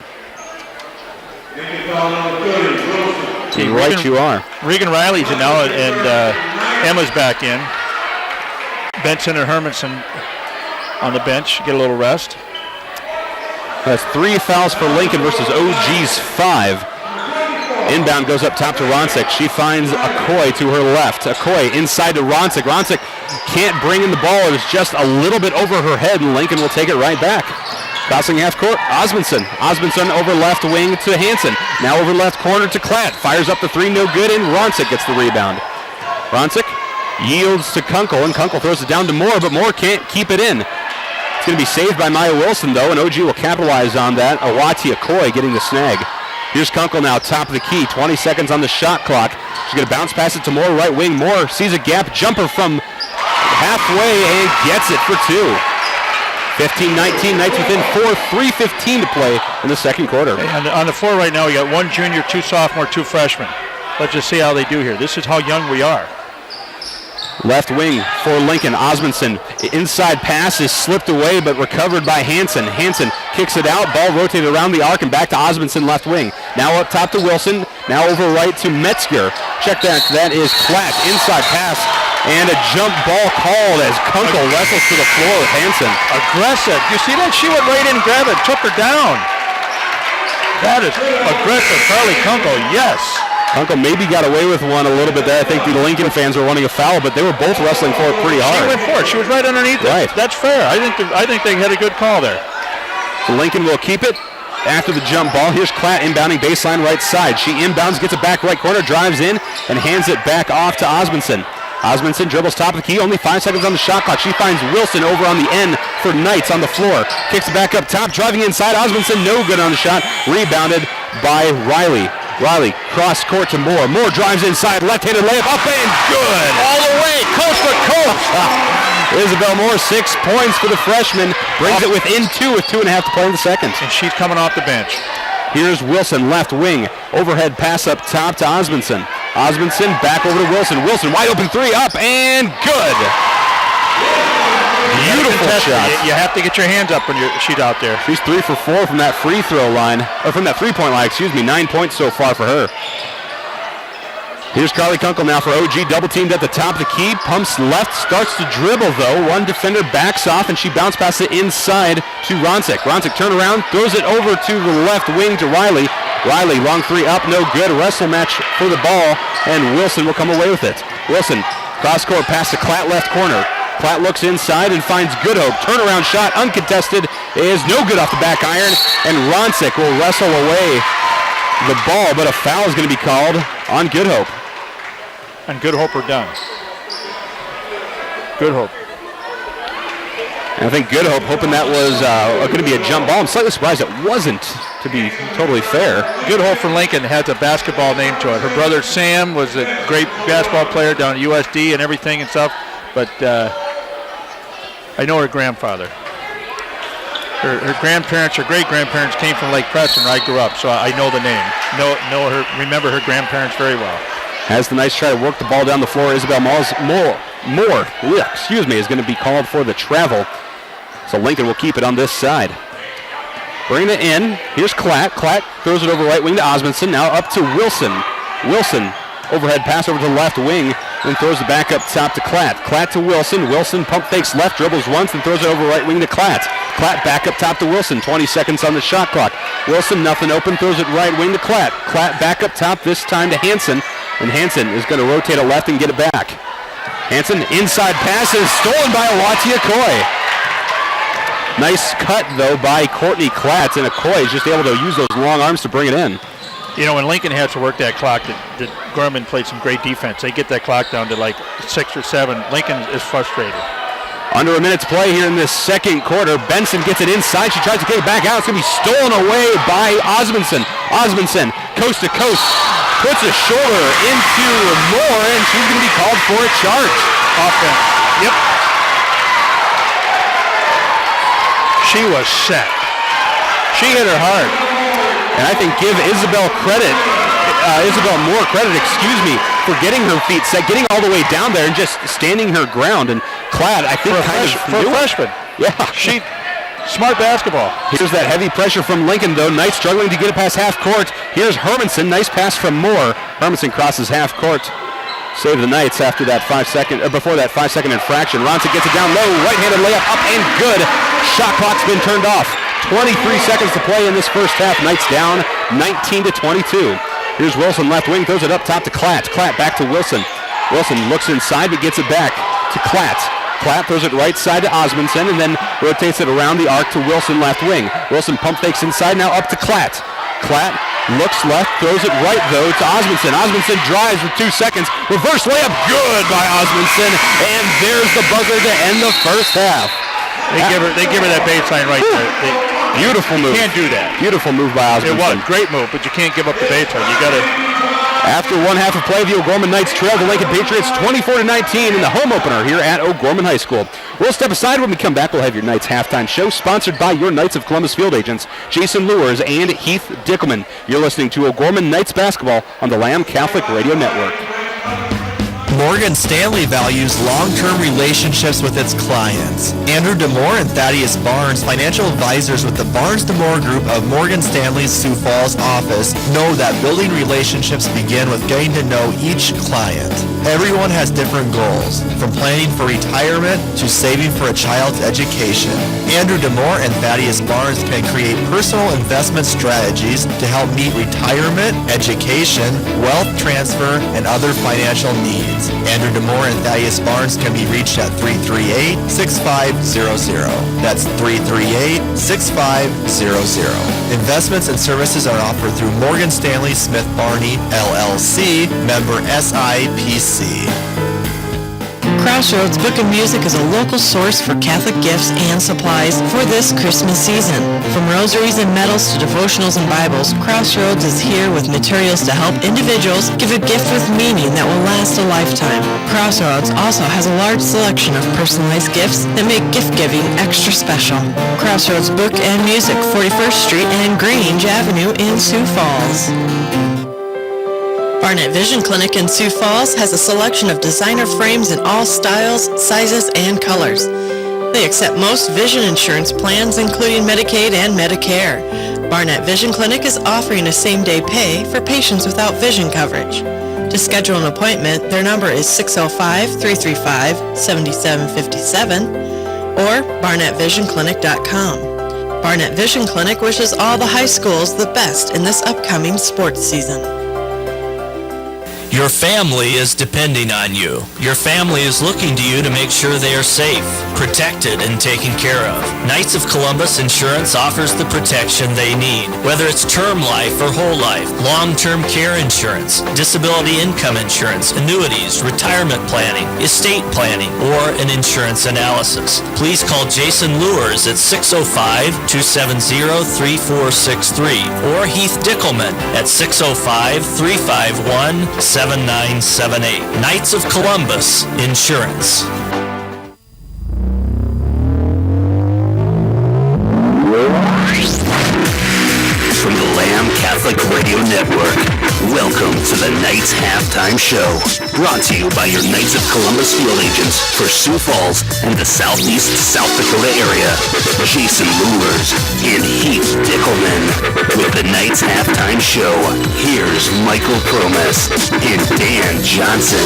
Right you are. Regan Riley's in now, and Emma's back in. Benson and Hermanson on the bench. Get a little rest. That's 3 fouls for Lincoln versus OG's 5. Inbound goes up top to Ronsick. She finds Okoye to her left. Okoye inside to Ronsick. Ronsick can't bring in the ball. It was just a little bit over her head, and Lincoln will take it right back. Crossing half court, Osmondson. Osmondson over left wing to Hansen. Now over left corner to Klatt. Fires up the 3, no good, and Ronsick gets the rebound. Ronsick yields to Kunkel, and Kunkel throws it down to Moore, but Moore can't keep it in. It's going to be saved by Maya Wilson, though, and OG will capitalize on that. Awati Okoye getting the snag. Here's Kunkel now, top of the key. 20 seconds on the shot clock. She's going to bounce pass it to Moore, right wing. Moore sees a gap, jumper from halfway, and gets it for 2. 15-19, Knights within 4, 3:15 to play in the second quarter. On the floor right now, we got 1 junior, 2 sophomore, 2 freshmen. Let's just see how they do here. This is how young we are. Left wing for Lincoln. Osmondson. Inside pass is slipped away but recovered by Hansen. Hansen kicks it out. Ball rotated around the arc and back to Osmondson left wing. Now up top to Wilson. Now over right to Metzger. Check that. That is Klatt. Inside pass and a jump ball called as Kunkel wrestles to the floor with Hansen. Aggressive. You see that? She went right in and grabbed it. Took her down. That is aggressive. Carly Kunkel, yes. Kunkel maybe got away with one a little bit there. I think the Lincoln fans were wanting a foul, but they were both wrestling for it pretty hard. She went for it. She was right underneath it. That's fair. I think they had a good call there. So Lincoln will keep it after the jump ball. Here's Klatt inbounding baseline right side. She inbounds, gets it back right corner, drives in, and hands it back off to Osmondson. Osmondson dribbles top of the key, only 5 seconds on the shot clock. She finds Wilson over on the end for Knights on the floor. Kicks it back up top, driving inside. Osmondson no good on the shot. Rebounded by Riley. Riley cross court to Moore. Moore drives inside, left-handed layup up and good. All the way, coast to coast. Isabel Moore, 6 points for the freshman. Brings it within 2 with 2.5 to play in the second. And she's coming off the bench. Here's Wilson, left wing. Overhead pass up top to Osmondson. Osmondson back over to Wilson. Wilson, wide open three, up and good. Beautiful shot. You have to get your hands up when you're out there. She's 3 for 4 from that free throw line, or from that 3-point line, 9 points so far for her. Here's Carly Kunkel now for OG, double teamed at the top of the key, pumps left, starts to dribble though. One defender backs off and she bounce passes it inside to Ronsick. Ronsick turn around, throws it over to the left wing to Riley. Riley, long three up, no good. Wrestle match for the ball, and Wilson will come away with it. Wilson, cross-court pass to Klatt, left corner. Klatt looks inside and finds Goodhope. Turnaround shot, uncontested, is no good off the back iron, and Ronsick will wrestle away the ball, but a foul is going to be called on Goodhope. And Goodhope are done. Goodhope. And I think Goodhope, hoping that was going to be a jump ball. I'm slightly surprised it wasn't, to be totally fair. Goodhope from Lincoln has a basketball name to it. Her brother Sam was a great basketball player down at USD and everything and stuff, but I know her grandfather. Her grandparents, her great-grandparents came from Lake Preston where I grew up, so I know the name. Know her, remember her grandparents very well. As the Knights try to work the ball down the floor, Isabel Moore is going to be called for the travel. So Lincoln will keep it on this side. Bringing it in, here's Klatt. Klatt throws it over right wing to Osmondson. Now up to Wilson. Wilson, overhead pass over to the left wing, then throws it back up top to Klatt. Klatt to Wilson. Wilson pump fakes left, dribbles once, and throws it over right wing to Klatt. Klatt back up top to Wilson. 20 seconds on the shot clock. Wilson, nothing open, throws it right wing to Klatt. Klatt back up top, this time to Hansen. And Hansen is going to rotate it left and get it back. Hansen, inside pass is stolen by Awatia Coy. Nice cut, though, by Courtney Klatt, and Coy is just able to use those long arms to bring it in. You know, when Lincoln has to work that clock, Gorman played some great defense. They get that clock down to like 6 or 7. Lincoln is frustrated. Under a minute's play here in this second quarter. Benson gets it inside. She tries to get it back out. It's going to be stolen away by Osmondson. Osmondson, coast to coast, puts a shoulder into Moore, and she's going to be called for a charge. Offense. Yep. She was set. She hit her hard. And I think give Isabel Moore credit, for getting her feet set, getting all the way down there and just standing her ground. And Klatt, I think, for a freshman. Yeah. She smart basketball. Here's that heavy pressure from Lincoln, though. Knights struggling to get it past half court. Here's Hermanson. Nice pass from Moore. Hermanson crosses half court. Save the Knights after that before that 5-second infraction. Ronson gets it down low. Right-handed layup up and good. Shot clock's been turned off. 23 seconds to play in this first half. Knights down 19-22. Here's Wilson, left wing, throws it up top to Klatt. Klatt back to Wilson. Wilson looks inside but gets it back to Klatt. Klatt throws it right side to Osmondson and then rotates it around the arc to Wilson, left wing. Wilson pump fakes inside, now up to Klatt. Klatt looks left, throws it right though to Osmondson. Osmondson drives with 2 seconds. Reverse layup, good by Osmondson. And there's the buzzer to end the first half. They give her that baseline right there. Beautiful move. You can't do that. Beautiful move by Osmondson. It was great move, but you can't give up the baseline. You got to. After one half of play, the O'Gorman Knights trail the Lincoln Patriots 24-19 in the home opener here at O'Gorman High School. We'll step aside. When we come back, we'll have your Knights halftime show sponsored by your Knights of Columbus field agents, Jason Lewers and Heath Dickelman. You're listening to O'Gorman Knights basketball on the Lamb Catholic Radio Network. Morgan Stanley values long-term relationships with its clients. Andrew DeMore and Thaddeus Barnes, financial advisors with the Barnes DeMore Group of Morgan Stanley's Sioux Falls office, know that building relationships begin with getting to know each client. Everyone has different goals, from planning for retirement to saving for a child's education. Andrew DeMore and Thaddeus Barnes can create personal investment strategies to help meet retirement, education, wealth transfer, and other financial needs. Andrew DeMore and Thaddeus Barnes can be reached at 338-6500. That's 338-6500. Investments and services are offered through Morgan Stanley Smith Barney, LLC, member SIPC. Crossroads Book of Music is a local source for Catholic gifts and supplies for this Christmas season. From rosaries and medals to devotionals and Bibles, Crossroads is here with materials to help individuals give a gift with meaning that will last a lifetime. Crossroads also has a large selection of personalized gifts that make gift-giving extra special. Crossroads Book and Music, 41st Street and Grange Avenue in Sioux Falls. Barnett Vision Clinic in Sioux Falls has a selection of designer frames in all styles, sizes, and colors. They accept most vision insurance plans, including Medicaid and Medicare. Barnett Vision Clinic is offering a same-day pay for patients without vision coverage. To schedule an appointment, their number is 605-335-7757 or barnettvisionclinic.com. Barnett Vision Clinic wishes all the high schools the best in this upcoming sports season. Your family is depending on you. Your family is looking to you to make sure they are safe, protected, and taken care of. Knights of Columbus Insurance offers the protection they need, whether it's term life or whole life, long-term care insurance, disability income insurance, annuities, retirement planning, estate planning, or an insurance analysis. Please call Jason Lewers at 605-270-3463 or Heath Dickelman at 605-351-7978. Knights of Columbus Insurance. From the Lamb Catholic Radio Network, welcome to the Knights Halftime Show. Brought to you by your Knights of Columbus field agents for Sioux Falls and the southeast South Dakota area, Jason Lewers and Heath Dickelman. With the Knights Halftime Show, here's Michael Promes and Dan Johnson.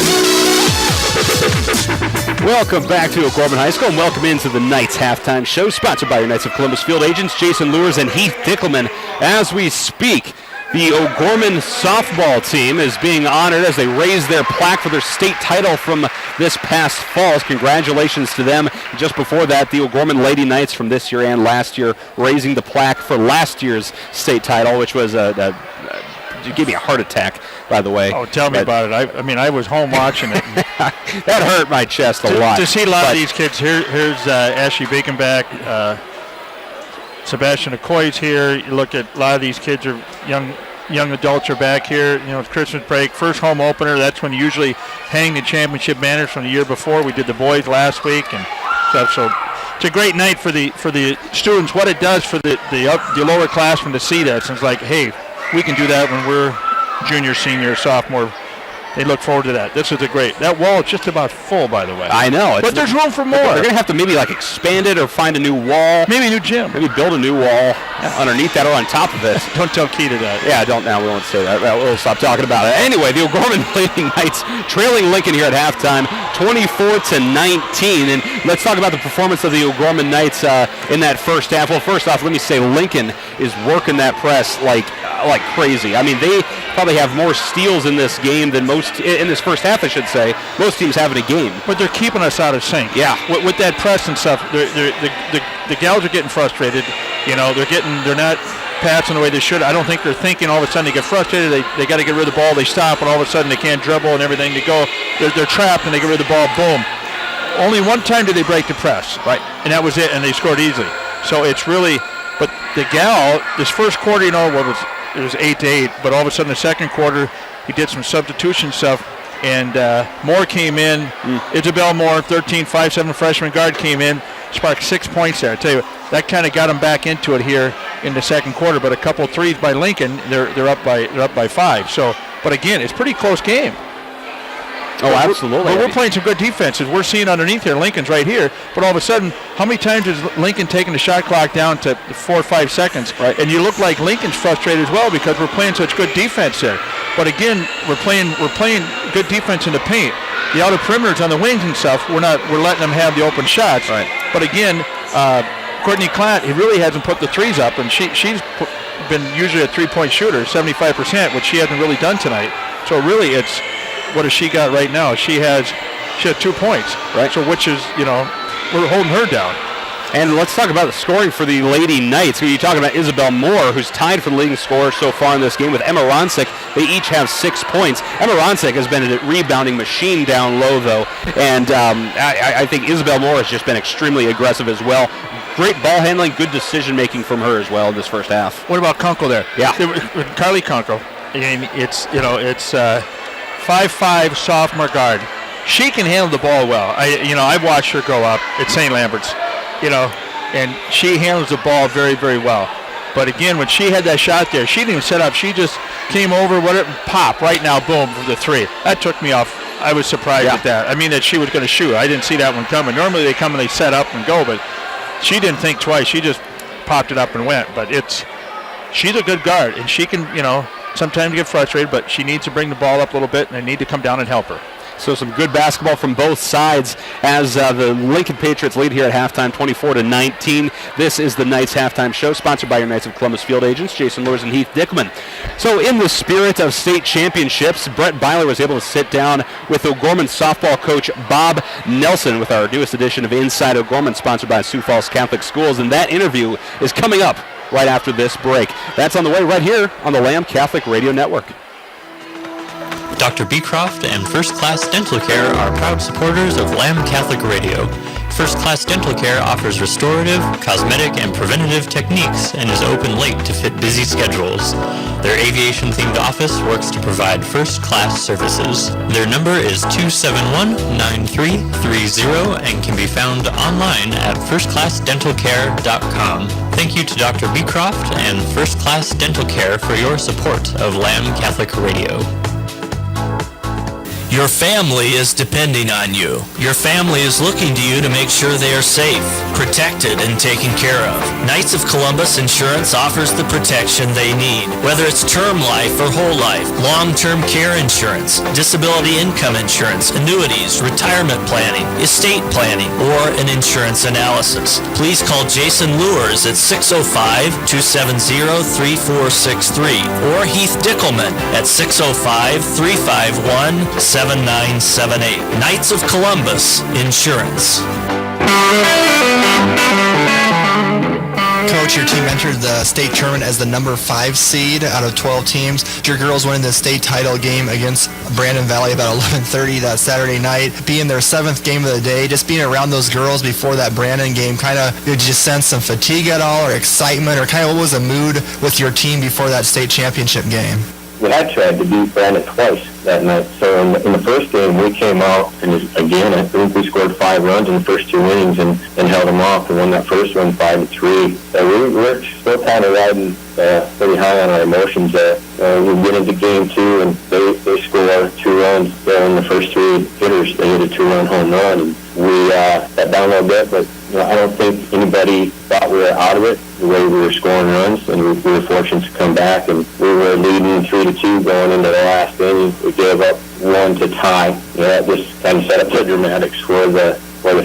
Welcome back to O'Gorman High School and welcome into the Knights Halftime Show, sponsored by your Knights of Columbus field agents, Jason Lewers and Heath Dickelman. As we speak, the O'Gorman softball team is being honored as they raise their plaque for their state title from this past fall. Congratulations to them. Just before that, the O'Gorman Lady Knights from this year and last year raising the plaque for last year's state title, which was it gave me a heart attack, by the way. Oh, tell me about it. I mean, I was home watching it. That hurt my chest a lot. To see a lot of these kids, here's Ashley Baconback, Sebastian Okoye's here. You look at a lot of these kids are young adults are back here. You know, it's Christmas break, first home opener. That's when you usually hang the championship banners from the year before. We did the boys last week and stuff. So it's a great night for the students. What it does for the lower classmen to see that, so it's like, hey, we can do that when we're junior, senior, sophomore. They look forward to that. This is a great. That wall is just about full, by the way. I know. But there's room for more. They're going to have to maybe like expand it or find a new wall. Maybe a new gym. Maybe build a new wall underneath that or on top of it. Don't tell Key to that. Yeah, don't now. We won't say that. We'll stop talking about it. Anyway, the O'Gorman Lady Knights trailing Lincoln here at halftime, 24-19. And let's talk about the performance of the O'Gorman Knights in that first half. Well, first off, let me say Lincoln is working that press like crazy. I mean, they probably have more steals in this game than most in this first half, I should say. Most teams have in a game. But they're keeping us out of sync. Yeah. With that press and stuff, the gals are getting frustrated. You know, they're not passing the way they should. I don't think they're thinking all of a sudden they get frustrated. They got to get rid of the ball. They stop, and all of a sudden they can't dribble and everything. They go. They're trapped, and they get rid of the ball. Boom. Only one time did they break the press. Right. And that was it, and they scored easily. So it's really, but the gal, this first quarter, you know, it was 8-8, but all of a sudden the second quarter, he did some substitution stuff, and Moore came in. Isabel Moore, 13-5'7" freshman guard, came in, sparked 6 points there. I tell you, that kind of got him back into it here in the second quarter. But a couple threes by Lincoln, they're up by 5. So, but again, it's a pretty close game. Oh, absolutely. But we're playing some good defenses. We're seeing underneath here, Lincoln's right here, but all of a sudden, how many times has Lincoln taken the shot clock down to 4 or 5 seconds? Right. And you look like Lincoln's frustrated as well because we're playing such good defense there. But again, we're playing good defense in the paint. The outer perimeters on the wings and stuff, we're letting them have the open shots. Right. But again, Courtney Klatt, he really hasn't put the threes up, and she's been usually a three-point shooter, 75%, which she hasn't really done tonight. So really, it's what has she got right now? She has 2 points, right? So which is, we're holding her down. And let's talk about the scoring for the Lady Knights. Who are you talking about? Isabel Moore, who's tied for the leading scorer so far in this game with Emma Ronsick. They each have 6 points. Emma Ronsick has been a rebounding machine down low, though. And I think Isabel Moore has just been extremely aggressive as well. Great ball handling, good decision-making from her as well in this first half. What about Kunkel there? Yeah. Carly Kunkel. And it's 5'5" sophomore guard. She can handle the ball well. I've watched her grow up at St. Lambert's, and she handles the ball very, very well. But again, when she had that shot there, she didn't even set up. She just came over, pop, right now, boom, for the 3. That took me off. I was surprised at that. I mean, that she was going to shoot. I didn't see that one coming. Normally they come and they set up and go, but she didn't think twice. She just popped it up and went. But she's a good guard, and she can, sometimes get frustrated, but she needs to bring the ball up a little bit, and they need to come down and help her. So some good basketball from both sides as the Lincoln Patriots lead here at halftime, 24-19. This is the Knights halftime show, sponsored by your Knights of Columbus field agents, Jason Lewis and Heath Dickelman. So in the spirit of state championships, Brett Byler was able to sit down with O'Gorman softball coach Bob Nelson with our newest edition of Inside O'Gorman, sponsored by Sioux Falls Catholic Schools. And that interview is coming up right after this break. That's on the way right here on the Lamb Catholic Radio Network. Dr. Beecroft and First Class Dental Care are proud supporters of Lamb Catholic Radio. First Class Dental Care offers restorative, cosmetic, and preventative techniques and is open late to fit busy schedules. Their aviation-themed office works to provide first-class services. Their number is 271-9330 and can be found online at firstclassdentalcare.com. Thank you to Dr. Beecroft and First Class Dental Care for your support of Lamb Catholic Radio. Your family is depending on you. Your family is looking to you to make sure they are safe, protected, and taken care of. Knights of Columbus Insurance offers the protection they need. Whether it's term life or whole life, long-term care insurance, disability income insurance, annuities, retirement planning, estate planning, or an insurance analysis. Please call Jason Lewis at 605-270-3463 or Heath Dickelman at 605-351-7978. Knights of Columbus Insurance. Coach, your team entered the state tournament as the number 5 seed out of 12 teams. Your girls winning the state title game against Brandon Valley about 11:30 that Saturday night, being their 7th game of the day. Just being around those girls before that Brandon game, did you just sense some fatigue at all, or excitement, or what was the mood with your team before that state championship game? We had tried to beat Brandon twice that night. So in the first game, we came out, and again, I think we scored 5 runs in the first 2 innings and held them off and won that first one 5-3. So we're still kind of riding pretty high on our emotions there. We get into game 2, and they score 2 runs in the first 3 hitters. They hit a 2-run home run, and we got down a little bit, but I don't think anybody thought we were out of it the way we were scoring runs, and we were fortunate to come back, and we were leading 3-2 going into the last inning. We gave up 1 to tie. That just kind of set up the dramatics for the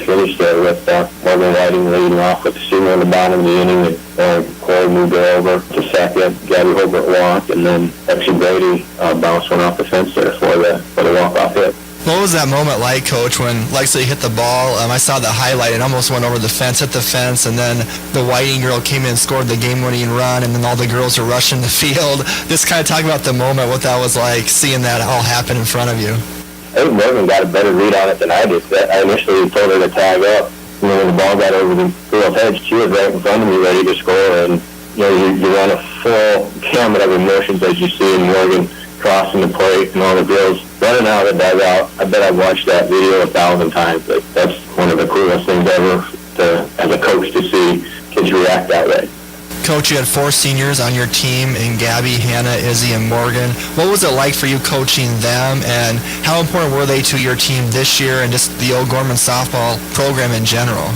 finish there with Morgan Whiting leading off with the single in the bottom of the inning, and Corey moved her over to second. Gabby Hobart walked, and then Lexi Brady bounced one off the fence there for the walk-off hit. What was that moment like, Coach, when Lexi hit the ball? I saw the highlight. It almost went over the fence, hit the fence, and then the Whiting girl came in and scored the game-winning run, and then all the girls were rushing the field. Just kind of talk about the moment, what that was like, seeing that all happen in front of you. I think Morgan got a better read on it than I did. I initially told her to tag up. When the ball got over the girl's head, she was right in front of me ready to score, and you run a full gamut of emotions as you see Morgan crossing the plate and all the girls running out of the dugout. I bet I've watched that video 1,000 times. That's one of the coolest things ever as a coach to see kids react that way. Coach, you had 4 seniors on your team in Gabby, Hannah, Izzy, and Morgan. What was it like for you coaching them, and how important were they to your team this year and just the O'Gorman softball program in general?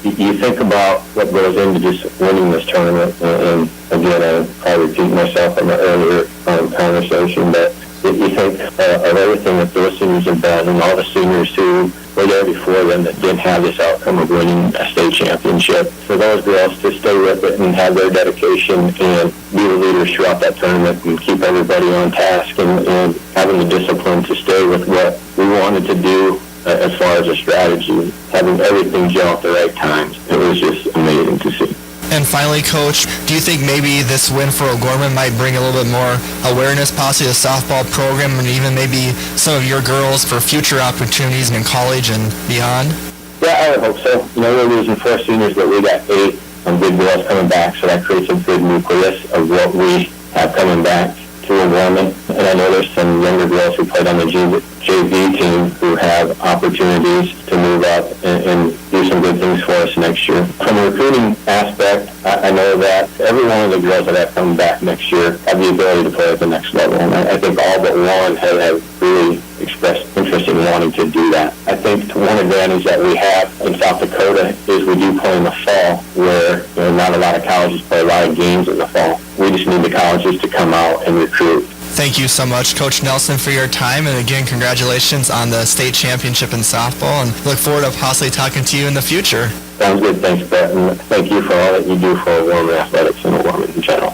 You think about what goes into just winning this tournament, and again, I probably repeat myself in the earlier conversation, but you think of everything that those seniors have done and all the seniors who were there before them that didn't have this outcome of winning a state championship. For those girls to stay with it and have their dedication and be the leaders throughout that tournament and keep everybody on task and having the discipline to stay with what we wanted to do as far as a strategy, having everything gel at the right times. It was just amazing to see. And finally, Coach, do you think maybe this win for O'Gorman might bring a little bit more awareness possibly to the softball program and even maybe some of your girls for future opportunities in college and beyond? Yeah, I would hope so. You know, we're losing 4 seniors, but we got 8 big girls coming back, so that creates a good nucleus of what we have coming back to O'Gorman. And I know there's some younger girls who played on the JV team who have opportunities to move up and do some good things for us next year. From a recruiting aspect, I know that every one of the girls that have come back next year have the ability to play at the next level. And I think all but one have really expressed interest in wanting to do that. I think one advantage that we have in South Dakota is we do play in the fall, where not a lot of colleges play a lot of games in the fall. We just need the colleges to come out and recruit. Thank you so much, Coach Nelson, for your time. And again, congratulations on the state championship in softball, and look forward to possibly talking to you in the future. Sounds good. Thanks, Brett. And thank you for all that you do for O'Gorman athletics and O'Gorman in general.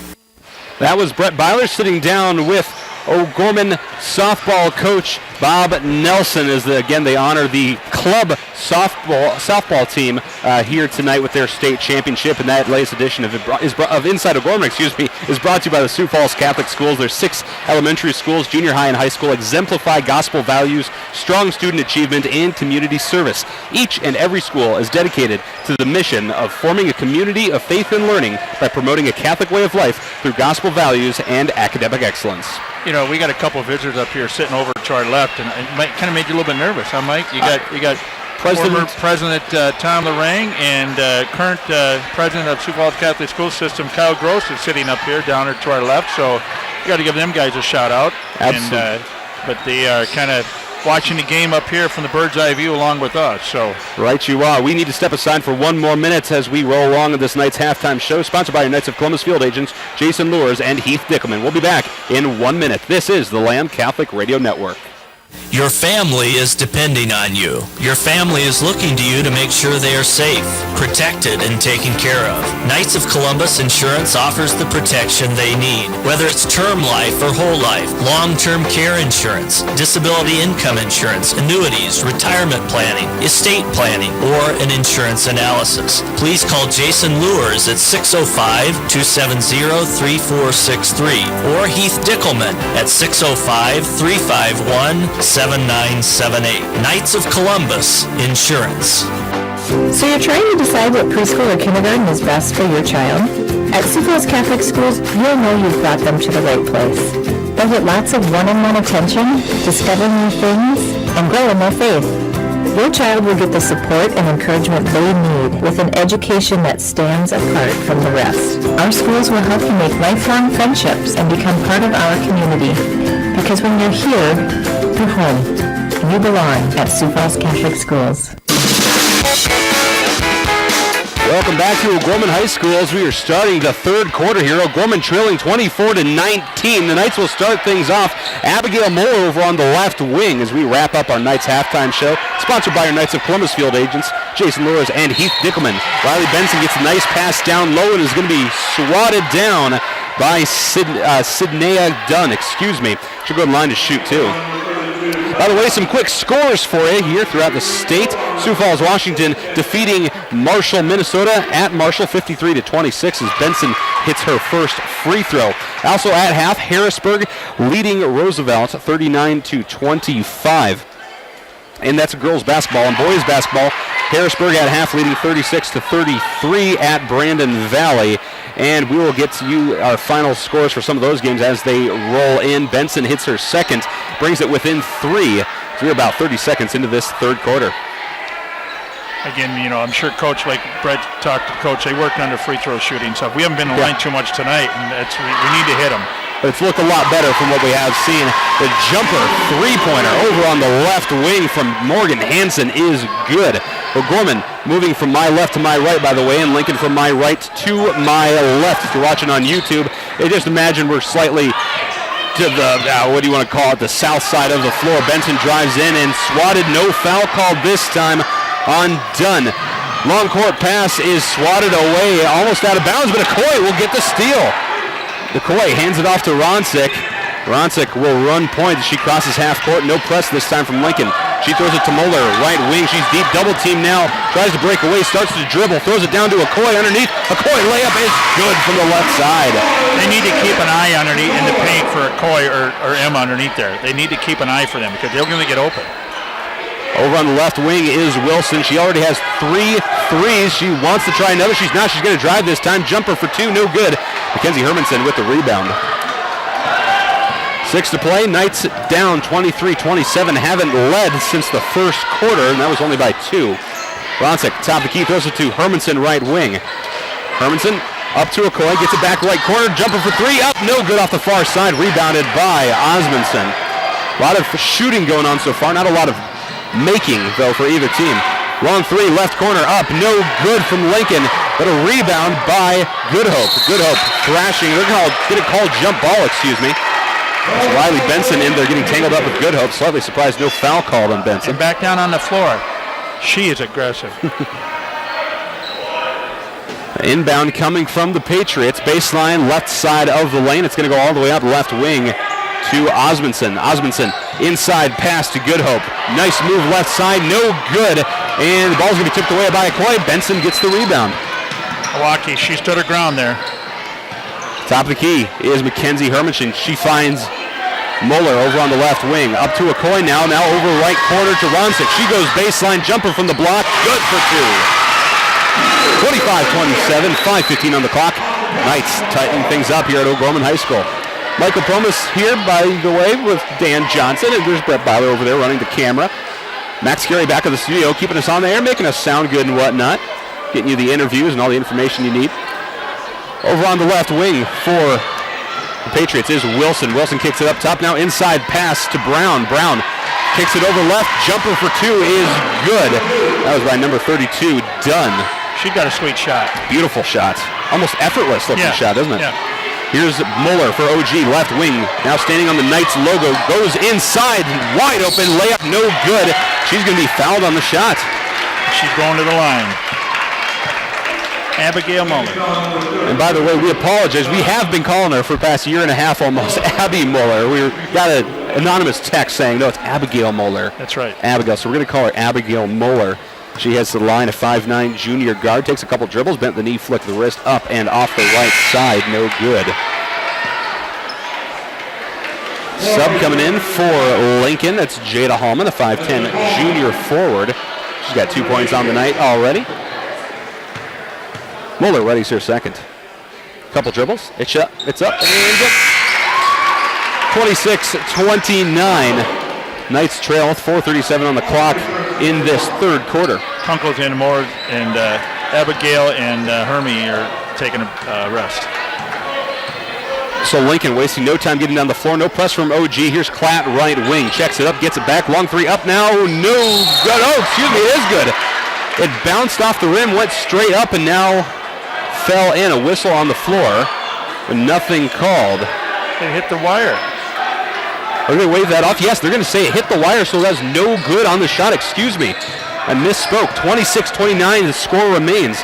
That was Brett Byler sitting down with O'Gorman softball coach Bob Nelson. Again, they honor the club softball team here tonight with their state championship, and that latest edition of Inside O'Gorman, is brought to you by the Sioux Falls Catholic Schools. There's 6 elementary schools, junior high and high school, exemplify gospel values, strong student achievement, and community service. Each and every school is dedicated to the mission of forming a community of faith and learning by promoting a Catholic way of life through gospel values and academic excellence. You know, we got a couple of visitors up here sitting over to our left, and it kind of made you a little bit nervous, huh, Mike? You got former President Tom Lorang and current President of Sioux Falls Catholic School System, Kyle Gross, is sitting up here down here to our left, so you got to give them guys a shout out. Absolutely. But they are kind of watching the game up here from the bird's eye view along with us. So right you are. We need to step aside for 1 more minute as we roll along in this night's halftime show, sponsored by your Knights of Columbus field agents Jason Lures and Heath Dickelman. We'll be back in 1 minute. This is the Lamb Catholic Radio Network. Your family is depending on you. Your family is looking to you to make sure they are safe, protected, and taken care of. Knights of Columbus Insurance offers the protection they need. Whether it's term life or whole life, long-term care insurance, disability income insurance, annuities, retirement planning, estate planning, or an insurance analysis. Please call Jason Lures at 605-270-3463 or Heath Dickelman at 605-351-7978. Knights of Columbus Insurance. So you're trying to decide what preschool or kindergarten is best for your child? At Sioux Falls Catholic Schools, you'll know you've brought them to the right place. They'll get lots of one-on-one attention, discover new things, and grow in their faith. Your child will get the support and encouragement they need with an education that stands apart from the rest. Our schools will help you make lifelong friendships and become part of our community. Because when you're here, you're home. You belong at Sioux Falls Catholic Schools. Welcome back to O'Gorman High School as we are starting the third quarter here. O'Gorman trailing 24-19. The Knights will start things off. Abigail Moeller over on the left wing as we wrap up our Knights halftime show. Sponsored by your Knights of Columbus field agents, Jason Lures and Heath Dickelman. Riley Benson gets a nice pass down low and is going to be swatted down by Sydnea Dunn. She'll go in line to shoot too. By the way, some quick scores for you here throughout the state. Sioux Falls, Washington defeating Marshall, Minnesota at Marshall 53-26 as Benson hits her first free throw. Also at half, Harrisburg leading Roosevelt 39-25. And that's girls basketball. And boys basketball, Harrisburg at half leading 36-33 at Brandon Valley. And we will get to you our final scores for some of those games as they roll in. Benson hits her second, brings it within 3. So we're about 30 seconds into this third quarter. Again, I'm sure Coach, like Brett talked to Coach, they worked under free throw shooting stuff. We haven't been in line too much tonight, and we need to hit them. But it's looked a lot better from what we have seen. The jumper three-pointer over on the left wing from Morgan Hansen is good. O'Gorman moving from my left to my right, by the way, and Lincoln from my right to my left. If you're watching on YouTube, just imagine we're slightly to the, what do you want to call it, the south side of the floor. Benson drives in and swatted. No foul called this time on Dunn. Long court pass is swatted away, almost out of bounds, but Okoye will get the steal. Okoye hands it off to Ronsick. Ronsick will run point. She crosses half court. No press this time from Lincoln. She throws it to Moeller, right wing. She's deep, double team now. Tries to break away, starts to dribble, throws it down to Okoye underneath. Okoye layup is good from the left side. They need to keep an eye underneath in the paint for Okoye or Emma underneath there. They need to keep an eye for them because they're going to get open. Over on the left wing is Wilson. She already has 3 threes. She wants to try another. She's not. She's going to drive this time. Jumper for 2, no good. Mackenzie Hermanson with the rebound. 6 to play. Knights down 23-27. Haven't led since the first quarter, and that was only by 2. Ronsick, top of the key, throws it to Hermanson, right wing. Hermanson up to Okoye, gets it back right corner. Jumper for 3, up, no good off the far side. Rebounded by Osmondson. A lot of shooting going on so far. Not a lot of making, though, for either team. Long 3, left corner, up, no good from Lincoln, but a rebound by Goodhope. Goodhope thrashing. They're going to get it called jump ball, excuse me. That's Riley Benson in there getting tangled up with Goodhope. Slightly surprised no foul called on Benson. And back down on the floor. She is aggressive. Inbound coming from the Patriots. Baseline, left side of the lane. It's going to go all the way up left wing to Osmondson. Osmondson inside pass to Goodhope. Nice move left side, no good. And the ball's going to be tipped away by Okoye. Benson gets the rebound. Milwaukee, she stood her ground there. Top of the key is Mackenzie Hermanson. She finds Moeller over on the left wing. Up to Okoye now over right corner to Ronsick. She goes baseline, jumper from the block, good for 2. 25-27, 5:15 on the clock. Knights tighten things up here at O'Gorman High School. Michael Promus here, by the way, with Dan Johnson, and there's Brett Byler over there running the camera. Max Carey back in the studio, keeping us on the air, making us sound good and whatnot, getting you the interviews and all the information you need. Over on the left wing for the Patriots is Wilson. Wilson kicks it up top now, inside pass to Brown. Brown kicks it over left, jumper for 2 is good. That was by number 32, Dunn. She got a sweet shot. Beautiful shot. Almost effortless looking shot, isn't it? Yeah. Here's Moeller for OG, left wing. Now standing on the Knights logo. Goes inside, wide open, layup, no good. She's going to be fouled on the shot. She's going to the line. Abigail Moeller. And by the way, we apologize. We have been calling her for the past year and a half almost Abby Moeller. We got an anonymous text saying, no, it's Abigail Moeller. That's right. Abigail. So we're going to call her Abigail Moeller. She heads to the line, a 5'9" junior guard, takes a couple dribbles, bent the knee, flicked the wrist up and off the right side, no good. Sub coming in for Lincoln, that's Jada Hallman, a 5'10" junior forward. She's got 2 points on the night already. Moeller ready's her second. Couple dribbles, it's up, and good. 26-29. Knights trail with 4:37 on the clock in this third quarter. Kunkel's in more, and Abigail and Hermie are taking a rest. So Lincoln wasting no time getting down the floor. No press from OG. Here's Klatt, right wing. Checks it up, gets it back. Long 3 up now. No good. Oh, excuse me, it is good. It bounced off the rim, went straight up, and now fell in. A whistle on the floor, but nothing called. It hit the wire. Are they wave that off? Yes, they're going to say it hit the wire, so that's no good on the shot. Excuse me. I misspoke. 26-29, the score remains.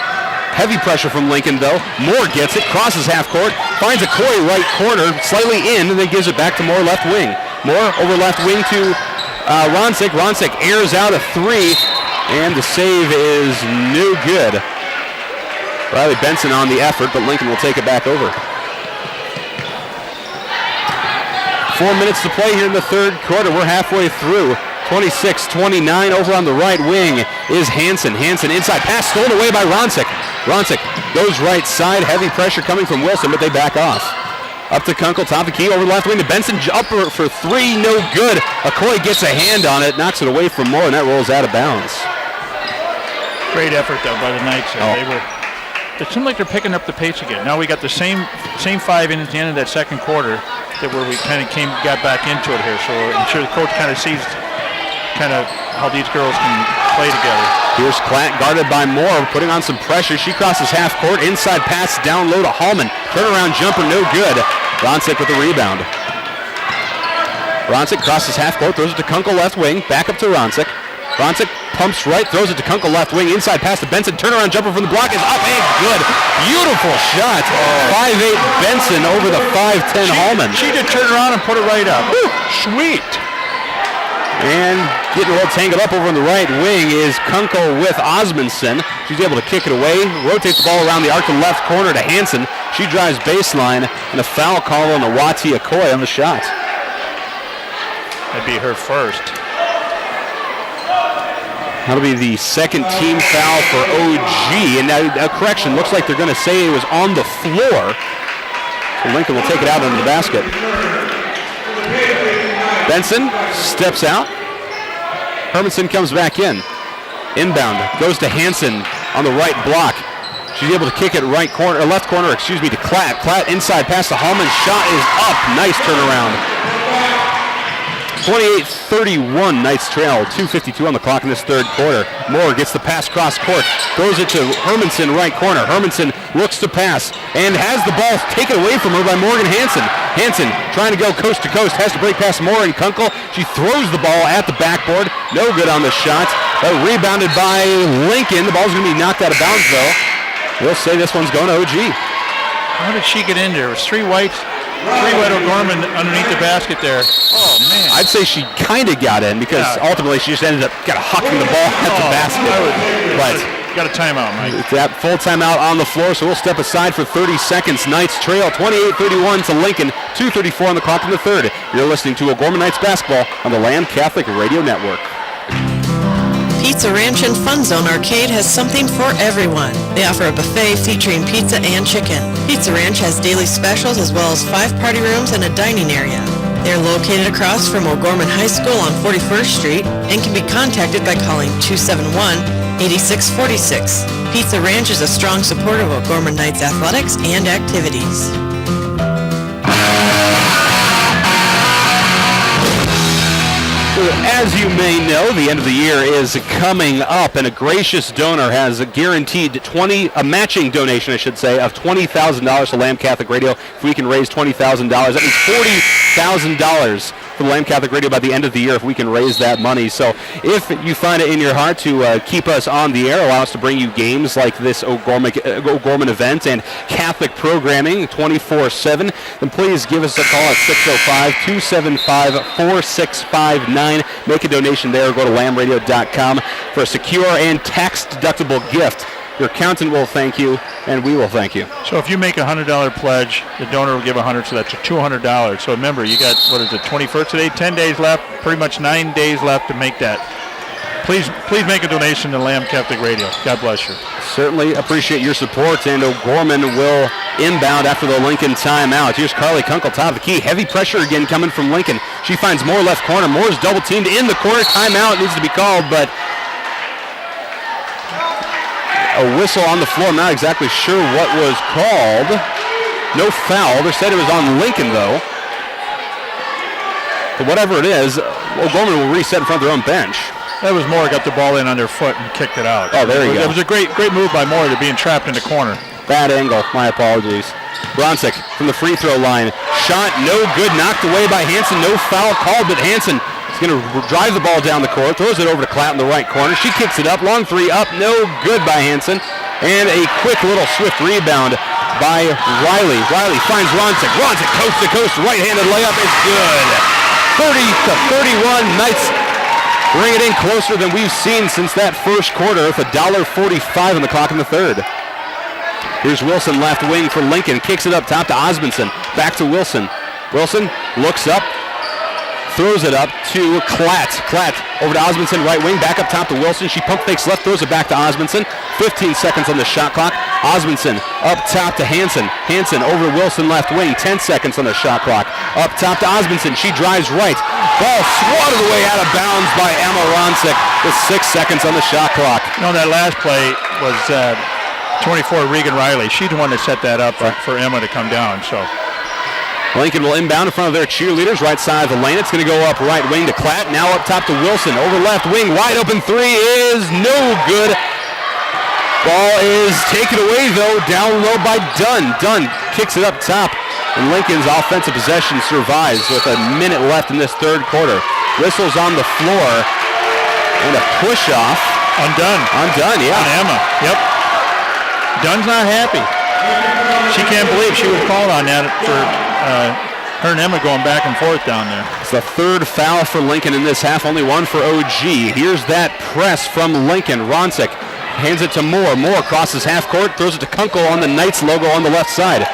Heavy pressure from Lincoln, though. Moore gets it, crosses half court, finds Okoye right corner, slightly in, and then gives it back to Moore left wing. Moore over left wing to Ronsick. Ronsick airs out a 3, and the save is no good. Riley Benson on the effort, but Lincoln will take it back over. 4 minutes to play here in the third quarter. We're halfway through. 26-29 over on the right wing is Hansen. Hansen inside pass stolen away by Ronsick. Ronsick goes right side. Heavy pressure coming from Wilson, but they back off. Up to Kunkel, top of the key, over left wing to Benson. Upper for 3, no good. Okoye gets a hand on it, knocks it away from Moore, and that rolls out of bounds. Great effort though by the Knights. It seemed like they're picking up the pace again. Now we got the same 5 in at the end of that second quarter that where we kind of got back into it here. So I'm sure the coach kind of sees how these girls can play together. Here's Klatt guarded by Moore, putting on some pressure. She crosses half court, inside pass down low to Hallman. Turnaround jumper, no good. Ronsick with the rebound. Ronsick crosses half court, throws it to Kunkel left wing, back up to Ronsick. Ronsick pumps right, throws it to Kunkel left wing, inside pass to Benson. Turnaround jumper from the block is up and good. Beautiful shot. 5'8" Benson over the 5'10" Hallman. She did turn around and put it right up. Woo. Sweet. And getting a little tangled up over on the right wing is Kunkel with Osmondson. She's able to kick it away, rotates the ball around the arc to left corner to Hansen. She drives baseline, and a foul call on the Wati Okoye on the shot. That'd be her first. That'll be the second team foul for OG. And now, a correction, looks like they're going to say it was on the floor. So Lincoln will take it out into the basket. Benson steps out. Hermanson comes back in. Inbound, goes to Hansen on the right block. She's able to kick it left corner, to Klatt. Klatt inside pass to Hallman. Shot is up. Nice turnaround. 28-31, Knights trail. 2:52 on the clock in this third quarter. Moore gets the pass cross court. Throws it to Hermanson, right corner. Hermanson looks to pass and has the ball taken away from her by Morgan Hansen. Hansen trying to go coast to coast. Has to break past Moore and Kunkel. She throws the ball at the backboard. No good on the shot. Rebounded by Lincoln. The ball's going to be knocked out of bounds, though. We'll say this one's going to OG. How did she get in there? It was three white O'Gorman underneath the basket there. Oh, man. I'd say she kind of got in because ultimately she just ended up kind of hucking the ball at the basket. But got a timeout, Mike. It's that full timeout on the floor, so we'll step aside for 30 seconds. Knights trail 28-31 to Lincoln. 2:34 on the clock in the third. You're listening to O'Gorman Knights basketball on the Lamb Catholic Radio Network. Pizza Ranch and Fun Zone Arcade has something for everyone. They offer a buffet featuring pizza and chicken. Pizza Ranch has daily specials as well as 5 party rooms and a dining area. They are located across from O'Gorman High School on 41st Street and can be contacted by calling 271-8646. Pizza Ranch is a strong supporter of O'Gorman Knights athletics and activities. As you may know, the end of the year is coming up, and a gracious donor has guaranteed a matching donation, I should say, of $20,000 to Lamb Catholic Radio. If we can raise $20,000, that means $40,000 for Lamb Catholic Radio by the end of the year if we can raise that money. So if you find it in your heart to keep us on the air, allow us to bring you games like this O'Gorman event and Catholic programming 24/7, then please give us a call at 605-275-4659. Make a donation there or go to lambradio.com for a secure and tax-deductible gift. Your accountant will thank you, and we will thank you. So if you make a $100 pledge, the donor will give $100, so that's $200. So remember, you got, 21st today, 10 days left, pretty much 9 days left to make that. Please make a donation to Lamb Catholic Radio. God bless you. Certainly appreciate your support, and O'Gorman will inbound after the Lincoln timeout. Here's Carly Kunkel, top of the key. Heavy pressure again coming from Lincoln. She finds Moore left corner. Moore's double teamed in the corner. Timeout needs to be called, but a whistle on the floor. I'm not exactly sure what was called. No foul. They said it was on Lincoln, though. But whatever it is, O'Gorman will reset in front of their own bench. That was Moore got the ball in under foot and kicked it out. Oh, there you go. It was a great move by Moore to being trapped in the corner. Bad angle. My apologies. Bronsick from the free throw line. Shot no good. Knocked away by Hansen. No foul called, but Hansen is going to drive the ball down the court. Throws it over to Klatt in the right corner. She kicks it up. Long three up. No good by Hansen. And a quick little swift rebound by Riley. Riley finds Ronsick. Ronsick coast to coast. Right-handed layup is good. 30-31. Knights bring it in closer than we've seen since that first quarter with $1:45 on the clock in the third. Here's Wilson, left wing for Lincoln. Kicks it up top to Osmondson. Back to Wilson. Wilson looks up. Throws it up to Klatt. Klatt over to Osmondson, right wing. Back up top to Wilson. She pump fakes left, throws it back to Osmondson. 15 seconds on the shot clock. Osmondson up top to Hansen. Hansen over Wilson left wing. 10 seconds on the shot clock. Up top to Osmondson. She drives right. Ball swatted away out of bounds by Emma Ronsick with 6 seconds on the shot clock. No, that last play was 24 Regan Riley. She's the one that set that up for Emma to come down. So Lincoln will inbound in front of their cheerleaders, right side of the lane. It's going to go up right wing to Klatt. Now up top to Wilson. Over left wing. Wide open three is no good. Ball is taken away, though, down low by Dunn. Dunn kicks it up top, and Lincoln's offensive possession survives with a minute left in this third quarter. Whistles on the floor, and a push-off. Undone. Undone, yeah. On Emma, yep. Dunn's not happy. She can't believe she was called on that for her and Emma going back and forth down there. It's the third foul for Lincoln in this half, only one for OG. Here's that press from Lincoln. Ronsick hands it to Moore. Moore crosses half court, throws it to Kunkel on the Knights logo on the left side.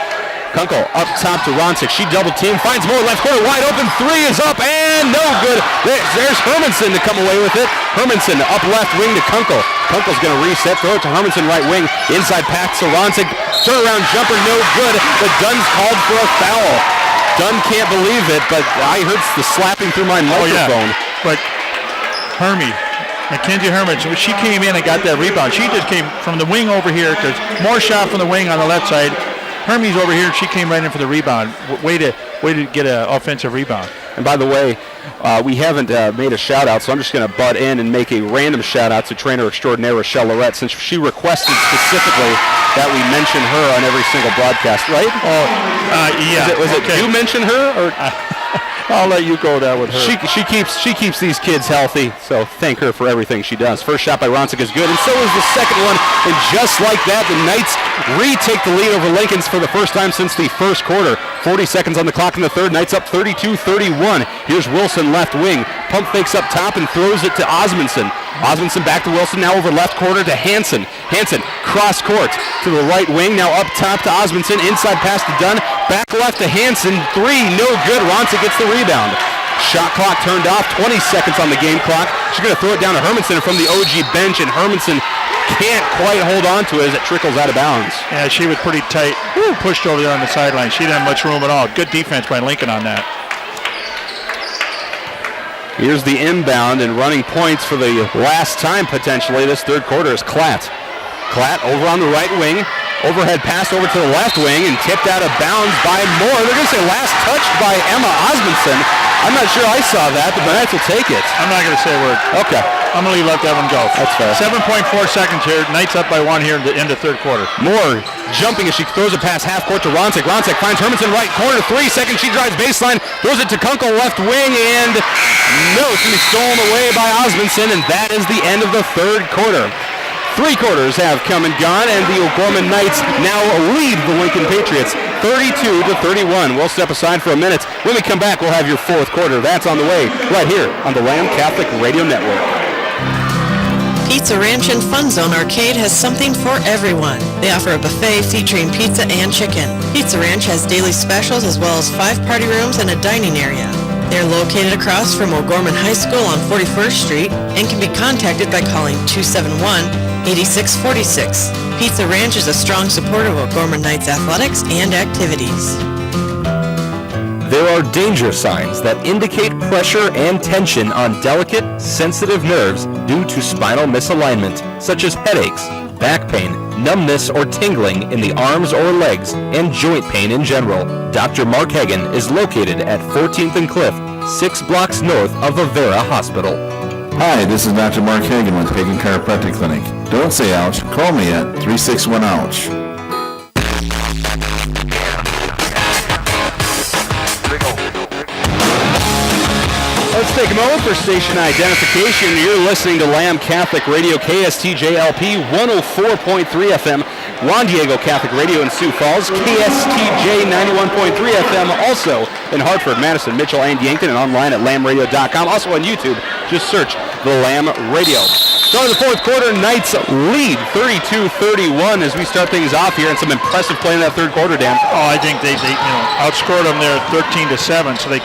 Kunkel up top to Ronsick. She double team, finds Moore left corner, wide open, three is up and no good. There's Hermanson to come away with it. Hermanson up left wing to Kunkel. Kunkel's going to reset, throw it to Hermanson right wing. Inside pass to Ronsick. Turnaround jumper, no good, but Dunn's called for a foul. Dunn can't believe it, but I heard the slapping through my microphone. But Mackenzie Herman, she came in and got that rebound. She just came from the wing over here. There's more shot from the wing on the left side. Hermes over here, she came right in for the rebound. Way to get an offensive rebound. And by the way, we haven't made a shout-out, so I'm just going to butt in and make a random shout-out to trainer extraordinaire Rochelle Lorette, since she requested specifically that we mention her on every single broadcast, right? Yeah. Was it you mention her? Or I'll let you go that with her. She keeps these kids healthy, so thank her for everything she does. First shot by Ronsick is good, and so is the second one. And just like that, the Knights retake the lead over Lincoln's for the first time since the first quarter. 40 seconds on the clock in the third. Knights up 32-31. Here's Wilson left wing. Pump fakes up top and throws it to Osmondson. Osmondson back to Wilson, now over left corner to Hansen. Hansen cross court to the right wing, now up top to Osmondson. Inside pass to Dunn. Back left to Hansen. Three, no good. Ronsick gets the rebound. Shot clock turned off. 20 seconds on the game clock. She's going to throw it down to Hermanson from the OG bench, and Hermanson can't quite hold on to it as it trickles out of bounds. Yeah, she was pretty tight. Pushed over there on the sideline. She didn't have much room at all. Good defense by Lincoln on that. Here's the inbound, and running points for the last time potentially this third quarter is Klatt. Klatt over on the right wing. Overhead pass over to the left wing and tipped out of bounds by Moore. They're going to say last touched by Emma Osmondson. I'm not sure I saw that, but the Knights will take it. I'm not going to say a word. Okay. I'm going to let that one go. That's fair. 7.4 seconds here. Knights up by one here in the end of third quarter. Moore jumping as she throws a pass half court to Ronsick. Ronsick finds Hermanson right corner. 3 seconds. She drives baseline. Throws it to Kunkel left wing. And no, it's going to be stolen away by Osmondson. And that is the end of the third quarter. 3 quarters have come and gone, and the O'Gorman Knights now lead the Lincoln Patriots 32-31. We'll step aside for a minute. When we come back, we'll have your fourth quarter. That's on the way right here on the Lamb Catholic Radio Network. Pizza Ranch and Fun Zone Arcade has something for everyone. They offer a buffet featuring pizza and chicken. Pizza Ranch has daily specials as well as 5 party rooms and a dining area. They're located across from O'Gorman High School on 41st Street and can be contacted by calling 271-8646. Pizza Ranch is a strong supporter of O'Gorman Knights athletics and activities. There are danger signs that indicate pressure and tension on delicate, sensitive nerves due to spinal misalignment, such as headaches, back pain, numbness or tingling in the arms or legs, and joint pain in general. Dr. Mark Hagen is located at 14th and Cliff, 6 blocks north of Avera Hospital. Hi, this is Dr. Mark Hagen with Pagan Chiropractic Clinic. Don't say ouch, call me at 361-OUCH. Let's take a moment for station identification. You're listening to Lamb Catholic Radio, KSTJLP 104.3 FM, Juan Diego Catholic Radio in Sioux Falls, KSTJ 91.3 FM, also in Hartford, Madison, Mitchell, and Yankton, and online at lambradio.com. Also on YouTube, just search The Lamb Radio. So in the fourth quarter, Knights lead 32-31 as we start things off here, and some impressive play in that third quarter, Dan. Oh, I think they outscored them there 13-7, so they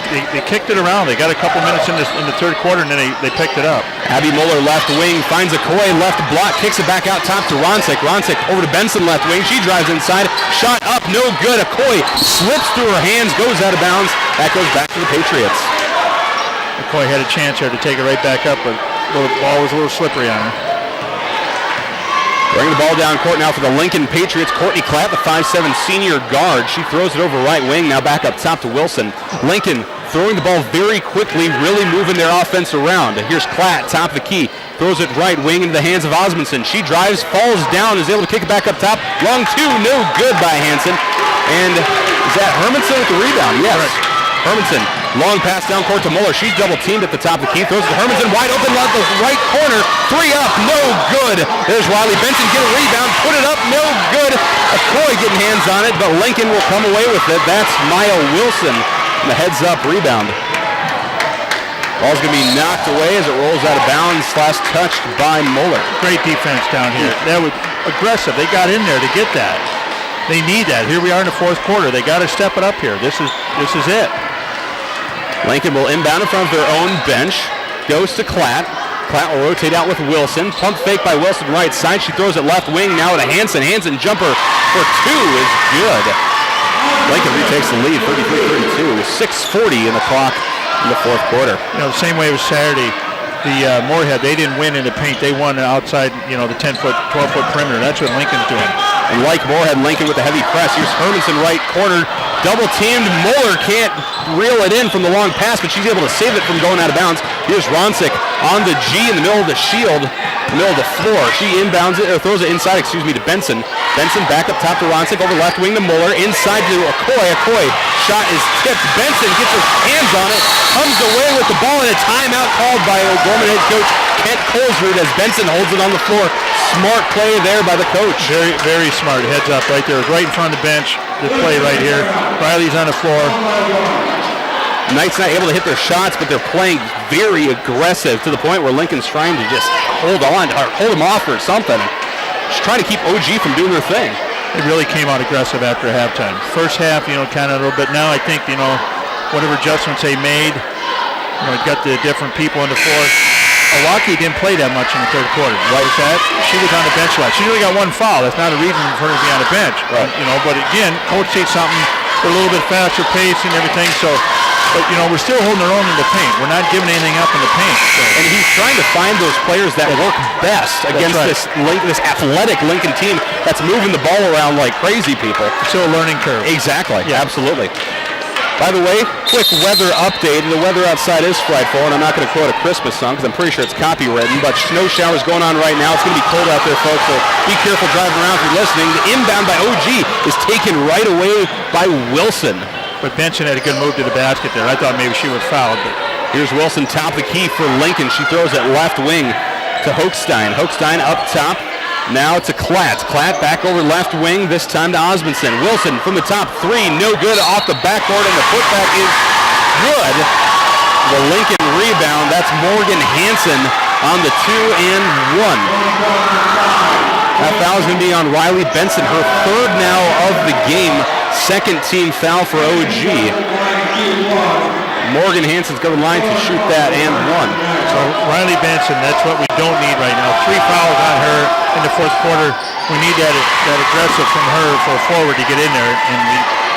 kicked it around. They got a couple minutes in the third quarter, and then they picked it up. Abby Muller left wing, finds a Coy left block, kicks it back out top to Ronsick. Ronsick over to Benson left wing. She drives inside. Shot up, no good. Okoye slips through her hands, goes out of bounds. That goes back to the Patriots. Okoye had a chance here to take it right back up, but the ball was a little slippery on her. Bring the ball down court now for the Lincoln Patriots. Courtney Klatt, the 5'7" senior guard. She throws it over right wing. Now back up top to Wilson. Lincoln throwing the ball very quickly, really moving their offense around. Here's Klatt, top of the key. Throws it right wing into the hands of Osmondson. She drives, falls down, is able to kick it back up top. Long two, no good by Hansen. And is that Hermanson with the rebound? Yes. Right. Hermanson, long pass down court to Muller. She's double teamed at the top of the key. Throws it to Hermanson, wide open left the right corner. 3 up, no good. There's Riley Benson, get a rebound, put it up, no good. Okoye getting hands on it, but Lincoln will come away with it. That's Maya Wilson, the heads up rebound. Ball's going to be knocked away as it rolls out of bounds, touched by Muller. Great defense down here. That was aggressive. They got in there to get that. They need that. Here we are in the fourth quarter. They got to step it up here. This is it. Lincoln will inbound in front of their own bench. Goes to Klatt. Klatt will rotate out with Wilson. Pump fake by Wilson right side. She throws it left wing now to Hansen. Hansen jumper for 2 is good. Lincoln retakes the lead, 33-32. 6:40 in the clock in the fourth quarter. You know, the same way it was Saturday. The Moorhead, they didn't win in the paint. They won outside, the 10-foot, 12-foot perimeter. That's what Lincoln's doing. And like Moorhead, Lincoln with the heavy press. Here's Hermanson right corner. Double teamed. Muller can't reel it in from the long pass, but she's able to save it from going out of bounds. Here's Ronsick on the G in the middle of the shield, the middle of the floor. She inbounds it, or throws it inside, to Benson. Benson back up top to Ronsick, over left wing to Muller, inside to Okoye. Okoye, shot is tipped. Benson gets her hands on it, comes away with the ball, and a timeout called by O'Gorman head coach Kent Colesrud as Benson holds it on the floor. Smart play there by the coach. Very, very smart. Heads up right there. Right in front of the bench. The play right here. Riley's on the floor. Knights not able to hit their shots, but they're playing very aggressive to the point where Lincoln's trying to just hold on, or hold them off or something. Just trying to keep OG from doing their thing. It really came out aggressive after halftime. First half, kind of a little bit. Now I think, whatever adjustments they made, got the different people on the floor. Milwaukee didn't play that much in the third quarter. Right with that, she was on the bench a lot. She only got 1 foul. That's not a reason for her to be on the bench. Right. But again, coach said something. They're a little bit faster pace and everything. So, but we're still holding our own in the paint. We're not giving anything up in the paint. So. And he's trying to find those players that work best against this athletic Lincoln team that's moving the ball around like crazy people. Still a learning curve. Exactly. Yeah. Absolutely. By the way, quick weather update. The weather outside is frightful, and I'm not going to quote a Christmas song because I'm pretty sure it's copywritten, but snow showers going on right now. It's going to be cold out there, folks, so be careful driving around if you're listening. The inbound by OG is taken right away by Wilson. But Benson had a good move to the basket there. I thought maybe she was fouled. But here's Wilson, top of the key for Lincoln. She throws it left wing to Hochstein. Hochstein up top. Now to Klatt. Klatt back over left wing, this time to Osmondson. Wilson from the top 3, no good, off the backboard, and the putback is good. The Lincoln rebound, that's Morgan Hansen on the 2 and 1. That foul is going to be on Riley Benson, her 3rd now of the game. 2nd team foul for OG. Morgan Hansen's going line to shoot that and 1. So Riley Benson, that's what we don't need right now. 3 fouls on her in the fourth quarter. We need that aggressive from her for a forward to get in there, and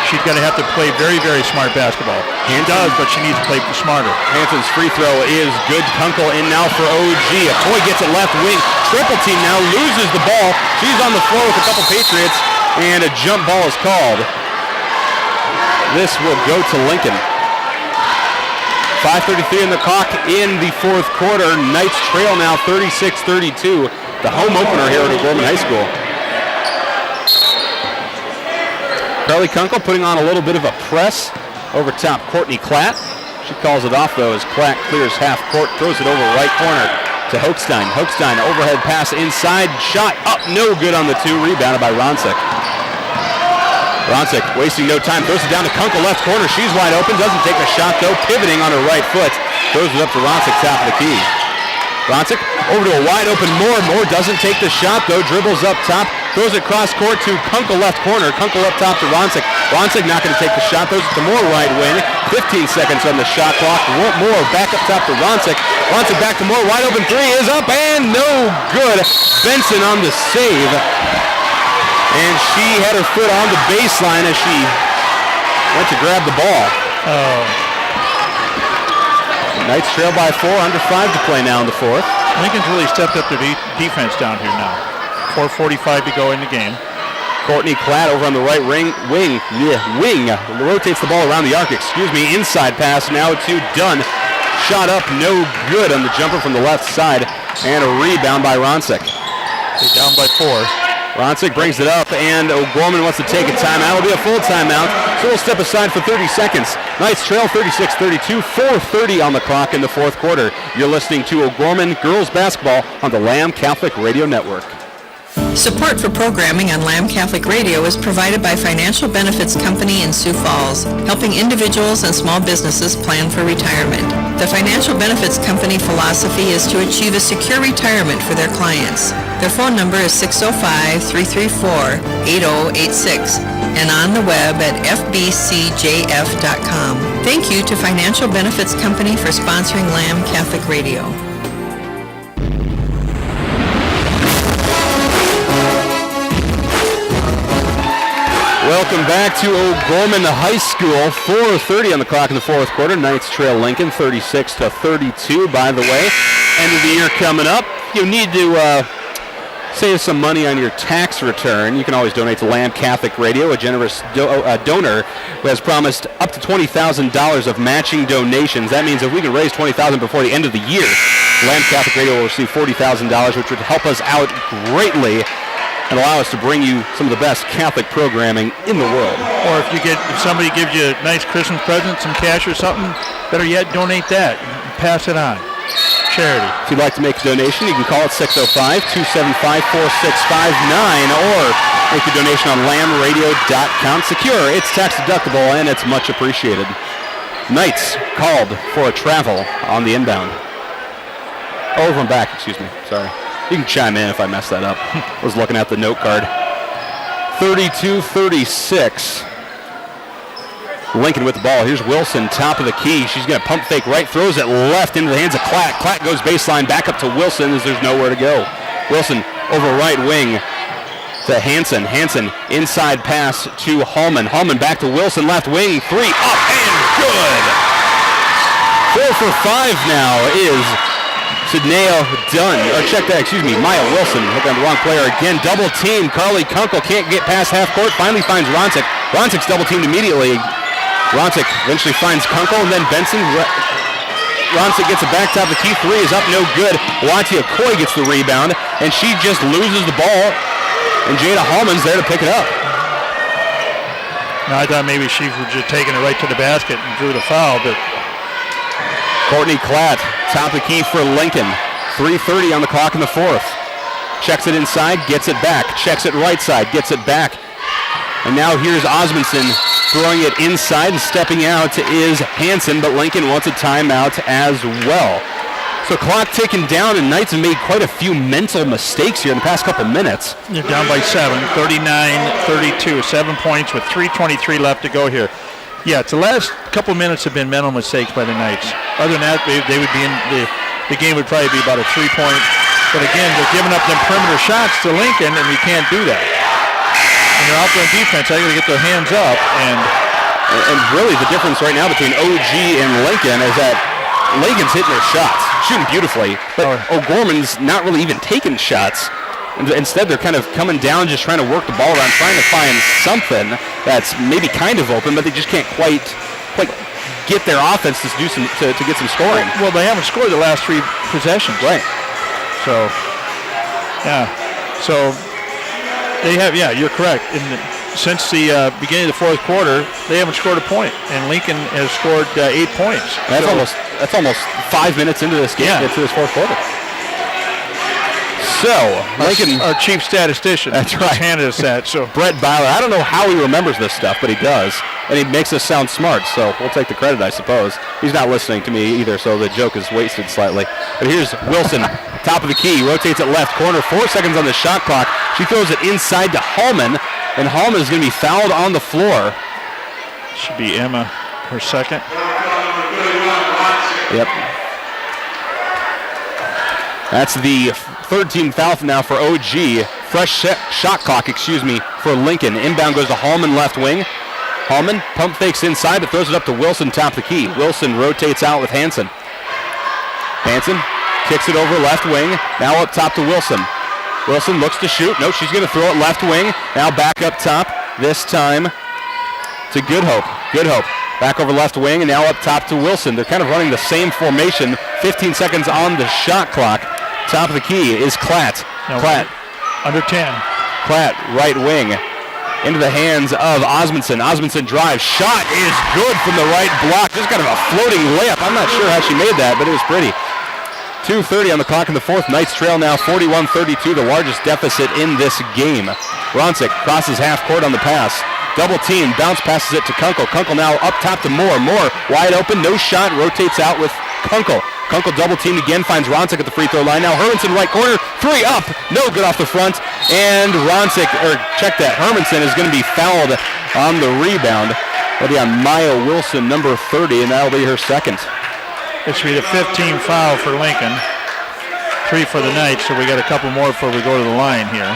she's going to have to play very, very smart basketball. She does, but she needs to play smarter. Hansen's free throw is good. Kunkel in now for OG. Okoye gets it left wing. Triple team now, loses the ball. She's on the floor with a couple Patriots, and a jump ball is called. This will go to Lincoln. 5:33 in the clock in the fourth quarter. Knights trail now 36-32. The home opener here at O'Gorman High School. Carly Kunkel putting on a little bit of a press over top Courtney Klatt. She calls it off though as Klatt clears half court, throws it over right corner to Hochstein. Hochstein overhead pass inside, shot up, no good on the 2, rebounded by Ronsick. Ronsick wasting no time, throws it down to Kunkel, left corner. She's wide open, doesn't take a shot though, pivoting on her right foot. Throws it up to Ronsick, top of the key. Ronsick over to a wide open Moore. Moore doesn't take the shot though, dribbles up top, throws it cross court to Kunkel, left corner. Kunkel up top to Ronsick. Ronsick not going to take the shot, throws it to Moore, right wing. 15 seconds on the shot clock. Moore back up top to Ronsick. Ronsick back to Moore, wide open 3 is up and no good. Benson on the save. And she had her foot on the baseline as she went to grab the ball. Oh. Knights trail by 4, under 5 to play now in the fourth. Lincoln's really stepped up their defense down here now. 4:45 to go in the game. Courtney Klatt over on the right wing rotates the ball around the arc, inside pass now to Dunn. Shot up, no good on the jumper from the left side, and a rebound by Ronsick. They're down by 4. Ronsick brings it up, and O'Gorman wants to take a timeout. It'll be a full timeout, so we'll step aside for 30 seconds. Knights trail 36-32, 4:30 on the clock in the fourth quarter. You're listening to O'Gorman Girls Basketball on the Lamb Catholic Radio Network. Support for programming on Lamb Catholic Radio is provided by Financial Benefits Company in Sioux Falls, helping individuals and small businesses plan for retirement. The Financial Benefits Company philosophy is to achieve a secure retirement for their clients. Their phone number is 605-334-8086 and on the web at fbcjf.com. Thank you to Financial Benefits Company for sponsoring Lamb Catholic Radio. Welcome back to O'Gorman High School. 4:30 on the clock in the fourth quarter. Knights trail Lincoln 36-32. By the way, end of the year coming up. You need to save some money on your tax return. You can always donate to Lamb Catholic Radio, a generous donor who has promised up to $20,000 of matching donations. That means if we can raise $20,000 before the end of the year, Lamb Catholic Radio will receive $40,000, which would help us out greatly and allow us to bring you some of the best Catholic programming in the world. Or if somebody gives you a nice Christmas present, some cash or something, better yet, donate that. Pass it on. Charity. If you'd like to make a donation, you can call it 605-275-4659 or make a donation on lambradio.com. Secure, it's tax deductible, and it's much appreciated. Knights called for a travel on the inbound. Over and back, sorry. You can chime in if I mess that up. I was looking at the note card. 32-36. Lincoln with the ball. Here's Wilson, top of the key. She's going to pump fake right, throws it left into the hands of Klatt. Klatt goes baseline, back up to Wilson as there's nowhere to go. Wilson over right wing to Hansen. Hansen inside pass to Hallman. Hallman back to Wilson, left wing, 3 up and good. 4 for 5 now is Sidneo Dunn, Maya Wilson. Hook on the wrong player again. Double team. Carly Kunkel can't get past half court. Finally finds Ronsick. Ronsick's double teamed immediately. Ronsick eventually finds Kunkel and then Benson. Ronsick gets it back top. The key 3 is up, no good. Watia Coy gets the rebound, and she just loses the ball. And Jada Hallman's there to pick it up. No, I thought maybe she was just taking it right to the basket and drew the foul, but Courtney Klatt, top of the key for Lincoln. 3:30 on the clock in the fourth. Checks it inside, gets it back. Checks it right side, gets it back. And now here's Osmondson throwing it inside, and stepping out is Hansen, but Lincoln wants a timeout as well. So clock ticking down, and Knights have made quite a few mental mistakes here in the past couple minutes. They're down by 7, 39-32, 7 points with 3:23 left to go here. Yeah, the last couple minutes have been mental mistakes by the Knights. Other than that, they would be in the game would probably be about a 3-point. But again, they're giving up them perimeter shots to Lincoln, and we can't do that. And they're out there on defense. They got to get their hands up. And really, the difference right now between OG and Lincoln is that Lincoln's hitting their shots, shooting beautifully, but O'Gorman's not really even taking shots. Instead, they're kind of coming down, just trying to work the ball around, trying to find something that's maybe kind of open, but they just can't quite get their offense to do some to get some scoring. Well, they haven't scored the last 3 possessions. Right. So, yeah. So they have. Yeah, you're correct. Since the beginning of the fourth quarter, they haven't scored a point, and Lincoln has scored 8 points. That's almost 5 minutes into this game, into this fourth quarter. So, Lincoln, our chief statistician, that's right, handed us that. So Brett Byler, I don't know how he remembers this stuff, but he does, and he makes us sound smart. So we'll take the credit, I suppose. He's not listening to me either, so the joke is wasted slightly. But here's Wilson, top of the key, rotates it left corner, 4 seconds on the shot clock. She throws it inside to Hallman, and Hallman is going to be fouled on the floor. Should be Emma, her second. Yep. That's the 13th foul now for OG. Fresh shot clock, for Lincoln. Inbound goes to Hallman, left wing. Hallman pump fakes inside, but throws it up to Wilson, top of the key. Wilson rotates out with Hansen. Hansen kicks it over left wing. Now up top to Wilson. Wilson looks to shoot. No, she's going to throw it left wing. Now back up top. This time to Good Hope. Good Hope back over left wing, and now up top to Wilson. They're kind of running the same formation. 15 seconds on the shot clock. Top of the key is Klatt. Klatt. Under 10. Klatt, right wing. Into the hands of Osmondson. Osmondson drives. Shot is good from the right block. Just kind of a floating layup. I'm not sure how she made that, but it was pretty. 2:30 on the clock in the fourth. Knights trail now 41-32, the largest deficit in this game. Ronsick crosses half court on the pass. Double team, bounce passes it to Kunkel. Kunkel now up top to Moore. Moore wide open, no shot, rotates out with Kunkel. Kunkel double teamed again, finds Ronsick at the free throw line. Now Hermanson right corner, three up, no good off the front. And Hermanson is going to be fouled on the rebound. That'll be on Maya Wilson, number 30, and that'll be her second. This will be the 15th foul for Lincoln. 3 for the Knights, so we got a couple more before we go to the line here.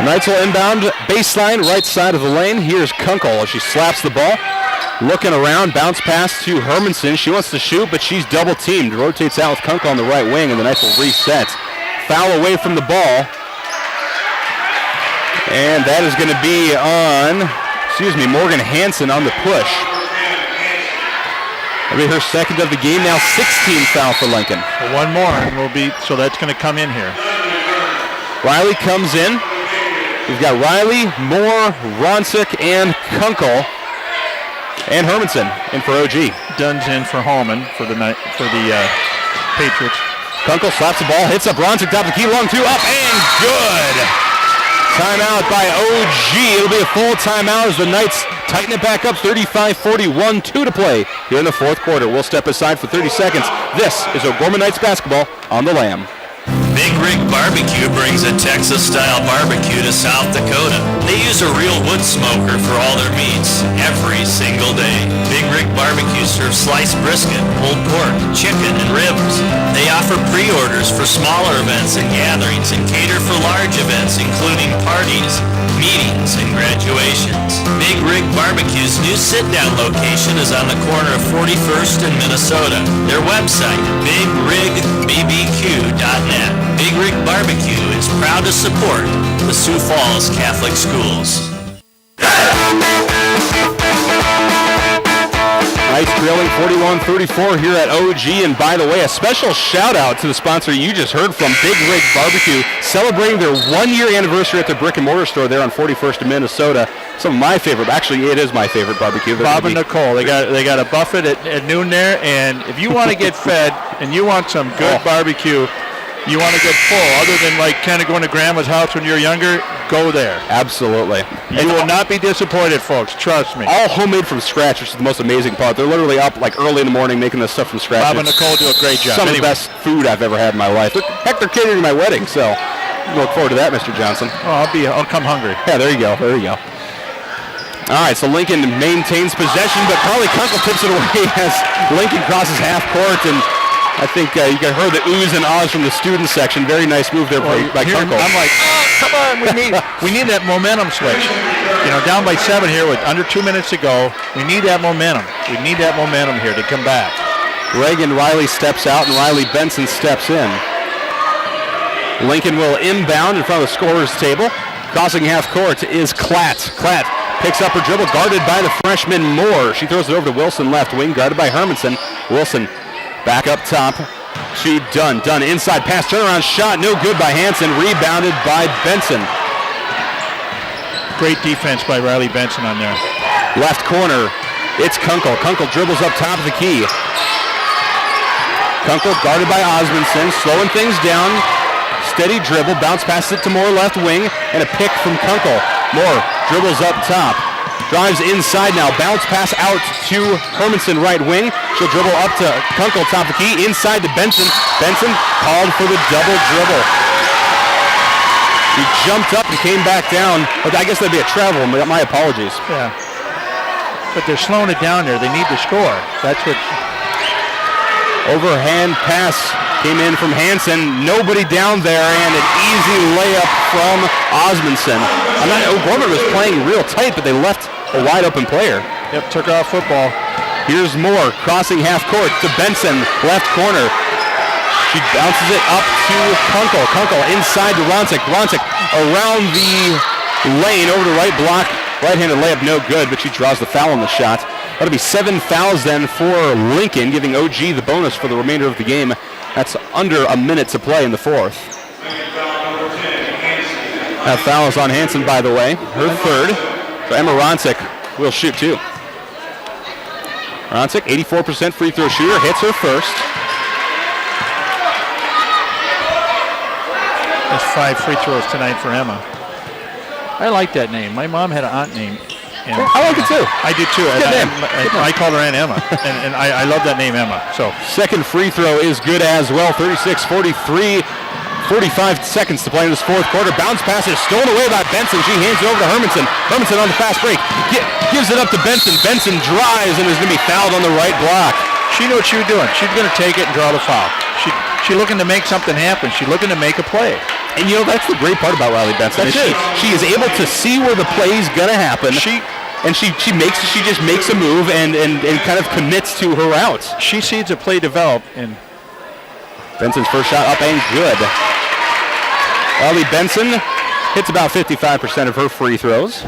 Knights will inbound, baseline, right side of the lane. Here's Kunkel as she slaps the ball. Looking around, bounce pass to Hermanson. She wants to shoot, but she's double teamed. Rotates out with Kunkel on the right wing, and the Knights will reset. Foul away from the ball. And that is going to be on, Morgan Hansen on the push. That'll be her second of the game. Now 16th foul for Lincoln. One more, and so that's going to come in here. Riley comes in. We've got Riley, Moore, Ronsick, and Kunkel. And Hermanson in for OG. Dunn's in for Hallman for the Patriots. Kunkel slaps the ball, hits up Ronsick, top of the key, long two, up, and good! Timeout by OG. It'll be a full timeout as the Knights tighten it back up, 35-41, 2 to play here in the fourth quarter. We'll step aside for 30 seconds. This is O'Gorman Knights basketball on the Lamb. Big Rig Barbecue brings a Texas-style barbecue to South Dakota. They use a real wood smoker for all their meats every single day. Big Rig Barbecue serves sliced brisket, pulled pork, chicken, and ribs. They offer pre-orders for smaller events and gatherings and cater for large events including parties, meetings, and graduations. Big Rig Barbecue's new sit-down location is on the corner of 41st and Minnesota. Their website, bigrigbbbq.net. Big Rig Barbecue is proud to support the Sioux Falls Catholic Schools. Knights trailing 41-34 here at OG, and by the way, a special shout out to the sponsor you just heard from, Big Rig Barbecue, celebrating their 1-year anniversary at their brick and mortar store there on 41st in Minnesota. Some of my favorite, actually it is my favorite barbecue. Bob and Nicole, they got a buffet at noon there, and if you want to get fed and you want some good barbecue, you want to get full, other than like kind of going to grandma's house when you're younger, go there. Absolutely. You will not be disappointed, folks. Trust me. All homemade from scratch, which is the most amazing part. They're literally up like early in the morning making this stuff from scratch. Bob and Nicole do a great job. Some of the best food I've ever had in my life. Heck, they're catering my wedding, so look forward to that, Mr. Johnson. Oh, I'll come hungry. Yeah, there you go. All right, so Lincoln maintains possession, but Carly Kunkel tips it away as Lincoln crosses half court, and I think you heard the oohs and ahs from the student section. Very nice move there by Kunkel. I'm like, come on, we need that momentum switch. Down by 7 here with under 2 minutes to go. We need that momentum. We need that momentum here to come back. Reagan Riley steps out, and Riley Benson steps in. Lincoln will inbound in front of the scorer's table. Crossing half court is Klatt. Klatt picks up her dribble, guarded by the freshman Moore. She throws it over to Wilson, left wing, guarded by Hermanson. Wilson back up top to Dunn. Dunn inside pass, turnaround shot, no good by Hansen, rebounded by Benson. Great defense by Riley Benson on there. Left corner, it's Kunkel. Kunkel dribbles up top of the key. Kunkel guarded by Osmondson, slowing things down. Steady dribble, bounce passes it to Moore, left wing, and a pick from Kunkel. Moore dribbles up top. Drives inside now, bounce pass out to Hermanson, right wing. She'll dribble up to Kunkel, top of the key, inside to Benson. Benson called for the double dribble. He jumped up and came back down. I guess that'd be a travel, my apologies. Yeah. But they're slowing it down there. They need to score. That's what... Overhand pass Came in from Hansen, nobody down there, and an easy layup from Osmondson. O'Gorman was playing real tight, but they left a wide open player. Yep, took off football. Here's Moore crossing half court to Benson, left corner. She bounces it up to Kunkel. Kunkel inside to Ronsick. Ronsick around the lane over the right block. Right-handed layup no good, but she draws the foul on the shot. That'll be 7 fouls then for Lincoln, giving OG the bonus for the remainder of the game. That's under a minute to play in the fourth. That foul is on Hansen, by the way, her third. So Emma Ronsick will shoot too. Ronsick, 84% free throw shooter, hits her first. That's 5 free throws tonight for Emma. I like that name. My mom had an aunt named Emma. I like it too. I did too. Good name. I called her Aunt Emma, and I love that name Emma. So second free throw is good as well. 36-43. 45 seconds to play in this fourth quarter. Bounce pass is stolen away by Benson. She hands it over to Hermanson. Hermanson on the fast break. Gives it up to Benson. Benson drives and is going to be fouled on the right block. She knew what she was doing. She's going to take it and draw the foul. She's looking to make something happen. She's looking to make a play. And you know, that's the great part about Riley Benson. She is able to see where the play is going to happen. She just makes a move and kind of commits to her routes. She sees a play develop, and Benson's first shot up and good. Riley Benson hits about 55% of her free throws.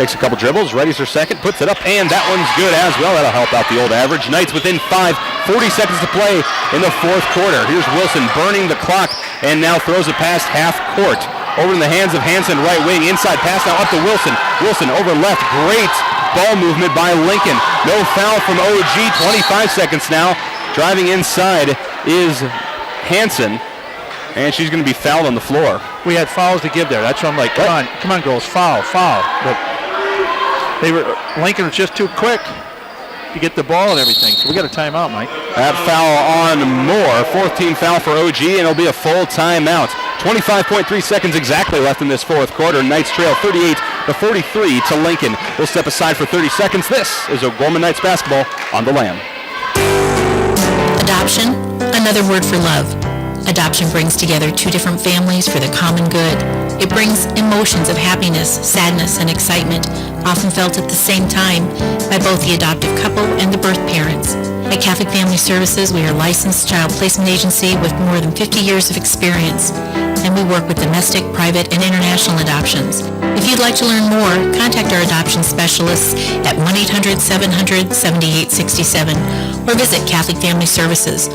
Takes a couple dribbles, readies her second, puts it up, and that one's good as well. That'll help out the old average. Knights within 5, 40 seconds to play in the fourth quarter. Here's Wilson burning the clock and now throws it past half court. Over in the hands of Hansen, right wing, inside pass now up to Wilson. Wilson over left, great ball movement by Lincoln. No foul from OG, 25 seconds now. Driving inside is Hansen, and she's going to be fouled on the floor. We had fouls to give there. That's why I'm like, come on, girls, foul. But Lincoln was just too quick to get the ball and everything. So we got a timeout, Mike. That foul on Moore, 14th foul for OG, and it'll be a full timeout. 25.3 seconds exactly left in this fourth quarter. Knights trail 38-43 to Lincoln. We'll step aside for 30 seconds. This is O'Gorman Knights basketball on the Lamb. Adoption, another word for love. Adoption brings together two different families for the common good. It brings emotions of happiness, sadness, and excitement, often felt at the same time by both the adoptive couple and the birth parents. At Catholic Family Services, we are a licensed child placement agency with more than 50 years of experience, and we work with domestic, private, and international adoptions. If you'd like to learn more, contact our adoption specialists at 1-800-700-7867 or visit Catholic Family Services,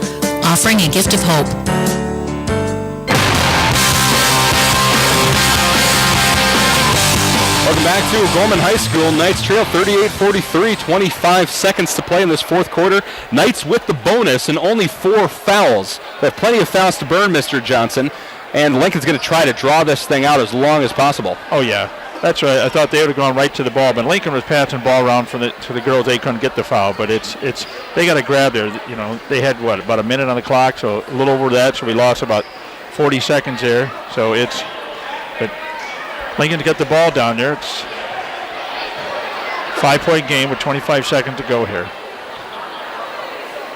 offering a gift of hope. Welcome back to O'Gorman High School. Knights trail 38-43, 25 seconds to play in this fourth quarter. Knights with the bonus and only 4 fouls. They have plenty of fouls to burn, Mr. Johnson, and Lincoln's going to try to draw this thing out as long as possible. Oh, yeah. That's right. I thought they would have gone right to the ball, but Lincoln was passing the ball around to the girls. They couldn't get the foul, but it's they got to grab there. You know, they had about a minute on the clock, so a little over that. So we lost about 40 seconds there. So but Lincoln to get the ball down there. It's a 5-point game with 25 seconds to go here.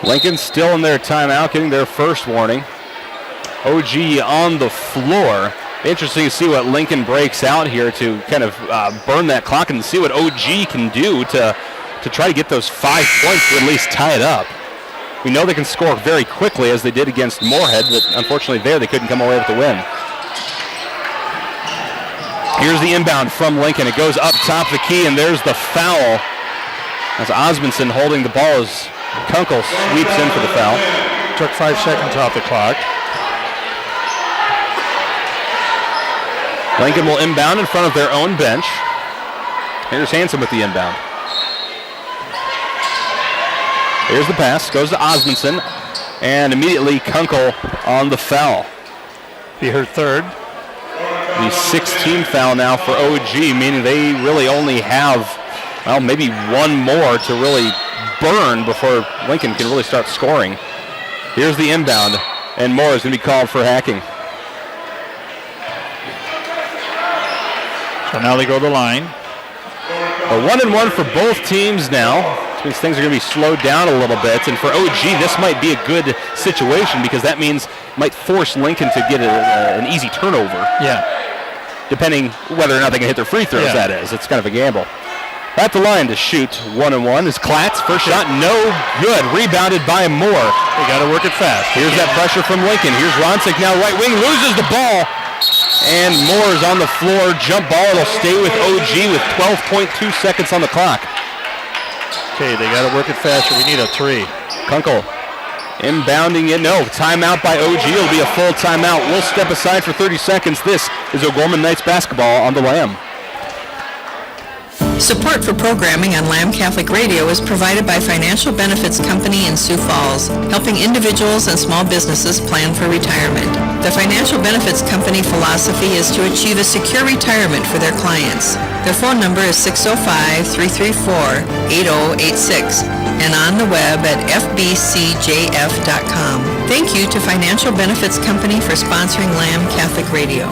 Lincoln still in their timeout, getting their first warning. OG on the floor. Interesting to see what Lincoln breaks out here to kind of burn that clock and see what OG can do to try to get those 5 points to at least tie it up. We know they can score very quickly as they did against Moorhead, but unfortunately there they couldn't come away with the win. Here's the inbound from Lincoln. It goes up top the key, and there's the foul. As Osmondson holding the ball as Kunkel sweeps in for the foul. Took 5 seconds off the clock. Lincoln will inbound in front of their own bench. Here's Hansen with the inbound. Here's the pass. Goes to Osmondson. And immediately Kunkel on the foul. Be her third. The 16th foul now for OG, meaning they really only have, well, maybe one more to really burn before Lincoln can really start scoring. Here's the inbound, and Moore is going to be called for hacking. So now they go to the line. A 1-and-1 for both teams now. Which means things are going to be slowed down a little bit. And for OG, this might be a good situation because that means it might force Lincoln to get an easy turnover. Yeah. Depending whether or not they can hit their free throws, that is. It's kind of a gamble. At the line to shoot 1-1 is Klatz. First shot, no good. Rebounded by Moore. They got to work it fast. Here's that pressure from Lincoln. Here's Ronsick now right wing, loses the ball. And Moore is on the floor. Jump ball. It'll stay with OG with 12.2 seconds on the clock. Okay, they got to work it faster. We need a 3. Kunkel inbounding it. No, timeout by OG. It'll be a full timeout. We'll step aside for 30 seconds. This is O'Gorman Knights basketball on the Lamb. Support for programming on Lamb Catholic Radio is provided by Financial Benefits Company in Sioux Falls, helping individuals and small businesses plan for retirement. The Financial Benefits Company philosophy is to achieve a secure retirement for their clients. Their phone number is 605-334-8086 and on the web at fbcjf.com. Thank you to Financial Benefits Company for sponsoring Lamb Catholic Radio.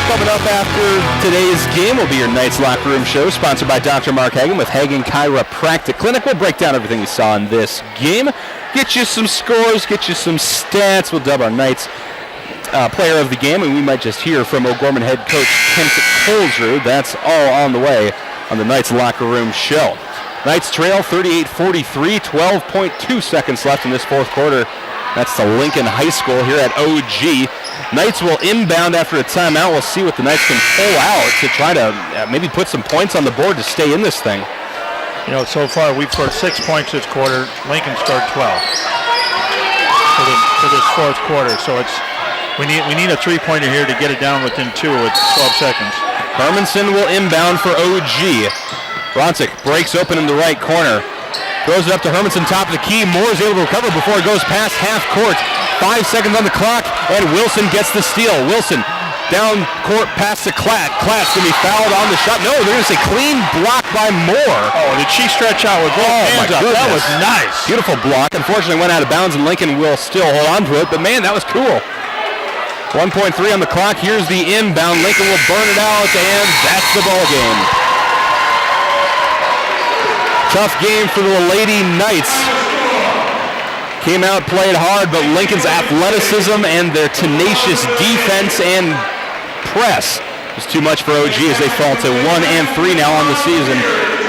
Coming up after today's game will be your Knights Locker Room Show, sponsored by Dr. Mark Hagen with Hagen Chiropractic Clinic. We'll break down everything we saw in this game, get you some scores, get you some stats. We'll dub our Knights player of the game, and we might just hear from O'Gorman head coach Kent Colesrud. That's all on the way on the Knights Locker Room Show. Knights trail 38-43, 12.2 seconds left in this fourth quarter. That's to Lincoln High School here at OG. Knights will inbound after a timeout. We'll see what the Knights can pull out to try to maybe put some points on the board to stay in this thing. You know, so far we've scored 6 points this quarter. Lincoln scored 12 for this fourth quarter. So we need a 3-pointer here to get it down within 2 with 12 seconds. Hermanson will inbound for OG. Ronsick breaks open in the right corner. Throws it up to Hermanson, top of the key. Moore is able to recover before it goes past half court. 5 seconds on the clock, and Wilson gets the steal. Wilson down court past to Klatt. Klatt's going to be fouled on the shot. No, they're going to say clean block by Moore. Oh, did she stretch out with both hands up? That was nice. Beautiful block. Unfortunately, went out of bounds, and Lincoln will still hold on to it. But, man, that was cool. 1.3 on the clock. Here's the inbound. Lincoln will burn it out, and that's the ball game. Tough game for the Lady Knights. Came out, played hard, but Lincoln's athleticism and their tenacious defense and press was too much for OG as they fall to 1-3 now on the season.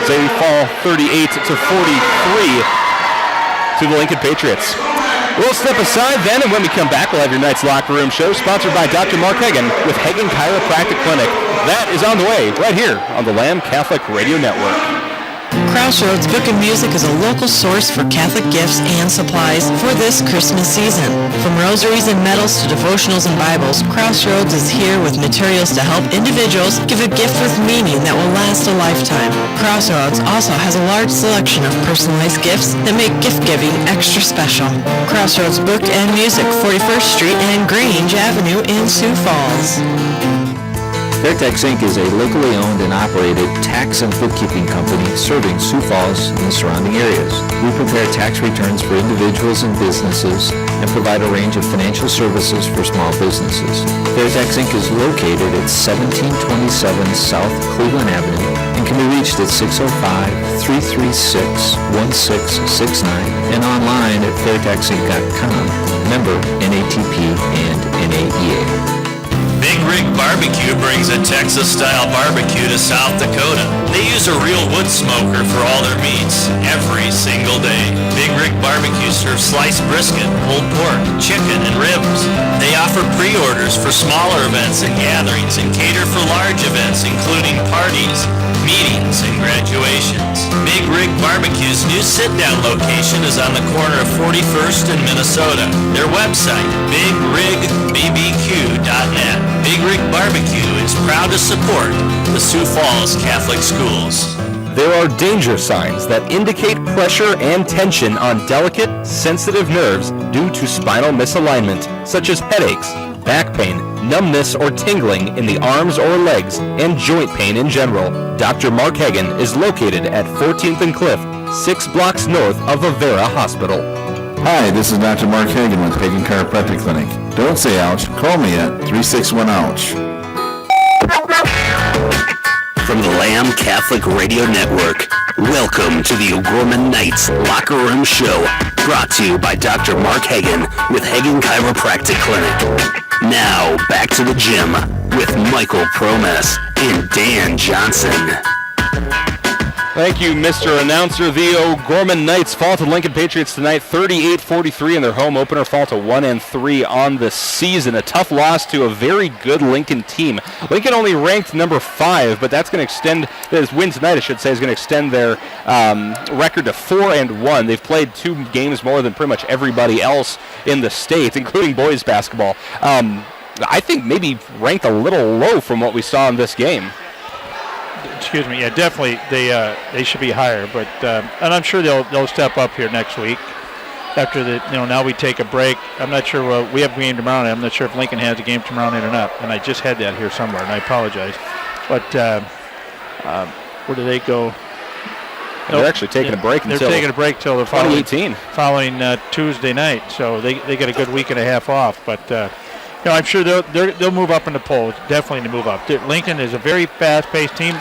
As they fall 38-43 to the Lincoln Patriots. We'll step aside then, and when we come back, we'll have your Knights Locker Room Show, sponsored by Dr. Mark Hagen with Hagen Chiropractic Clinic. That is on the way right here on the Lamb Catholic Radio Network. Crossroads Book and Music is a local source for Catholic gifts and supplies for this Christmas season. From rosaries and medals to devotionals and Bibles, Crossroads is here with materials to help individuals give a gift with meaning that will last a lifetime. Crossroads also has a large selection of personalized gifts that make gift-giving extra special. Crossroads Book and Music, 41st Street and Grange Avenue in Sioux Falls. Fairtex Inc. is a locally owned and operated tax and bookkeeping company serving Sioux Falls and the surrounding areas. We prepare tax returns for individuals and businesses and provide a range of financial services for small businesses. Fairtex Inc. is located at 1727 South Cleveland Avenue and can be reached at 605-336-1669 and online at fairtexinc.com. Member NATP and NAEA. Big Rig Barbecue brings a Texas-style barbecue to South Dakota. They use a real wood smoker for all their meats every single day. Big Rig Barbecue serves sliced brisket, pulled pork, chicken, and ribs. They offer pre-orders for smaller events and gatherings and cater for large events including parties, meetings, and graduations. Big Rig Barbecue's new sit-down location is on the corner of 41st and Minnesota. Their website, bigrigbbbq.net. Big Rig Barbecue is proud to support the Sioux Falls Catholic Schools. There are danger signs that indicate pressure and tension on delicate, sensitive nerves due to spinal misalignment, such as headaches, back pain, numbness or tingling in the arms or legs, and joint pain in general. Dr. Mark Hagen is located at 14th and Cliff, 6 blocks north of Avera Hospital. Hi, this is Dr. Mark Hagen with Hagen Chiropractic Clinic. Don't say ouch, call me at 361-OUCH. From the Lamb Catholic Radio Network, welcome to the O'Gorman Knights Locker Room Show, brought to you by Dr. Mark Hagan with Hagan Chiropractic Clinic. Now, back to the gym with Michael Promes and Dan Johnson. Thank you, Mr. Announcer. The O'Gorman Knights fall to Lincoln Patriots tonight, 38-43 in their home opener, fall to 1-3 on the season. A tough loss to a very good Lincoln team. Lincoln only ranked number 5, but that's going to extend, this win tonight, I should say, is going to extend their record to 4-1. They've played 2 games more than pretty much everybody else in the state, including boys basketball. I think maybe ranked a little low from what we saw in this game. Excuse me. Yeah, definitely they should be higher, but and I'm sure they'll step up here next week. After the now we take a break. I'm not sure we have a game tomorrow night. I'm not sure if Lincoln has a game tomorrow night or not. And I just had that here somewhere, and I apologize. But where do they go? They're actually taking a break until 2018, following Tuesday night. So they get a good week and a half off. But I'm sure they'll move up in the polls. Definitely to move up. Lincoln is a very fast-paced team.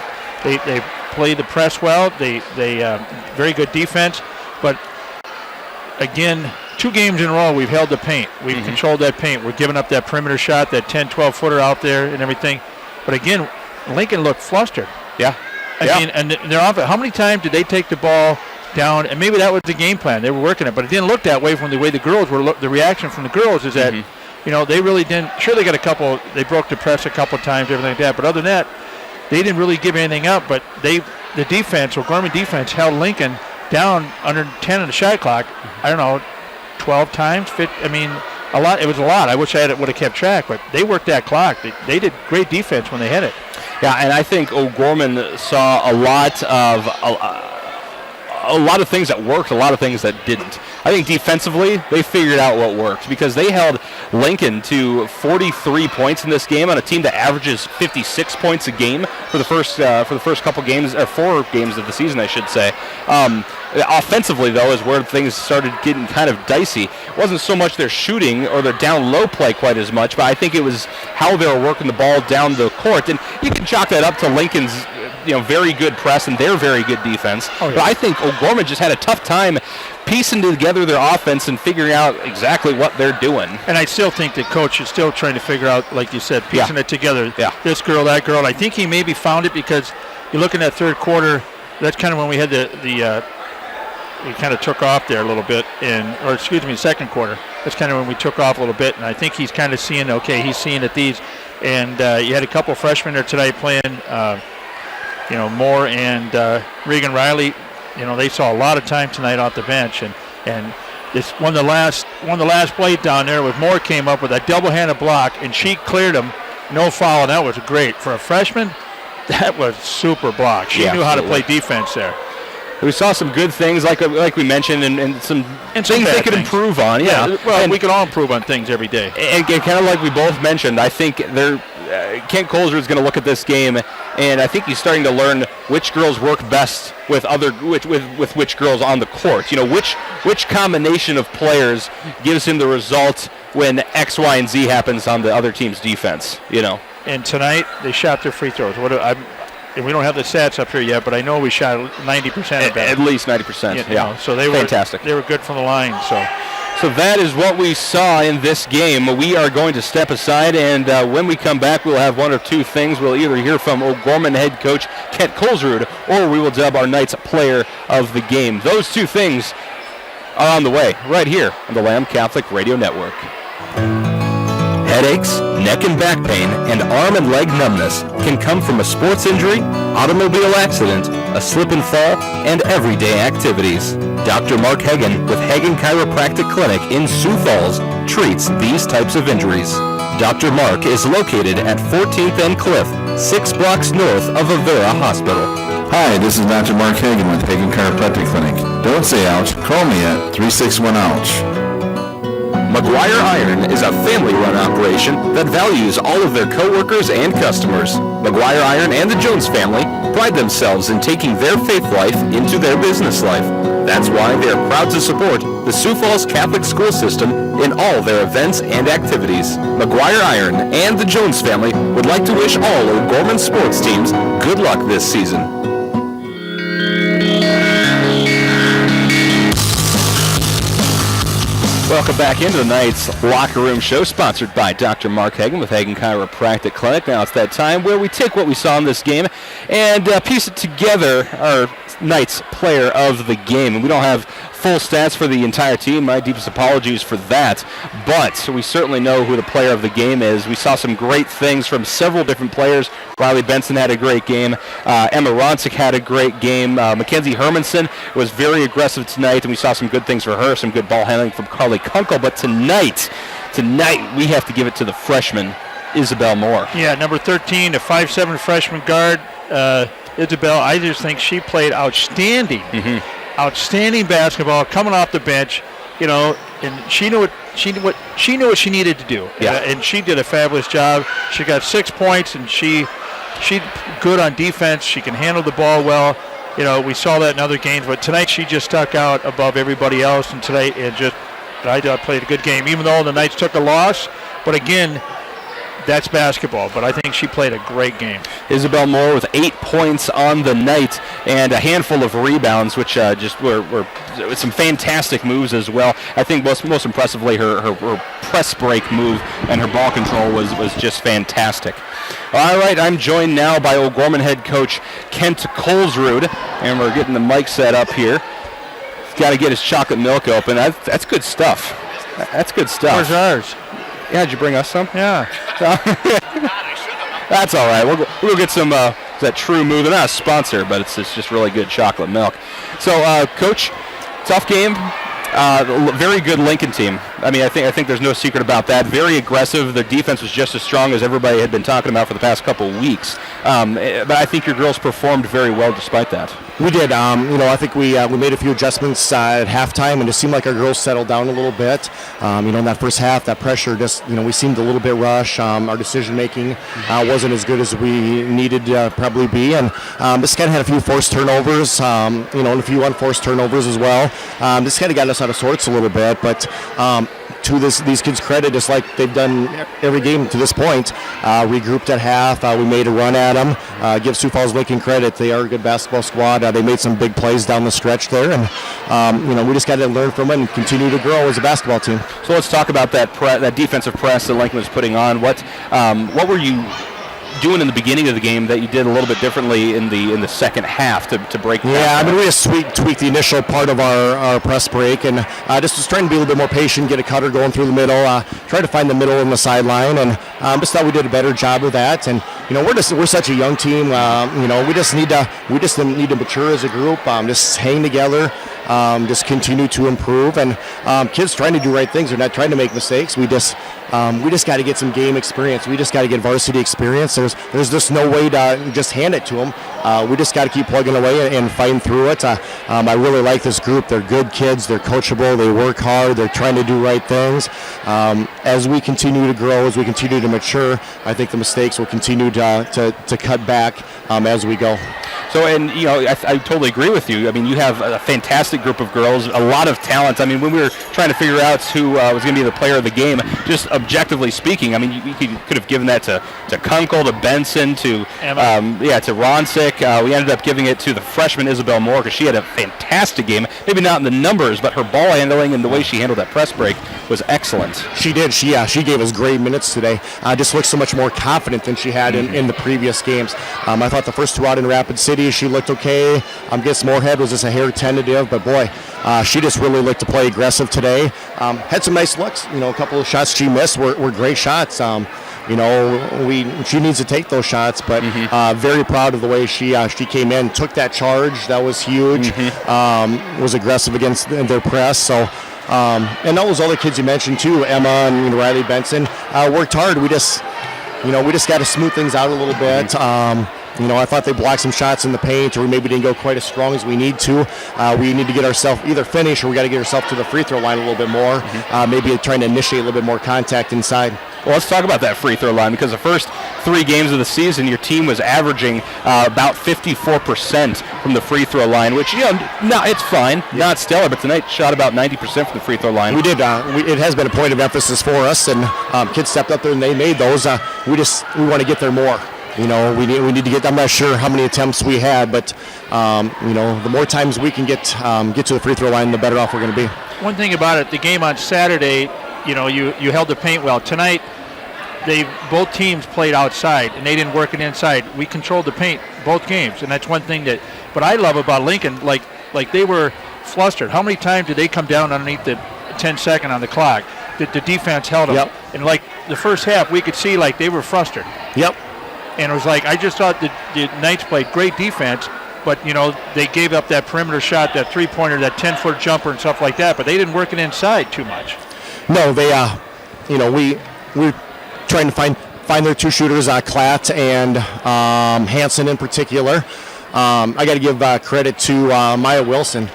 They play the press well. They very good defense. But again, 2 games in a row we've held the paint. We've controlled that paint. We're giving up that perimeter shot, that 10, 12-footer out there and everything. But again, Lincoln looked flustered. Yeah. I mean, and they're off. How many times did they take the ball down? And maybe that was the game plan. They were working it, but it didn't look that way from the way the girls were. The reaction from the girls is that, they really didn't. Sure, they got a couple. They broke the press a couple times, everything like that. But other than that, they didn't really give anything up. But the defense, O'Gorman defense, held Lincoln down under 10 on the shot clock. I don't know, 12 times. I mean, a lot. It was a lot. I wish I would have kept track, but they worked that clock. They did great defense when they had it. Yeah, and I think O'Gorman saw a lot of things that worked, a lot of things that didn't. I think defensively, they figured out what worked because they held Lincoln to 43 points in this game on a team that averages 56 points a game for the first couple games, or 4 games of the season, I should say. Offensively, though, is where things started getting kind of dicey. It wasn't so much their shooting or their down low play quite as much, but I think it was how they were working the ball down the court. And you can chalk that up to Lincoln's very good press and their very good defense. Oh, yeah. But I think O'Gorman just had a tough time piecing together their offense and figuring out exactly what they're doing. And I still think the coach is still trying to figure out, like you said, piecing it together. Yeah. This girl, that girl. And I think he maybe found it because you look in that third quarter, that's kind of when we had we kind of took off there a little bit, second quarter. That's kind of when we took off a little bit, and I think he's kind of seeing, he's seeing that these, and you had a couple freshmen there tonight playing, Moore and Regan Riley. They saw a lot of time tonight off the bench, and this one of the last plays down there was Moore came up with a double-handed block, and she cleared him, no foul, and that was great for a freshman. That was super block. She knew how to play defense there. We saw some good things, like we mentioned, and some things they could improve on. Yeah, well, we can all improve on things every day. And kind of like we both mentioned, I think Kent Colesrud is going to look at this game, and I think he's starting to learn which girls work best with which girls on the court. Which combination of players gives him the result when X, Y, and Z happens on the other team's defense. And tonight they shot their free throws. And we don't have the stats up here yet, but I know we shot 90% of that. At least 90%, yeah. So they fantastic. They were good from the line. So that is what we saw in this game. We are going to step aside, and when we come back, we'll have one of 2 things. We'll either hear from O'Gorman head coach Kent Colesrud, or we will dub our Knights player of the game. Those 2 things are on the way right here on the Lamb Catholic Radio Network. Headaches, neck and back pain, and arm and leg numbness can come from a sports injury, automobile accident, a slip and fall, and everyday activities. Dr. Mark Hagan with Hagan Chiropractic Clinic in Sioux Falls treats these types of injuries. Dr. Mark is located at 14th and Cliff, 6 blocks north of Avera Hospital. Hi, this is Dr. Mark Hagan with Hagan Chiropractic Clinic. Don't say ouch, call me at 361-OUCH. McGuire Iron is a family-run operation that values all of their co-workers and customers. McGuire Iron and the Jones family pride themselves in taking their faith life into their business life. That's why they are proud to support the Sioux Falls Catholic school system in all their events and activities. McGuire Iron and the Jones family would like to wish all O'Gorman sports teams good luck this season. Welcome back into the Knights Locker Room Show, sponsored by Dr. Mark Hagen with Hagen Chiropractic Clinic. Now it's that time where we take what we saw in this game and piece it together, our Knights player of the game. And we don't have full stats for the entire team. My deepest apologies for that. But we certainly know who the player of the game is. We saw some great things from several different players. Riley Benson had a great game. Emma Ronsick had a great game. Mackenzie Hermanson was very aggressive tonight, and we saw some good things for her, some good ball handling from Carly Kunkel. But tonight, we have to give it to the freshman, Isabel Moore. Yeah, number 13, a 5'7" freshman guard. Isabel, I just think she played outstanding. Outstanding basketball coming off the bench, and she knew what she needed to do. Yeah. And she did a fabulous job. She got 6 points, and she good on defense. She can handle the ball well. We saw that in other games, but tonight she just stuck out above everybody else. And tonight I thought played a good game, even though the Knights took a loss. But again, that's basketball, but I think she played a great game. Isabel Moore with 8 points on the night and a handful of rebounds, which just were some fantastic moves as well. I think most impressively her press break move and her ball control was just fantastic. All right, I'm joined now by O'Gorman head coach Kent Colesrud, and we're getting the mic set up here. He's got to get his chocolate milk open. That's good stuff. That's good stuff. Where's ours? Yeah, did you bring us some? Yeah. That's all right. We'll get some that True Move. They're not a sponsor, but it's just really good chocolate milk. So, Coach, tough game. Very good Lincoln team. I mean, I think there's no secret about that. Very aggressive. Their defense was just as strong as everybody had been talking about for the past couple of weeks. But I think your girls performed very well despite that. We did. I think we made a few adjustments at halftime, and it seemed like our girls settled down a little bit. In that first half, that pressure just, we seemed a little bit rushed. Our decision-making wasn't as good as we needed to probably be. And this kind of had a few forced turnovers, and a few unforced turnovers as well. This kind of got us out of sorts a little bit. But to these kids' credit, just like they've done every game to this point, regrouped at half. We made a run at them. Give Sioux Falls Lincoln credit. They are a good basketball squad. They made some big plays down the stretch there, and we just got to learn from it and continue to grow as a basketball team. So let's talk about that defensive press that Lincoln was putting on. What were you doing in the beginning of the game that you did a little bit differently in the second half to break that? Yeah, we just tweaked the initial part of our press break, and just was trying to be a little bit more patient, get a cutter going through the middle, try to find the middle and the sideline, and just thought we did a better job of that. And we're such a young team. We just need to mature as a group, just hang together, just continue to improve, and kids trying to do right things. They're not trying to make mistakes. We just got to get some game experience. We just got to get varsity experience. There's just no way to just hand it to them. We just got to keep plugging away and fighting through it. I really like this group. They're good kids. They're coachable. They work hard. They're trying to do right things. As we continue to grow, as we continue to mature, I think the mistakes will continue to cut back as we go. So, and I totally agree with you. I mean, you have a fantastic group of girls, a lot of talent. I mean, when we were trying to figure out who was going to be the player of the game, just objectively speaking, I mean, you could have given that to Kunkel, to Benson, to Ronsick. We ended up giving it to the freshman Isabel Moore because she had a fantastic game. Maybe not in the numbers, but her ball handling and the way she handled that press break was excellent. She did. She gave us great minutes today. Just looked so much more confident than she had in the previous games. I thought the first two out in Rapid City, she looked okay. Guess Moorhead was just a hair tentative, but boy, she just really looked to play aggressive today. Had some nice looks. A couple of shots she missed were great shots. She needs to take those shots, but very proud of the way she came in, took that charge. That was huge. Was aggressive against their press. So, and all those other kids you mentioned too, Emma and Riley Benson, worked hard. We just got to smooth things out a little bit. I thought they blocked some shots in the paint, or we maybe didn't go quite as strong as we need to. We need to get ourselves either finished, or we got to get ourselves to the free throw line a little bit more. Maybe trying to initiate a little bit more contact inside. Well, let's talk about that free throw line, because the first 3 games of the season, your team was averaging about 54% from the free throw line, which, no, it's fine, not stellar, but tonight shot about 90% from the free throw line. We did. It has been a point of emphasis for us, and kids stepped up there and they made those. We want to get there more. We need to get. I'm not sure how many attempts we had, but the more times we can get to the free throw line, the better off we're going to be. One thing about it, the game on Saturday, you held the paint well. Tonight, both teams played outside and they didn't work it inside. We controlled the paint both games, and that's one thing but I love about Lincoln. Like they were flustered. How many times did they come down underneath the 10-second on the clock? The defense held them. Yep. And like the first half, we could see like they were frustrated. Yep. And it was like, I just thought the Knights played great defense, but, they gave up that perimeter shot, that three-pointer, that 10-foot jumper and stuff like that, but they didn't work it inside too much. No, they, we're trying to find their 2 shooters, Klatt and Hansen in particular. I got to give credit to Maya Wilson.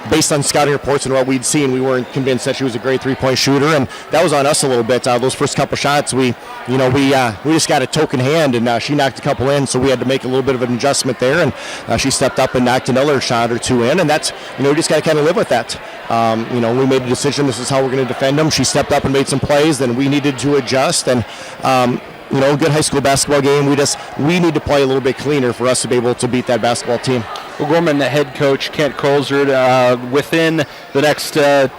Based on scouting reports and what we'd seen, we weren't convinced that she was a great 3-point shooter, and that was on us a little bit. Those first couple shots, we just got a token hand, and she knocked a couple in, so we had to make a little bit of an adjustment there, and she stepped up and knocked another shot or 2 in, and that's, we just got to kind of live with that. We made a decision, this is how we're going to defend them. She stepped up and made some plays, then we needed to adjust, and good high school basketball game. We need to play a little bit cleaner for us to be able to beat that basketball team. O'Gorman, the head coach, Kent Colesrud, within the next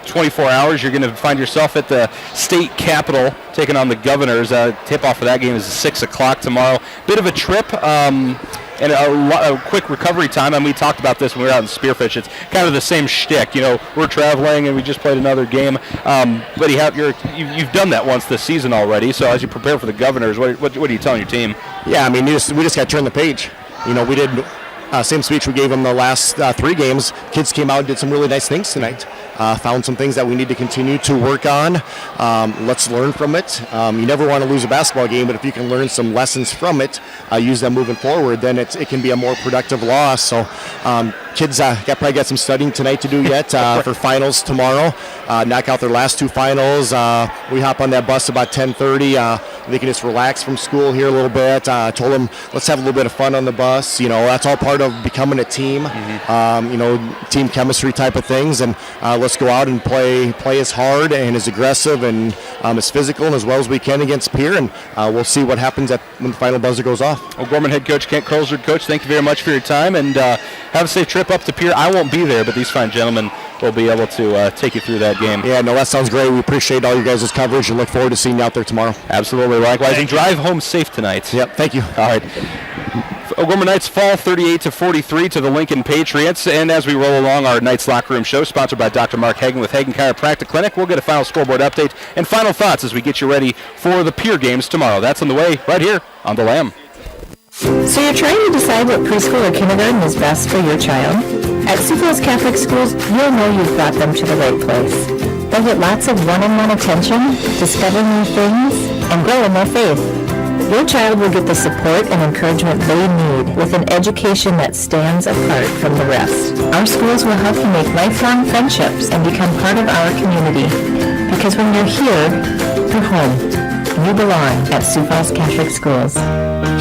24 hours, you're going to find yourself at the state capitol taking on the Governors. Tip-off for that game is 6 o'clock tomorrow. Bit of a trip and a quick recovery time, and we talked about this when we were out in Spearfish. It's kind of the same shtick. We're traveling, and we just played another game. But you've done that once this season already, so as you prepare for the Governors, what are you telling your team? Yeah, we just got to turn the page. We did... same speech we gave them the last 3 games. Kids came out and did some really nice things tonight. Found some things that we need to continue to work on. Let's learn from it. You never want to lose a basketball game, but if you can learn some lessons from it, use them moving forward, then it can be a more productive loss. So kids probably got some studying tonight to do yet for finals tomorrow. Knock out their last 2 finals. We hop on that bus about 10:30. They can just relax from school here a little bit. Told them, let's have a little bit of fun on the bus. That's all part of becoming a team. Team chemistry type of things, and let's go out and play as hard and as aggressive and as physical and as well as we can against Pierre, and we'll see what happens when the final buzzer goes off. O'Gorman head coach Kent Colesrud. Coach, thank you very much for your time, and have a safe trip up to Pierre. I won't be there, but these fine gentlemen will be able to take you through that game. Yeah, no, that sounds great. We appreciate all you guys' coverage and look forward to seeing you out there tomorrow. Absolutely, likewise, and drive home safe tonight. Yep, thank you. All right. O'Gorman Knights fall 38-43 to the Lincoln Patriots, and as we roll along our Knights Locker Room show, sponsored by Dr. Mark Hagen with Hagen Chiropractic Clinic, we'll get a final scoreboard update and final thoughts as we get you ready for the Pierre games tomorrow. That's on the way right here on The Lamb. So you're trying to decide what preschool or kindergarten is best for your child? At Sioux Falls Catholic Schools, you'll know you've brought them to the right place. They'll get lots of one-on-one attention, discover new things, and grow in their faith. Your child will get the support and encouragement they need with an education that stands apart from the rest. Our schools will help you make lifelong friendships and become part of our community. Because when you're here, you're home. You belong at Sioux Falls Catholic Schools.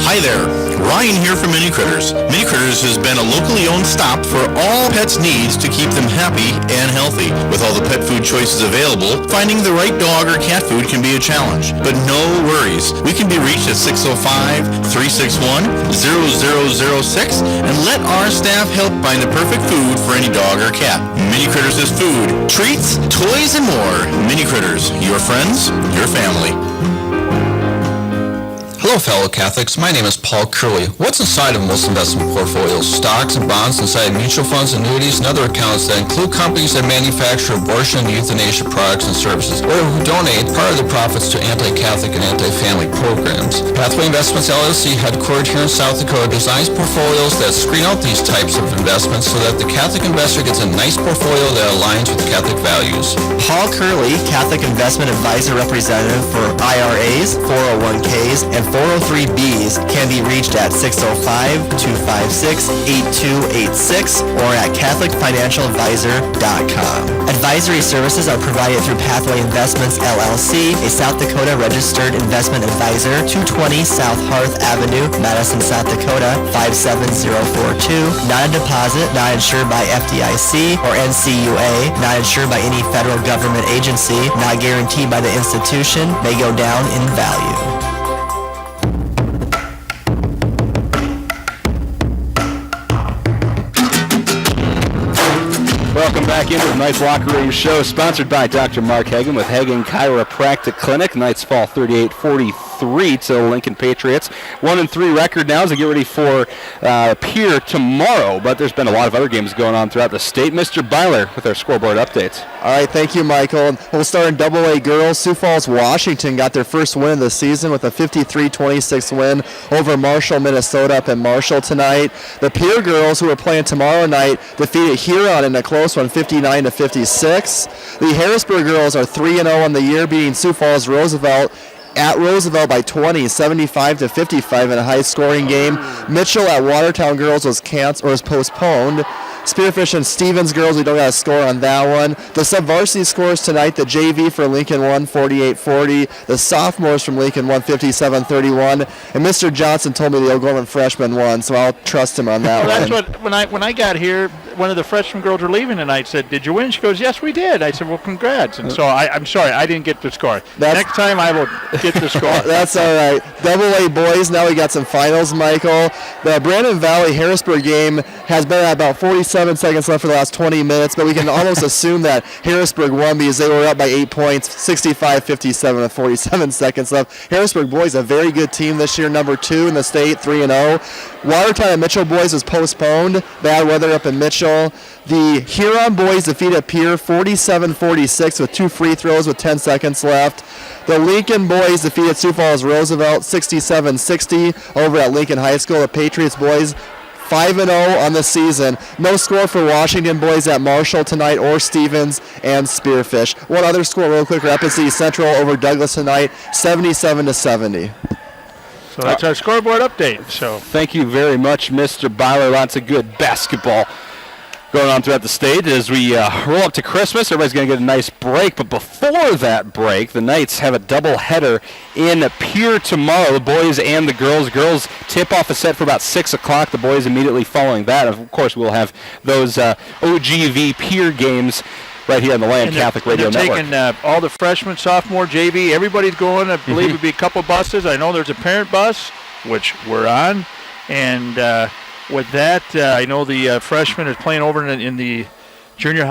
Hi there, Ryan here from Mini Critters. Mini Critters has been a locally owned stop for all pets' needs to keep them happy and healthy. With all the pet food choices available, finding the right dog or cat food can be a challenge. But no worries, we can be reached at 605-361-0006 and let our staff help find the perfect food for any dog or cat. Mini Critters is food, treats, toys, and more. Mini Critters, your friends, your family. Hello, fellow Catholics. My name is Paul Curley. What's inside of most investment portfolios? Stocks and bonds inside mutual funds, annuities, and other accounts that include companies that manufacture abortion and euthanasia products and services, or who donate part of the profits to anti-Catholic and anti-family programs. Pathway Investments LLC, headquartered here in South Dakota, designs portfolios that screen out these types of investments so that the Catholic investor gets a nice portfolio that aligns with Catholic values. Paul Curley, Catholic Investment Advisor Representative for IRAs, 401ks, and 4 403Bs can be reached at 605-256-8286 or at CatholicFinancialAdvisor.com. Advisory services are provided through Pathway Investments, LLC, a South Dakota registered investment advisor, 220 South Hearth Avenue, Madison, South Dakota, 57042. Not a deposit, not insured by FDIC or NCUA, not insured by any federal government agency, not guaranteed by the institution, may go down in value. Welcome back into the Knights Locker Room Show, sponsored by Dr. Mark Hagan with Hagan Chiropractic Clinic. Knights fall 38-43 to the Lincoln Patriots. 1-3 record now as they get ready for Pierre tomorrow, but there's been a lot of other games going on throughout the state. Mr. Byler with our scoreboard updates. All right, thank you, Michael. We'll start in AA girls. Sioux Falls, Washington got their first win of the season with a 53-26 win over Marshall, Minnesota up in Marshall tonight. The Pierre girls, who are playing tomorrow night, defeated Huron in a close one, 59-56. The Harrisburg girls are 3-0 on the year, beating Sioux Falls Roosevelt at Roosevelt by 20, 75-55 in a high-scoring game. Mitchell at Watertown girls was postponed. Spearfish and Stevens girls, we don't got a score on that one. The sub-varsity scores tonight, the JV for Lincoln won 48-40. The sophomores from Lincoln won 57-31. And Mr. Johnson told me the O'Gorman freshmen won, so I'll trust him on that one. That's what, when I got here, one of the freshman girls were leaving tonight said, "Did you win?" She goes, "Yes, we did." I said, "Well, congrats." And so I'm sorry, I didn't get the score. Next time I will get the score. That's all right. AA boys, now we got some finals, Michael. The Brandon Valley Harrisburg game has been at about 47 seconds left for the last 20 minutes, but we can almost assume that Harrisburg won because they were up by 8 points, 65-57 with 47 seconds left. Harrisburg boys, a very good team this year, number 2 in the state, 3-0. Watertown and Mitchell boys was postponed. Bad weather up in Mitchell. The Huron boys defeated Pierre 47-46 with 2 free throws with 10 seconds left. The Lincoln boys defeated Sioux Falls Roosevelt 67-60 over at Lincoln High School. The Patriots boys 5-0 on the season. No score for Washington boys at Marshall tonight or Stevens and Spearfish. One other score real quick, Rapid City Central over Douglas tonight, 77-70. So that's our scoreboard update. So thank you very much, Mr. Byler. Lots of good basketball going on throughout the state as we roll up to Christmas. Everybody's going to get a nice break, but before that break, the Knights have a doubleheader in Pierre tomorrow, the boys and the girls. Girls tip off a set for about 6 o'clock, the boys immediately following that. Of course, we'll have those OGV Pierre games right here on the Land Catholic Radio Network. They're taking all the freshmen, sophomore, JV, everybody's going. I believe it'd be a couple buses. I know there's a parent bus, which we're on, and with that, I know the freshman is playing over in the junior high.